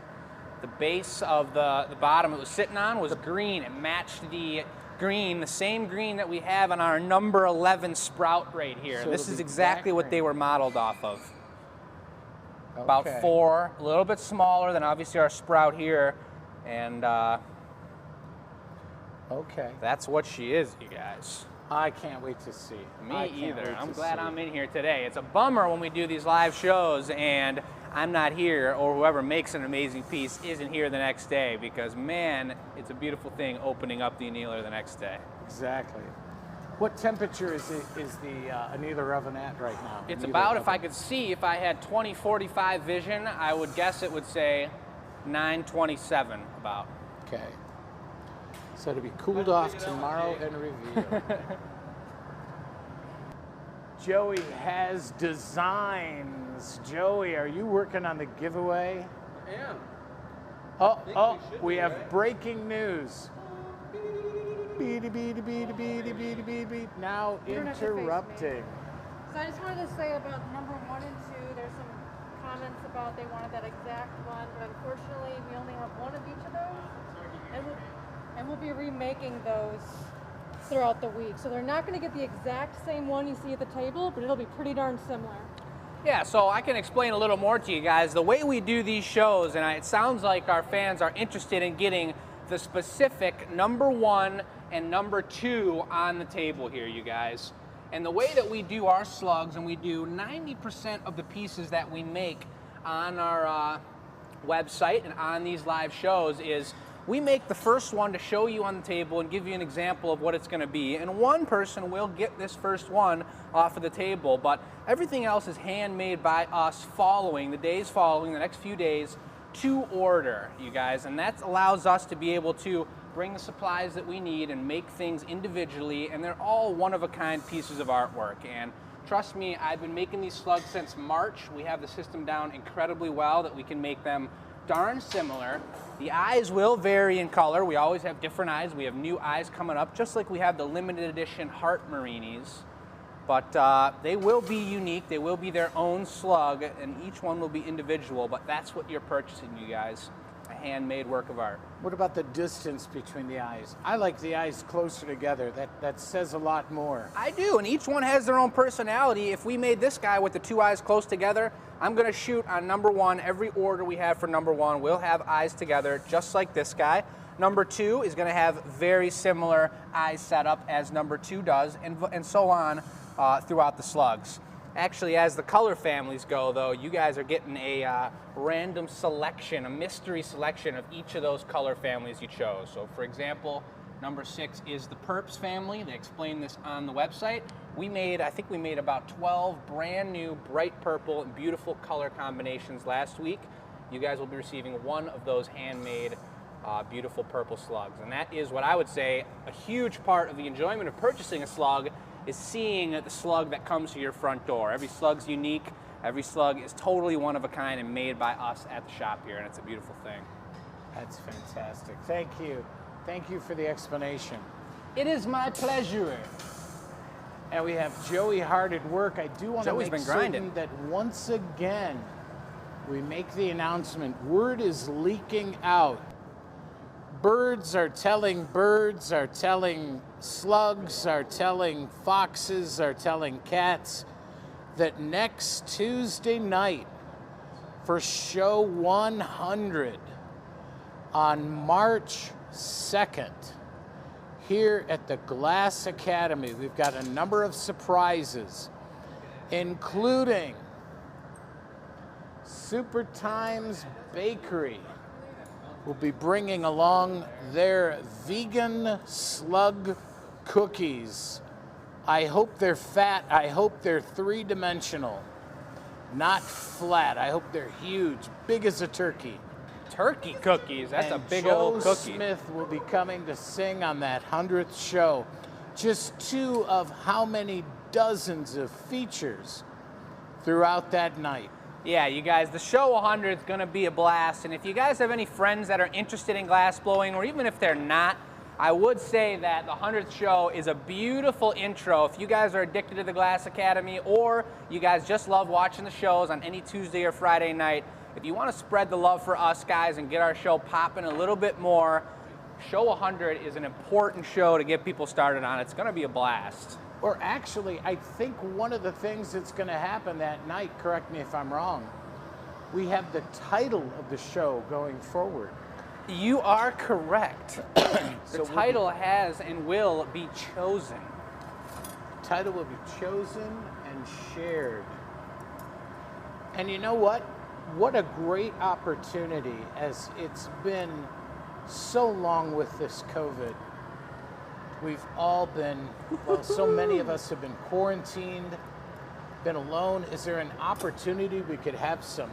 Speaker 2: The base of the bottom it was sitting on was green. It matched the green, the same green that we have on our number 11 sprout right here.
Speaker 1: So
Speaker 2: this is exactly what they were modeled off of.
Speaker 1: Okay.
Speaker 2: About 4, a little bit smaller than obviously our sprout here. And
Speaker 1: okay.
Speaker 2: That's what she is, you guys.
Speaker 1: I can't wait to see.
Speaker 2: Me either. I'm glad I'm in here today. It's a bummer when we do these live shows and I'm not here, or whoever makes an amazing piece isn't here the next day, because man, it's a beautiful thing opening up the annealer the next day.
Speaker 1: Exactly. What temperature is the annealer oven at right now?
Speaker 2: It's about, if I could see, if I had 2045 vision, I would guess it would say 927 about.
Speaker 1: Okay. So to be cooled off tomorrow and revealed. Joey has designs. Joey, are you working on the giveaway?
Speaker 4: I am.
Speaker 1: We have breaking news. Now interrupting.
Speaker 3: So I just wanted to say about number 1 and 2, there's some comments about they wanted that exact one, but unfortunately we only have one of each of those. And we'll be remaking those throughout the week. So they're not going to get the exact same one you see at the table, but it'll be pretty darn similar.
Speaker 2: Yeah, so I can explain a little more to you guys. The way we do these shows, and it sounds like our fans are interested in getting the specific number 1 and number 2 on the table here, you guys. And the way that we do our slugs, and we do 90% of the pieces that we make on our website and on these live shows, is we make the first one to show you on the table and give you an example of what it's going to be. And one person will get this first one off of the table, but everything else is handmade by us following, the next few days, to order, you guys. And that allows us to be able to bring the supplies that we need and make things individually, and they're all one-of-a-kind pieces of artwork. And trust me, I've been making these slugs since March. We have the system down incredibly well that we can make them darn similar. The eyes will vary in color. We always have different eyes. We have new eyes coming up, just like we have the limited edition Heart Marinis. But they will be unique. They will be their own slug, and each one will be individual, but that's what you're purchasing, you guys. A handmade work of art.
Speaker 1: What about the distance between the eyes? I like the eyes closer together. That says a lot more.
Speaker 2: I do, and each one has their own personality. If we made this guy with the 2 eyes close together, I'm gonna shoot on number 1. Every order we have for number 1 will have eyes together, just like this guy. Number 2 is gonna have very similar eyes setup as number 2 does, and so on throughout the slugs. Actually, as the color families go, though, you guys are getting a random selection, a mystery selection of each of those color families you chose. So, for example, number 6 is the Perps family. They explain this on the website. I think we made about 12 brand new bright purple and beautiful color combinations last week. You guys will be receiving one of those handmade beautiful purple slugs. And that is what I would say a huge part of the enjoyment of purchasing a slug is seeing the slug that comes to your front door. Every slug's unique. Every slug is totally one of a kind and made by us at the shop here, and it's a beautiful thing.
Speaker 1: That's fantastic. Thank you. Thank you for the explanation.
Speaker 2: It is my pleasure.
Speaker 1: And we have Joey hard at work. I do want to
Speaker 2: Joey's
Speaker 1: make
Speaker 2: been grinding.
Speaker 1: certain that once again, we make the announcement. Word is leaking out. Birds are telling slugs are telling foxes are telling cats that next Tuesday night for show 100 on March 2nd, here at the Glass Academy, we've got a number of surprises, including Super Times Bakery will be bringing along their vegan slug cookies. I hope they're fat. I hope they're three-dimensional, not flat. I hope they're huge, big as a turkey.
Speaker 2: Turkey cookies, that's
Speaker 1: and
Speaker 2: a big
Speaker 1: Joe
Speaker 2: old cookie.
Speaker 1: Smith will be coming to sing on that 100th show. Just 2 of how many dozens of features throughout that night.
Speaker 2: Yeah, you guys, the show 100 is going to be a blast, and if you guys have any friends that are interested in glass blowing, or even if they're not, I would say that the 100th show is a beautiful intro. If you guys are addicted to the Glass Academy, or you guys just love watching the shows on any Tuesday or Friday night, if you want to spread the love for us guys and get our show popping a little bit more, show 100 is an important show to get people started on. It's going to be a blast.
Speaker 1: Or actually, I think one of the things that's going to happen that night, correct me if I'm wrong, we have the title of the show going forward.
Speaker 2: You are correct. The title has and will be chosen.
Speaker 1: Title will be chosen and shared. And you know what? What a great opportunity, as it's been so long with this COVID. We've all been, well, so many of us have been quarantined, been alone. Is there an opportunity we could have some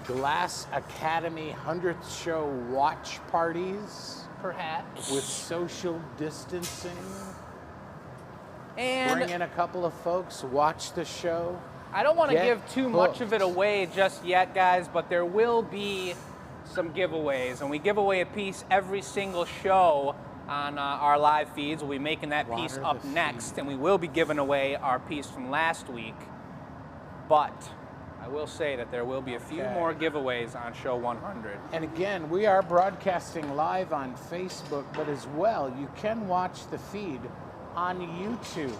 Speaker 1: Glass Academy 100th show watch parties?
Speaker 2: Perhaps.
Speaker 1: With social distancing?
Speaker 2: And
Speaker 1: bring in a couple of folks, watch the show.
Speaker 2: I don't want to give too
Speaker 1: hooked.
Speaker 2: much of it away just yet, guys, but there will be some giveaways, and we give away a piece every single show on our live feeds. We'll be making that piece up next, and we will be giving away our piece from last week. But I will say that there will be a few more giveaways on show 100.
Speaker 1: And again, we are broadcasting live on Facebook, but as well, you can watch the feed on YouTube.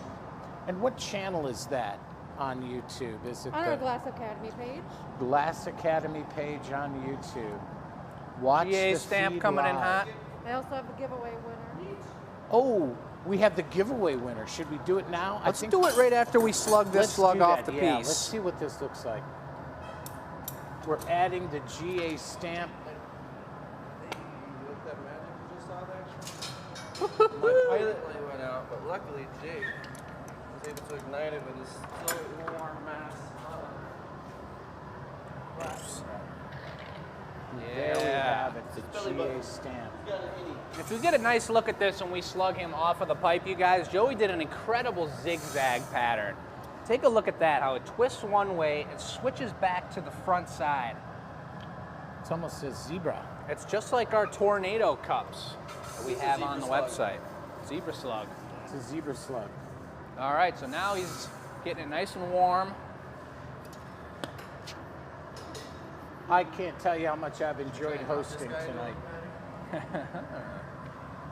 Speaker 1: And what channel is that on YouTube? Is it
Speaker 3: on our Glass Academy page?
Speaker 1: Glass Academy page on YouTube. Watch
Speaker 2: GA
Speaker 1: the
Speaker 2: stamp
Speaker 1: feed
Speaker 2: coming
Speaker 1: live.
Speaker 2: in hot.
Speaker 3: I also have a giveaway winner.
Speaker 1: Oh, we have the giveaway winner. Should we do it now?
Speaker 2: Let's do it right after we slug this slug off the piece.
Speaker 1: Let's see what this looks like. We're adding the GA stamp.
Speaker 4: With that magic you just saw there? My pilot light went out, but luckily Jake was able to ignite it with his so warm mass.
Speaker 1: There we have it, the GA stamp.
Speaker 2: If we get a nice look at this when we slug him off of the pipe, you guys, Joey did an incredible zigzag pattern. Take a look at that, how it twists one way and switches back to the front side.
Speaker 1: It's almost a zebra.
Speaker 2: It's just like our tornado cups that we have on the website. Zebra slug.
Speaker 1: It's a zebra slug.
Speaker 2: All right, so now he's getting it nice and warm.
Speaker 1: I can't tell you how much I've enjoyed hosting tonight.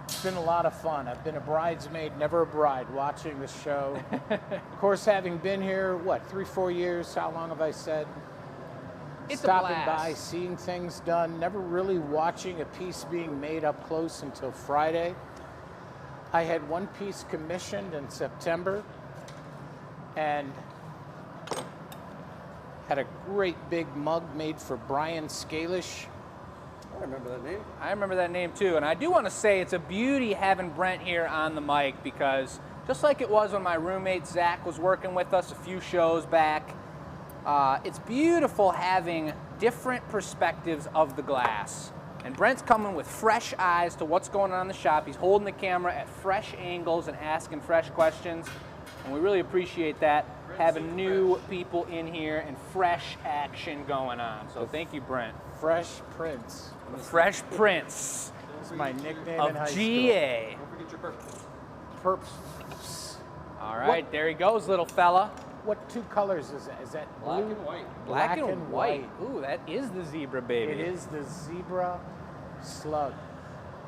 Speaker 1: It's been a lot of fun. I've been a bridesmaid, never a bride, watching the show. Of course, having been here, what, 3-4 years? How long have I said?
Speaker 2: It's
Speaker 1: Stopping
Speaker 2: a blast.
Speaker 1: by, seeing things done, never really watching a piece being made up close until Friday. I had one piece commissioned in September and had a great big mug made for Brian Scalish.
Speaker 4: I remember that name.
Speaker 2: I remember that name too, and I do want to say it's a beauty having Brent here on the mic, because just like it was when my roommate Zach was working with us a few shows back, it's beautiful having different perspectives of the glass. And Brent's coming with fresh eyes to what's going on in the shop. He's holding the camera at fresh angles and asking fresh questions. And we really appreciate that, having new people in here and fresh action going on. So thank you, Brent.
Speaker 1: Fresh Prince.
Speaker 2: The Fresh Prince
Speaker 1: This is my nickname
Speaker 2: of
Speaker 1: in high
Speaker 2: GA.
Speaker 4: Don't forget your
Speaker 1: school. Perps.
Speaker 2: All right, there he goes, little fella.
Speaker 1: What 2 colors is that? Is that
Speaker 4: black
Speaker 1: blue?
Speaker 4: and white.
Speaker 2: Black and white. Ooh, that is the zebra baby.
Speaker 1: It is the zebra slug.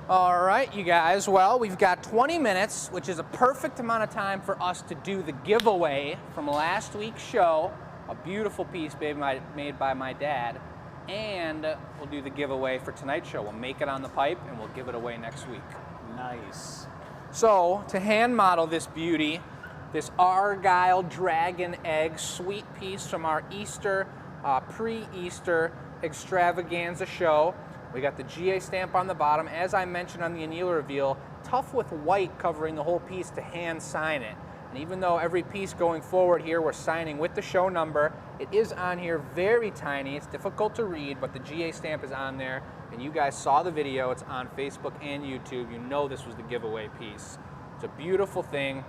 Speaker 2: All right, you guys. Well, we've got 20 minutes, which is a perfect amount of time for us to do the giveaway from last week's show. A beautiful piece made by my dad. And we'll do the giveaway for tonight's show. We'll make it on the pipe, and we'll give it away next week.
Speaker 1: Nice.
Speaker 2: So, to hand model this beauty, this Argyle Dragon Egg sweet piece from our Easter, pre-Easter extravaganza show. We got the GA stamp on the bottom. As I mentioned on the anneal reveal, tough with white covering the whole piece to hand sign it. And even though every piece going forward here we're signing with the show number, it is on here very tiny. It's difficult to read, but the GA stamp is on there. And you guys saw the video. It's on Facebook and YouTube. You know this was the giveaway piece. It's a beautiful thing.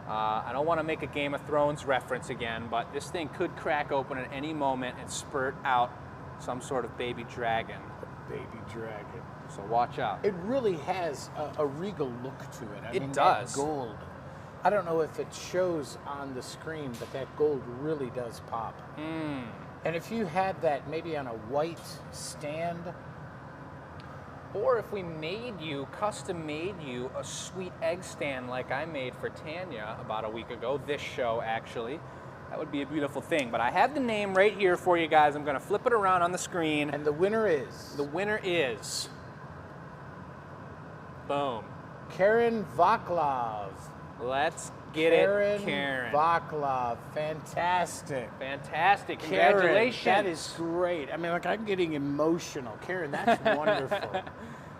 Speaker 2: I don't want to make a Game of Thrones reference again, but this thing could crack open at any moment and spurt out some sort of baby dragon.
Speaker 1: Baby dragon.
Speaker 2: So watch out.
Speaker 1: It really has a regal look to it. I mean,
Speaker 2: does.
Speaker 1: That gold. I don't know if it shows on the screen, but that gold really does pop. And if you had that maybe on a white stand,
Speaker 2: or if we custom made you a sweet egg stand like I made for Tanya about a week ago, this show actually, that would be a beautiful thing. But I have the name right here for you guys. I'm gonna flip it around on the screen.
Speaker 1: and the winner is
Speaker 2: The winner is, boom.
Speaker 1: Karen Vaclav.
Speaker 2: Let's get it, Karen.
Speaker 1: Vaclav. Fantastic.
Speaker 2: Fantastic,
Speaker 1: Karen,
Speaker 2: congratulations.
Speaker 1: that is great. I mean, like, I'm getting emotional. Karen, that's wonderful.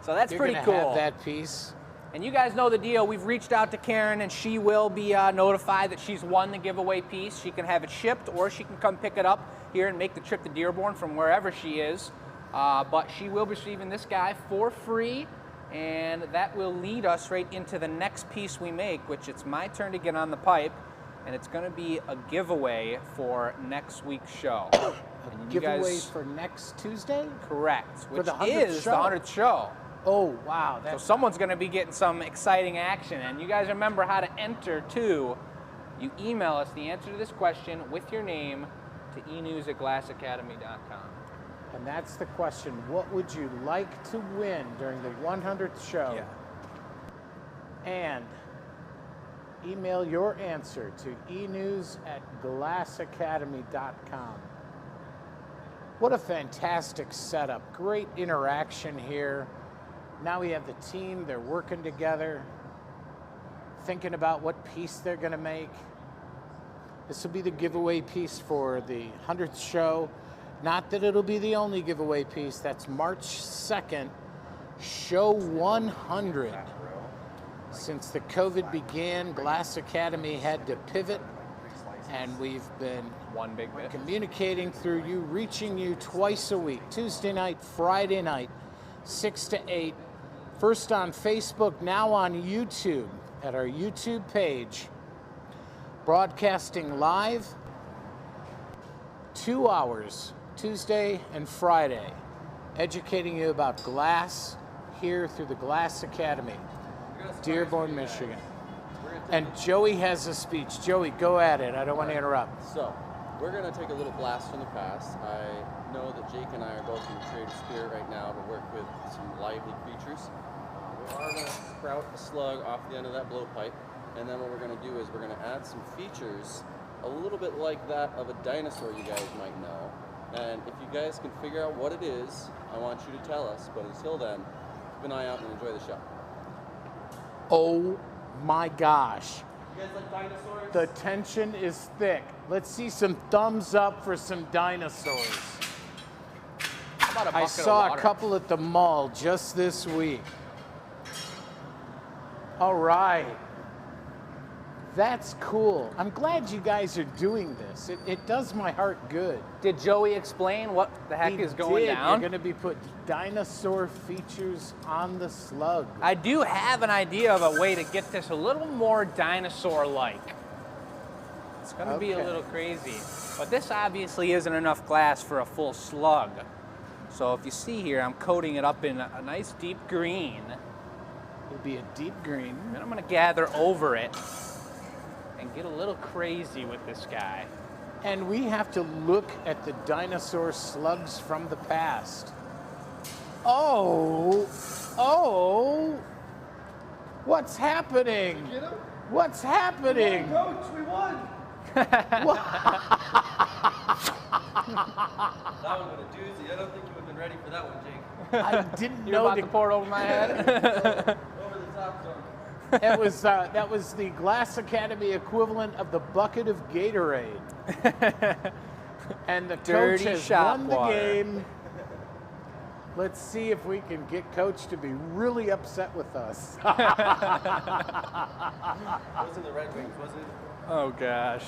Speaker 2: So that's
Speaker 1: You're
Speaker 2: pretty
Speaker 1: gonna
Speaker 2: cool.
Speaker 1: have that piece.
Speaker 2: And you guys know the deal. We've reached out to Karen, and she will be notified that she's won the giveaway piece. She can have it shipped, or she can come pick it up here and make the trip to Dearborn from wherever she is. But she will be receiving this guy for free, and that will lead us right into the next piece we make, which it's my turn to get on the pipe, and it's going to be a giveaway for next week's show. And you
Speaker 1: Giveaway
Speaker 2: guys-
Speaker 1: for next Tuesday?
Speaker 2: Correct, which
Speaker 1: the 100th
Speaker 2: is
Speaker 1: show.
Speaker 2: the 100th show.
Speaker 1: Oh, wow.
Speaker 2: So
Speaker 1: That's
Speaker 2: someone's going to be getting some exciting action. And you guys remember how to enter, too. You email us the answer to this question with your name to enews@glassacademy.com.
Speaker 1: And that's the question. What would you like to win during the 100th show?
Speaker 2: Yeah.
Speaker 1: And email your answer to enews@glassacademy.com. What a fantastic setup. Great interaction here. Now we have the team. They're working together, thinking about what piece they're going to make. This will be the giveaway piece for the 100th show. Not that it'll be the only giveaway piece. That's March 2nd, show 100. Since the COVID began, Glass Academy had to pivot, and we've been
Speaker 2: One big bit.
Speaker 1: communicating through you, reaching you twice a week, Tuesday night, Friday night, 6 to 8. First on Facebook, now on YouTube, at our YouTube page. Broadcasting live, 2 hours, Tuesday and Friday. Educating you about glass here through the Glass Academy, Dearborn, Michigan. And Joey has a speech. Joey, go at it. I don't want to interrupt.
Speaker 4: So, we're going to take a little blast from the past. I know that Jake and I are both in the creative spirit right now to work with some lively creatures. We are going to sprout a slug off the end of that blowpipe, and then what we're going to do is we're going to add some features a little bit like that of a dinosaur you guys might know. And if you guys can figure out what it is, I want you to tell us. But until then, keep an eye out and enjoy the show.
Speaker 1: Oh my gosh.
Speaker 4: You guys like dinosaurs?
Speaker 1: The tension is thick. Let's see some thumbs up for some dinosaurs.
Speaker 2: How about a
Speaker 1: I
Speaker 2: bucket
Speaker 1: saw
Speaker 2: of
Speaker 1: a
Speaker 2: water?
Speaker 1: couple at the mall just this week. All right. That's cool. I'm glad you guys are doing this. It does my heart good.
Speaker 2: Did Joey explain what the heck
Speaker 1: He
Speaker 2: is going
Speaker 1: did.
Speaker 2: down?
Speaker 1: You're going to be putting dinosaur features on the slug.
Speaker 2: I do have an idea of a way to get this a little more dinosaur-like. It's going to be a
Speaker 1: Okay.
Speaker 2: little crazy. But this obviously isn't enough glass for a full slug. So if you see here, I'm coating it up in a nice deep green.
Speaker 1: It'll be a deep green.
Speaker 2: Then I'm going to gather over it and get a little crazy with this guy.
Speaker 1: And we have to look at the dinosaur slugs from the past. Oh, what's happening?
Speaker 4: Get him?
Speaker 1: What's happening?
Speaker 4: Coach, we won!
Speaker 1: What?
Speaker 4: That one was a doozy. I don't think you would have been ready for that one, Jake.
Speaker 1: I didn't
Speaker 2: You're
Speaker 1: know
Speaker 2: about to pour it over my head?
Speaker 4: Over the top dunk.
Speaker 1: that was the Glass Academy equivalent of the bucket of Gatorade. And the coach
Speaker 2: Dirty
Speaker 1: has
Speaker 2: shot
Speaker 1: won the
Speaker 2: water.
Speaker 1: game. Let's see if we can get Coach to be really upset with us.
Speaker 4: It wasn't the Red Wings, was it?
Speaker 2: Oh, gosh.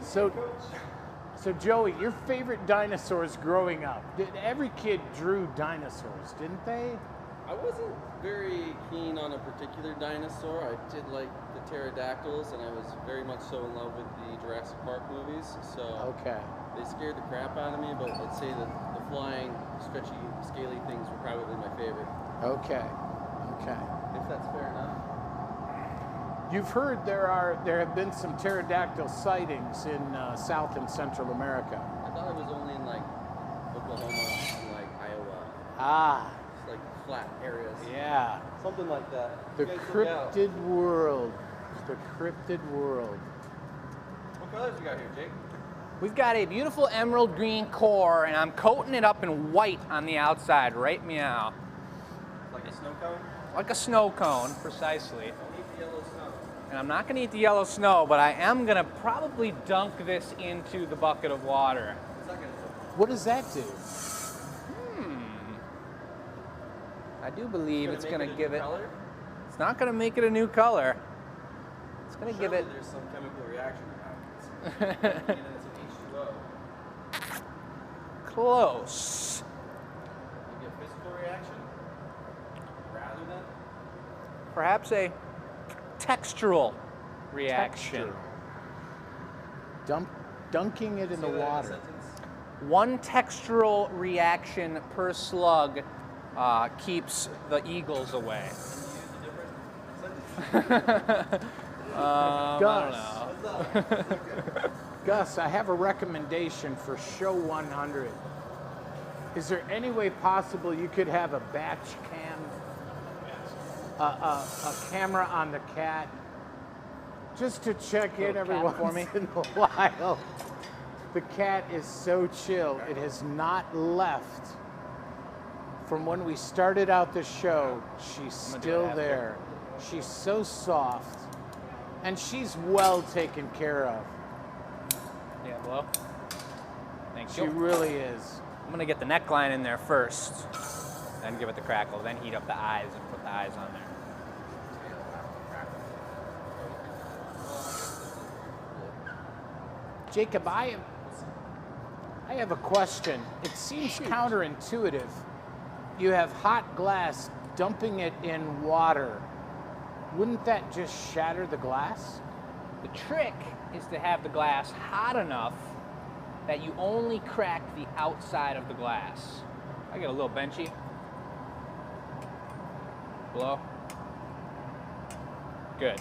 Speaker 1: So Joey, your favorite dinosaurs growing up? Every kid drew dinosaurs, didn't they?
Speaker 4: I wasn't very keen on a particular dinosaur. I did like the pterodactyls, and I was very much so in love with the Jurassic Park movies. So
Speaker 1: Okay.
Speaker 4: they scared the crap out of me, but I'd say that the flying, stretchy, scaly things were probably my favorite.
Speaker 1: Okay.
Speaker 4: If that's fair enough.
Speaker 1: You've heard there have been some pterodactyl sightings in South and Central America.
Speaker 4: I thought it was only in like Oklahoma and like Iowa.
Speaker 1: Ah,
Speaker 4: It's like flat areas.
Speaker 1: yeah.
Speaker 4: Something like that.
Speaker 1: The
Speaker 4: You guys look out.
Speaker 1: cryptid world. The cryptid world.
Speaker 4: What colors we got here, Jake?
Speaker 2: We've got a beautiful emerald green core, and I'm coating it up in white on the outside, right meow.
Speaker 4: Like a snow cone?
Speaker 2: Like a snow cone, precisely.
Speaker 4: Don't eat the yellow snow.
Speaker 2: And I'm not going to eat the yellow snow, but I am going to probably dunk this into the bucket of water.
Speaker 4: What's that gonna do?
Speaker 1: What does that do?
Speaker 2: I do believe it's going to
Speaker 4: make
Speaker 2: give
Speaker 4: a
Speaker 2: it...
Speaker 4: color?
Speaker 2: It's not going to make it a new color. It's going to give it...
Speaker 4: Surely there's some chemical reaction that happens. And it's an H2O.
Speaker 2: Close.
Speaker 4: You get physical reaction rather than
Speaker 2: Perhaps a textural reaction.
Speaker 1: Texture. Dunking it in the
Speaker 4: Say that a
Speaker 1: water.
Speaker 4: sentence.
Speaker 2: One textural reaction per slug keeps the eagles away.
Speaker 4: Can you use a different sentence?
Speaker 2: I don't know.
Speaker 4: What's up?
Speaker 1: Gus, I have a recommendation for show 100. Is there any way possible you could have a batch cam, a camera on the cat, just to check in
Speaker 2: Little
Speaker 1: every
Speaker 2: cat
Speaker 1: once
Speaker 2: for me?
Speaker 1: in a while? The cat is so chill. It has not left. From when we started out the show, she's
Speaker 2: I'm gonna do
Speaker 1: still
Speaker 2: it after.
Speaker 1: there. She's so soft, and she's well taken care of.
Speaker 2: Yeah, Willow. Thank
Speaker 1: She
Speaker 2: you.
Speaker 1: really is.
Speaker 2: I'm gonna get the neckline in there first, then give it the crackle, then heat up the eyes and put the eyes on there.
Speaker 1: Jacob, I have a question. It seems counterintuitive. You have hot glass, dumping it in water. Wouldn't that just shatter the glass?
Speaker 2: The trick is to have the glass hot enough that you only crack the outside of the glass. I get a little benchy. Blow. Good.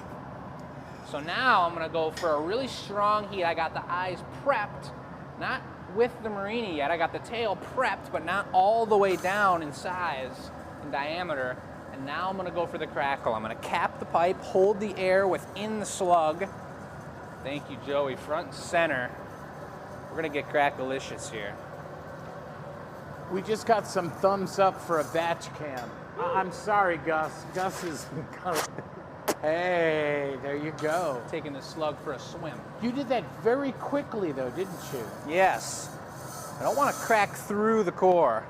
Speaker 2: So now I'm gonna go for a really strong heat. I got the eyes prepped, not with the marini yet. I got the tail prepped, but not all the way down in size, in diameter. And now I'm gonna go for the crackle. I'm gonna cap the pipe, hold the air within the slug. Thank you, Joey, front and center. We're gonna get crackalicious here.
Speaker 1: We just got some thumbs up for a batch cam. I'm sorry, Gus. Gus is... Hey, there you go.
Speaker 2: Taking the slug for a swim.
Speaker 1: You did that very quickly, though, didn't you?
Speaker 2: Yes. I don't want to crack through the core.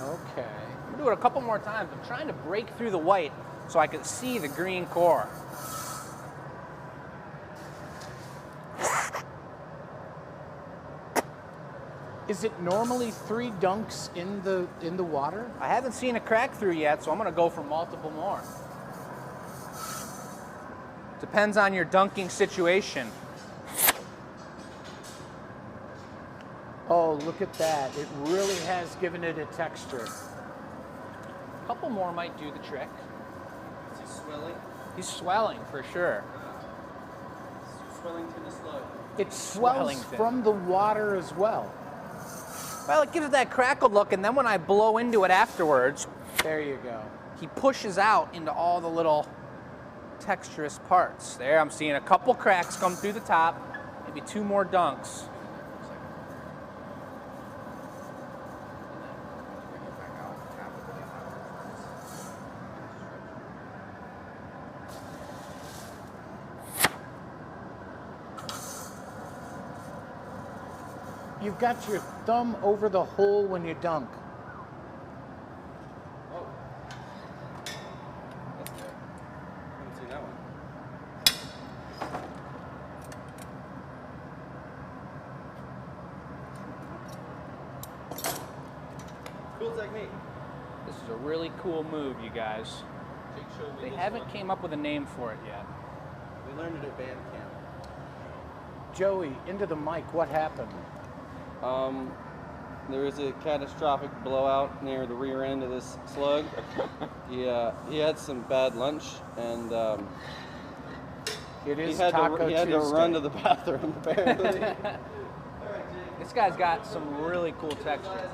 Speaker 1: Okay.
Speaker 2: I'm gonna do it a couple more times. I'm trying to break through the white so I can see the green core.
Speaker 1: Is it normally 3 dunks in the water?
Speaker 2: I haven't seen a crack through yet, so I'm gonna go for multiple more. Depends on your dunking situation.
Speaker 1: Oh, look at that. It really has given it a texture.
Speaker 2: A couple more might do the trick.
Speaker 4: Is he swelling?
Speaker 2: He's swelling for sure.
Speaker 4: Swellington the slug.
Speaker 1: It swells
Speaker 2: Swellington.
Speaker 1: from the water as well.
Speaker 2: Well, it gives it that crackled look, and then when I blow into it afterwards,
Speaker 1: There you go.
Speaker 2: he pushes out into all the little texturous parts. There, I'm seeing a couple cracks come through the top, maybe 2 more dunks.
Speaker 1: You've got your thumb over the hole when you dunk.
Speaker 4: Oh. That's good. Haven't seen that one. Cool technique.
Speaker 2: This is a really cool move, you guys.
Speaker 4: Jake showed me
Speaker 2: They
Speaker 4: this
Speaker 2: haven't
Speaker 4: one.
Speaker 2: came up with a name for it yet.
Speaker 4: We learned it at band camp.
Speaker 1: Joey, into the mic, what happened?
Speaker 4: There was a catastrophic blowout near the rear end of this slug. He had some bad lunch, and
Speaker 1: It
Speaker 4: he
Speaker 1: is
Speaker 4: had
Speaker 1: Taco
Speaker 4: to
Speaker 1: Tuesday.
Speaker 4: run to the bathroom apparently.
Speaker 2: This guy's got some really cool texture.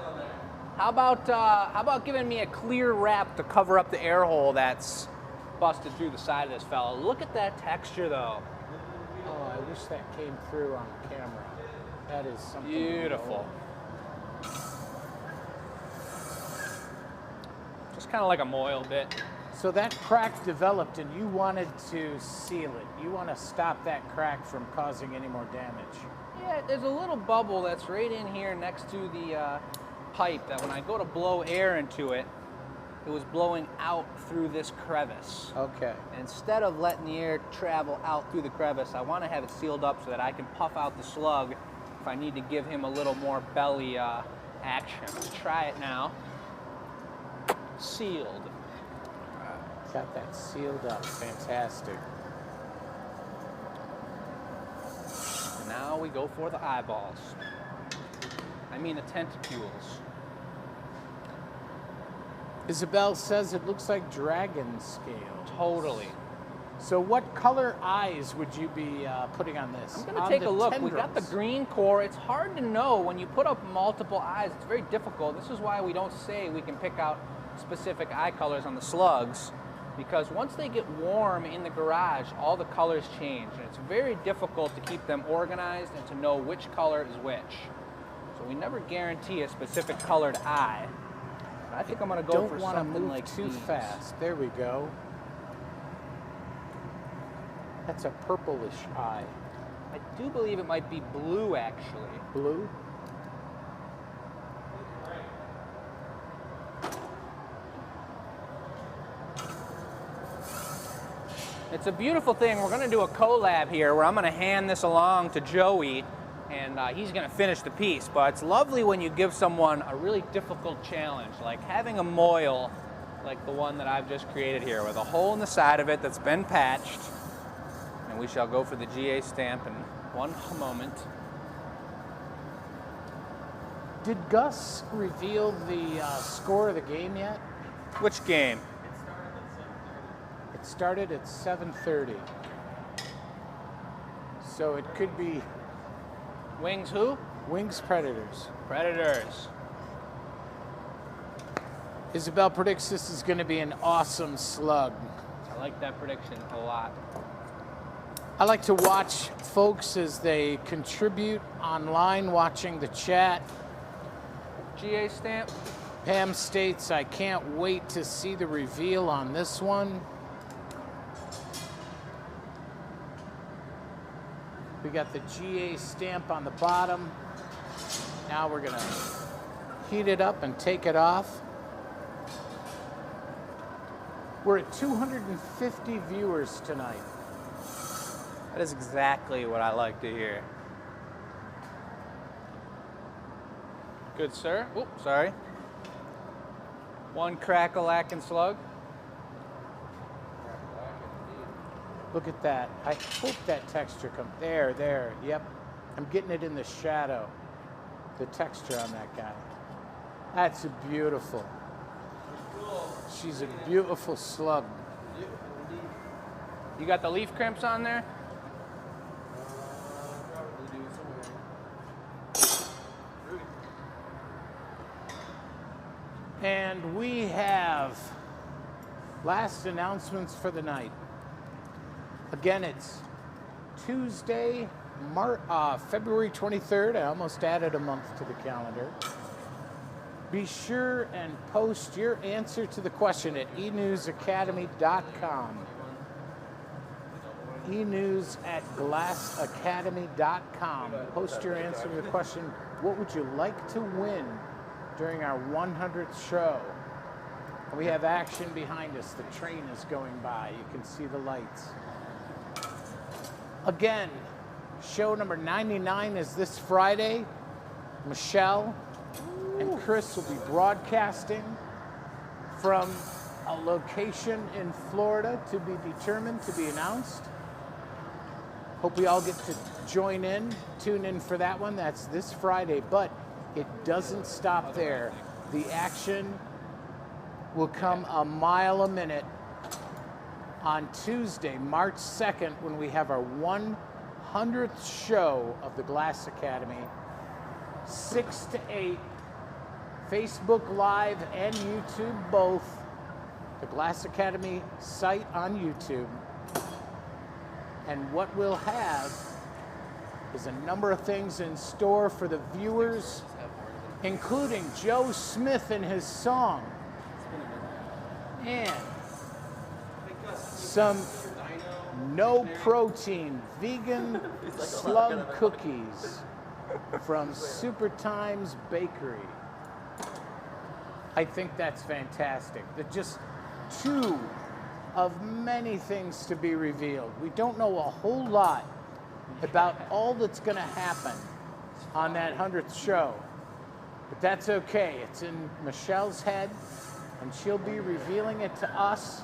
Speaker 2: How about giving me a clear wrap to cover up the air hole that's busted through the side of this fella? Look at that texture, though.
Speaker 1: Oh, I wish that came through on camera. That is something
Speaker 2: Beautiful. Just kind of like a moil bit.
Speaker 1: So that crack developed and you wanted to seal it. You want to stop that crack from causing any more damage.
Speaker 2: Yeah, there's a little bubble that's right in here next to the pipe that when I go to blow air into it, it was blowing out through this crevice.
Speaker 1: Okay.
Speaker 2: Instead of letting the air travel out through the crevice, I want to have it sealed up so that I can puff out the slug if I need to give him a little more belly action. Let's try it now. Sealed.
Speaker 1: Got that sealed up. Fantastic.
Speaker 2: And now we go for the eyeballs. I mean the tentacules.
Speaker 1: Isabel says it looks like dragon scale.
Speaker 2: Totally.
Speaker 1: So what color eyes would you be putting on this?
Speaker 2: I'm gonna
Speaker 1: On
Speaker 2: take
Speaker 1: the
Speaker 2: a look. We got the
Speaker 1: tendrils.
Speaker 2: green core. It's hard to know when you put up multiple eyes. It's very difficult. This is why we don't say we can pick out specific eye colors on the slugs, because once they get warm in the garage, all the colors change, and it's very difficult to keep them organized and to know which color is which. So we never guarantee a specific colored eye. But I think I'm gonna go
Speaker 1: Don't
Speaker 2: for
Speaker 1: want to
Speaker 2: something
Speaker 1: move
Speaker 2: like
Speaker 1: too
Speaker 2: these.
Speaker 1: fast. There we go. That's a purplish eye.
Speaker 2: I do believe it might be blue, actually.
Speaker 1: Blue?
Speaker 2: It's a beautiful thing. We're going to do a collab here where I'm going to hand this along to Joey, and he's going to finish the piece. But it's lovely when you give someone a really difficult challenge, like having a moil like the one that I've just created here with a hole in the side of it that's been patched. And we shall go for the GA stamp in one moment.
Speaker 1: Did Gus reveal the score of the game yet?
Speaker 2: Which game?
Speaker 1: It started at 7:30. So it could be
Speaker 2: Wings who?
Speaker 1: Wings Predators.
Speaker 2: Predators.
Speaker 1: Isabel predicts this is going to be an awesome slug.
Speaker 2: I like that prediction a lot.
Speaker 1: I like to watch folks as they contribute online, watching the chat.
Speaker 2: GA stamp.
Speaker 1: Pam states, I can't wait to see the reveal on this one. We got the GA stamp on the bottom. Now we're gonna heat it up and take it off. We're at 250 viewers tonight.
Speaker 2: That is exactly what I like to hear. Good, sir. Oop, sorry. One crack-a-lackin' slug.
Speaker 1: Look at that. I hope that texture comes. There. Yep. I'm getting it in the shadow. The texture on that guy. That's beautiful. She's a beautiful slug.
Speaker 2: You got the leaf crimps on there?
Speaker 1: And we have last announcements for the night. Again, it's Tuesday, February 23rd. I almost added a month to the calendar. Be sure and post your answer to the question at enewsacademy.com. enews@glassacademy.com. Post your answer to the question, what would you like to win during our 100th show? And we have action behind us. The train is going by. You can see the lights. Again, show number 99 is this Friday. Michelle and Chris will be broadcasting from a location in Florida to be determined, to be announced. Hope we all get to join in, tune in for that one. That's this Friday, but it doesn't stop there. The action will come a mile a minute on Tuesday, March 2nd, when we have our 100th show of the Glass Academy, 6 to 8, Facebook Live and YouTube both, the Glass Academy site on YouTube. And what we'll have is a number of things in store for the viewers, including Joe Smith and his song, and some no-protein vegan slug cookies from Super Times Bakery. I think that's fantastic. They're just two of many things to be revealed. We don't know a whole lot about all that's going to happen on that 100th show, but that's okay. It's in Michelle's head, and she'll be revealing it to us,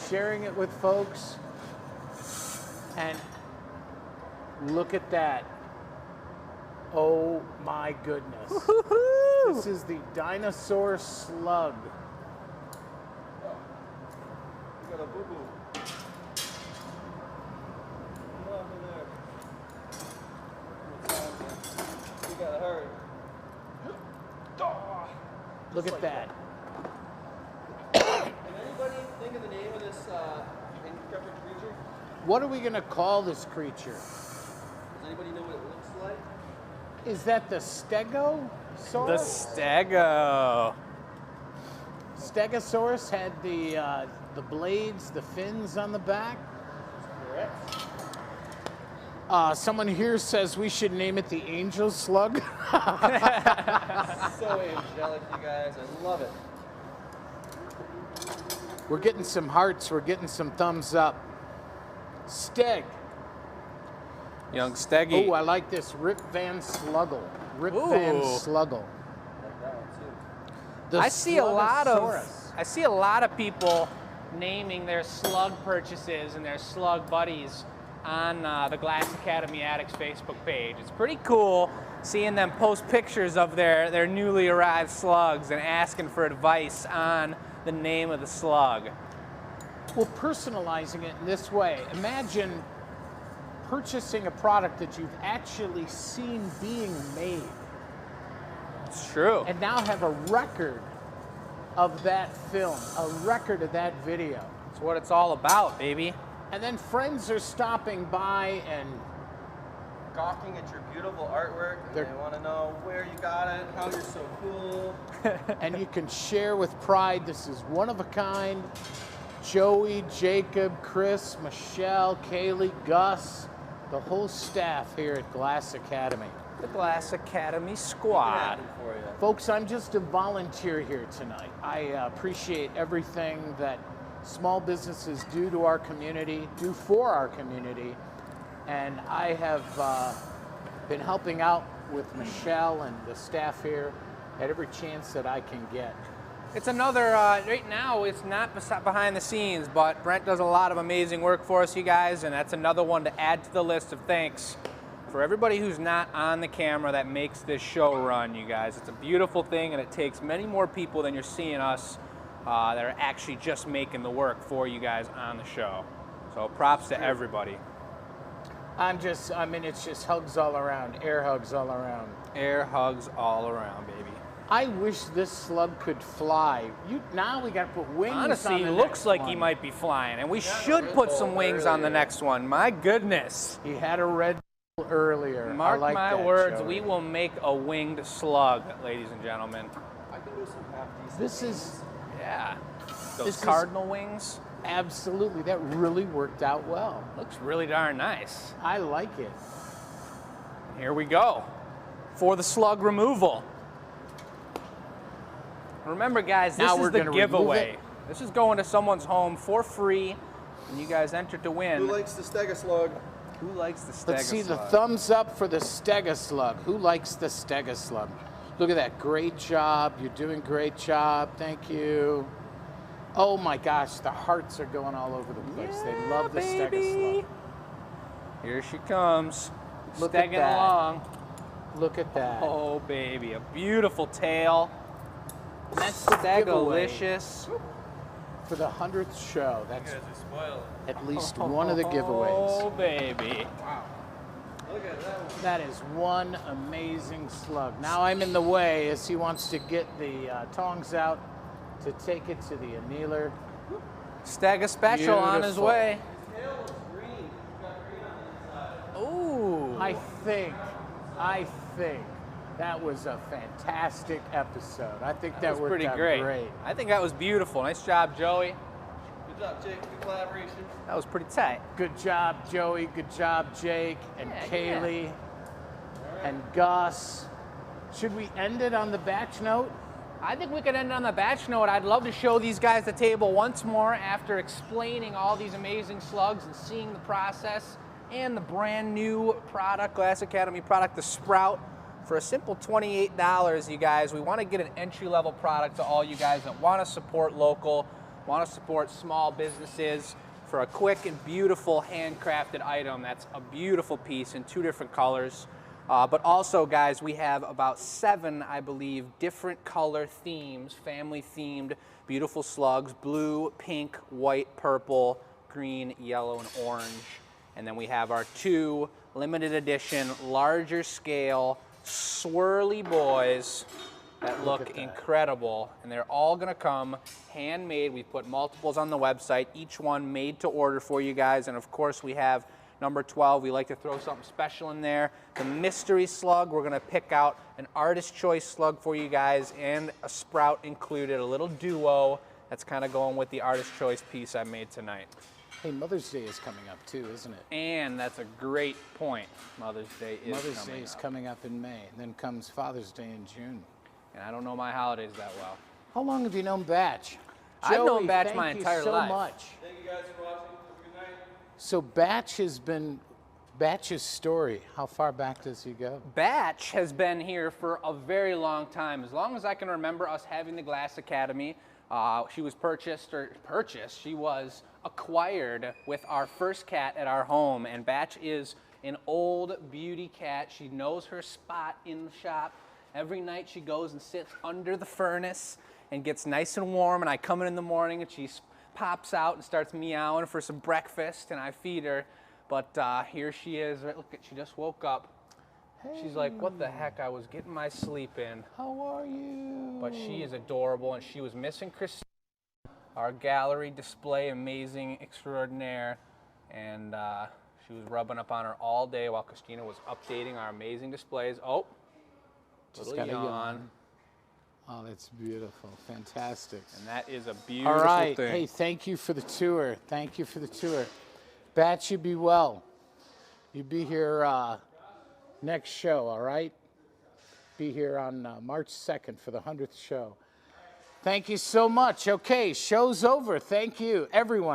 Speaker 1: sharing it with folks. And look at that. Oh my goodness. This is the Dinosaur Slug.
Speaker 4: You got a boo-boo. You gotta hurry.
Speaker 1: Look at that.
Speaker 4: Can anybody think of the name of this intrepid creature?
Speaker 1: What are we going to call this creature?
Speaker 4: Does anybody know what it looks like?
Speaker 1: Is that the Stegosaurus?
Speaker 2: The Stego.
Speaker 1: Stegosaurus had the blades, the fins on the back.
Speaker 4: Correct.
Speaker 1: Someone here says we should name it the Angel Slug.
Speaker 4: So angelic, you guys. I love it.
Speaker 1: We're getting some hearts. We're getting some thumbs up. Steg.
Speaker 2: Young Steggy.
Speaker 1: Oh, I like this. Rip Van Sluggle. Rip
Speaker 2: Ooh.
Speaker 1: Van Sluggle.
Speaker 4: Like that one too.
Speaker 1: The
Speaker 2: I see a lot
Speaker 1: Slugosaurus.
Speaker 2: of people naming their slug purchases and their slug buddies on the Glass Academy Addicts Facebook page. It's pretty cool seeing them post pictures of their newly arrived slugs and asking for advice on the name of the slug.
Speaker 1: Well, personalizing it in this way. Imagine purchasing a product that you've actually seen being made.
Speaker 2: It's true.
Speaker 1: And now have a record of that film, a record of that video.
Speaker 2: It's what it's all about, baby.
Speaker 1: And then friends are stopping by and
Speaker 4: Gawking at your beautiful artwork, and they want to know where you got it, how you're so cool.
Speaker 1: and you can share with pride, this is one of a kind. Joey, Jacob, Chris, Michelle, Kaylee, Gus, the whole staff here at Glass Academy.
Speaker 2: The Glass Academy
Speaker 4: What
Speaker 2: squad.
Speaker 4: happened for you?
Speaker 1: Folks, I'm just a volunteer here tonight. I appreciate everything that small businesses do to our community, do for our community. And I have been helping out with Michelle and the staff here at every chance that I can get.
Speaker 2: It's another, right now, it's not behind the scenes, but Brent does a lot of amazing work for us, you guys, and that's another one to add to the list of thanks for everybody who's not on the camera that makes this show run, you guys. It's a beautiful thing, and it takes many more people than you're seeing us that are actually just making the work for you guys on the show. So props to everybody.
Speaker 1: I mean, it's just hugs all around, air hugs all around.
Speaker 2: Air hugs all around, baby.
Speaker 1: I wish this slug could fly. Now we got to put wings
Speaker 2: Honestly,
Speaker 1: on the
Speaker 2: he looks
Speaker 1: next
Speaker 2: like
Speaker 1: one.
Speaker 2: he might be flying, and we should put some wings on the next one. My goodness.
Speaker 1: He had a red Bull earlier.
Speaker 2: Mark
Speaker 1: I like
Speaker 2: my
Speaker 1: that,
Speaker 2: words,
Speaker 1: Joey.
Speaker 2: we will make a winged slug, ladies and gentlemen.
Speaker 4: I can do some half decent.
Speaker 1: This is
Speaker 2: Yeah. Those
Speaker 1: This is-
Speaker 2: cardinal wings.
Speaker 1: absolutely, that really worked out well.
Speaker 2: Looks really darn nice.
Speaker 1: I like it.
Speaker 2: Here we go for the slug removal. Remember, guys, this
Speaker 1: Now
Speaker 2: is
Speaker 1: we're
Speaker 2: the
Speaker 1: gonna remove
Speaker 2: giveaway.
Speaker 1: it.
Speaker 2: This is going to someone's home for free, and you guys entered to win.
Speaker 4: Who likes the Stegoslug?
Speaker 2: Who likes the
Speaker 1: Let's see the
Speaker 2: Stegoslug?
Speaker 1: thumbs up for the Stegoslug. Who likes the Stegoslug? Look at that. Great job. You're doing great job. Thank you. Oh my gosh, the hearts are going all over the place. They love the Stegoslug.
Speaker 2: Here she comes.
Speaker 1: Look at
Speaker 2: Stegging
Speaker 1: that.
Speaker 2: along.
Speaker 1: Look at that.
Speaker 2: Oh, baby. A beautiful tail.
Speaker 1: That's the giveaway
Speaker 2: Stegalicious.
Speaker 1: for the 100th show. That's
Speaker 4: You guys are spoiled.
Speaker 1: at least one of the giveaways.
Speaker 2: Oh, baby.
Speaker 4: Look at that one.
Speaker 1: That is one amazing slug. Now I'm in the way as he wants to get the tongs out to take it to the annealer.
Speaker 2: Stega special on his
Speaker 1: Beautiful.
Speaker 2: way.
Speaker 4: His tail was green. It's got green on the inside.
Speaker 2: Ooh.
Speaker 1: I think that was a fantastic episode. I think that
Speaker 2: That was
Speaker 1: worked
Speaker 2: pretty
Speaker 1: out
Speaker 2: great. I think that was beautiful. Nice job, Joey.
Speaker 4: Good job, Jake. Good collaboration.
Speaker 2: That was pretty tight.
Speaker 1: Good job, Joey. Good job, Jake and
Speaker 2: Yeah,
Speaker 1: Kaylee and Gus. Should we end it on the batch note?
Speaker 2: I think we could end on the batch note. I'd love to show these guys the table once more after explaining all these amazing slugs and seeing the process and the brand new product, Glass Academy product, the Sprout. For a simple $28, you guys, we want to get an entry-level product to all you guys that want to support local, want to support small businesses for a quick and beautiful handcrafted item. That's a beautiful piece in 2 different colors. But also, guys, we have about 7, I believe, different color themes, family-themed, beautiful slugs: blue, pink, white, purple, green, yellow, and orange. And then we have our 2 limited edition, larger scale, swirly boys that look incredible. And they're all gonna come handmade. We've put multiples on the website, each one made to order for you guys. And of course, we have number 12, we like to throw something special in there. The Mystery Slug, we're gonna pick out an artist choice slug for you guys and a Sprout included, a little duo that's kind of going with the artist choice piece I made tonight.
Speaker 1: Hey, Mother's Day is coming up too, isn't it?
Speaker 2: And that's a great point. Mother's Day is
Speaker 1: Mother's
Speaker 2: coming
Speaker 1: Day is
Speaker 2: up.
Speaker 1: coming up in May, and then comes Father's Day in June.
Speaker 2: And I don't know my holidays that well.
Speaker 1: How long have you known Batch?
Speaker 2: I've known
Speaker 1: Joey,
Speaker 2: Batch
Speaker 1: thank
Speaker 2: my
Speaker 1: you
Speaker 2: entire
Speaker 1: so
Speaker 2: life.
Speaker 1: much.
Speaker 4: Thank you guys for watching. Have a good night.
Speaker 1: So Batch has been Batch's story. How far back does he go?
Speaker 2: Batch has been here for a very long time. As long as I can remember us having the Glass Academy, she was she was acquired with our first cat at our home. And Batch is an old beauty cat. She knows her spot in the shop. Every night she goes and sits under the furnace and gets nice and warm. And I come in the morning and she pops out and starts meowing for some breakfast, and I feed her. But here she is. Right, look, she just woke up. She's like, what the heck? I was getting my sleep in.
Speaker 1: How are you?
Speaker 2: But she is adorable, and she was missing Christine, our gallery display amazing extraordinaire, and she was rubbing up on her all day while Christina was updating our amazing displays. Oh,
Speaker 1: Just
Speaker 2: little
Speaker 1: got a
Speaker 2: yawn.
Speaker 1: Oh, that's beautiful. Fantastic.
Speaker 2: And that is a beautiful
Speaker 1: All right.
Speaker 2: thing.
Speaker 1: Hey, thank you for the tour. Thank you for the tour. Batch, you be well. You be here next show, all right? Be here on March 2nd for the 100th show. Thank you so much. Okay, show's over. Thank you, everyone.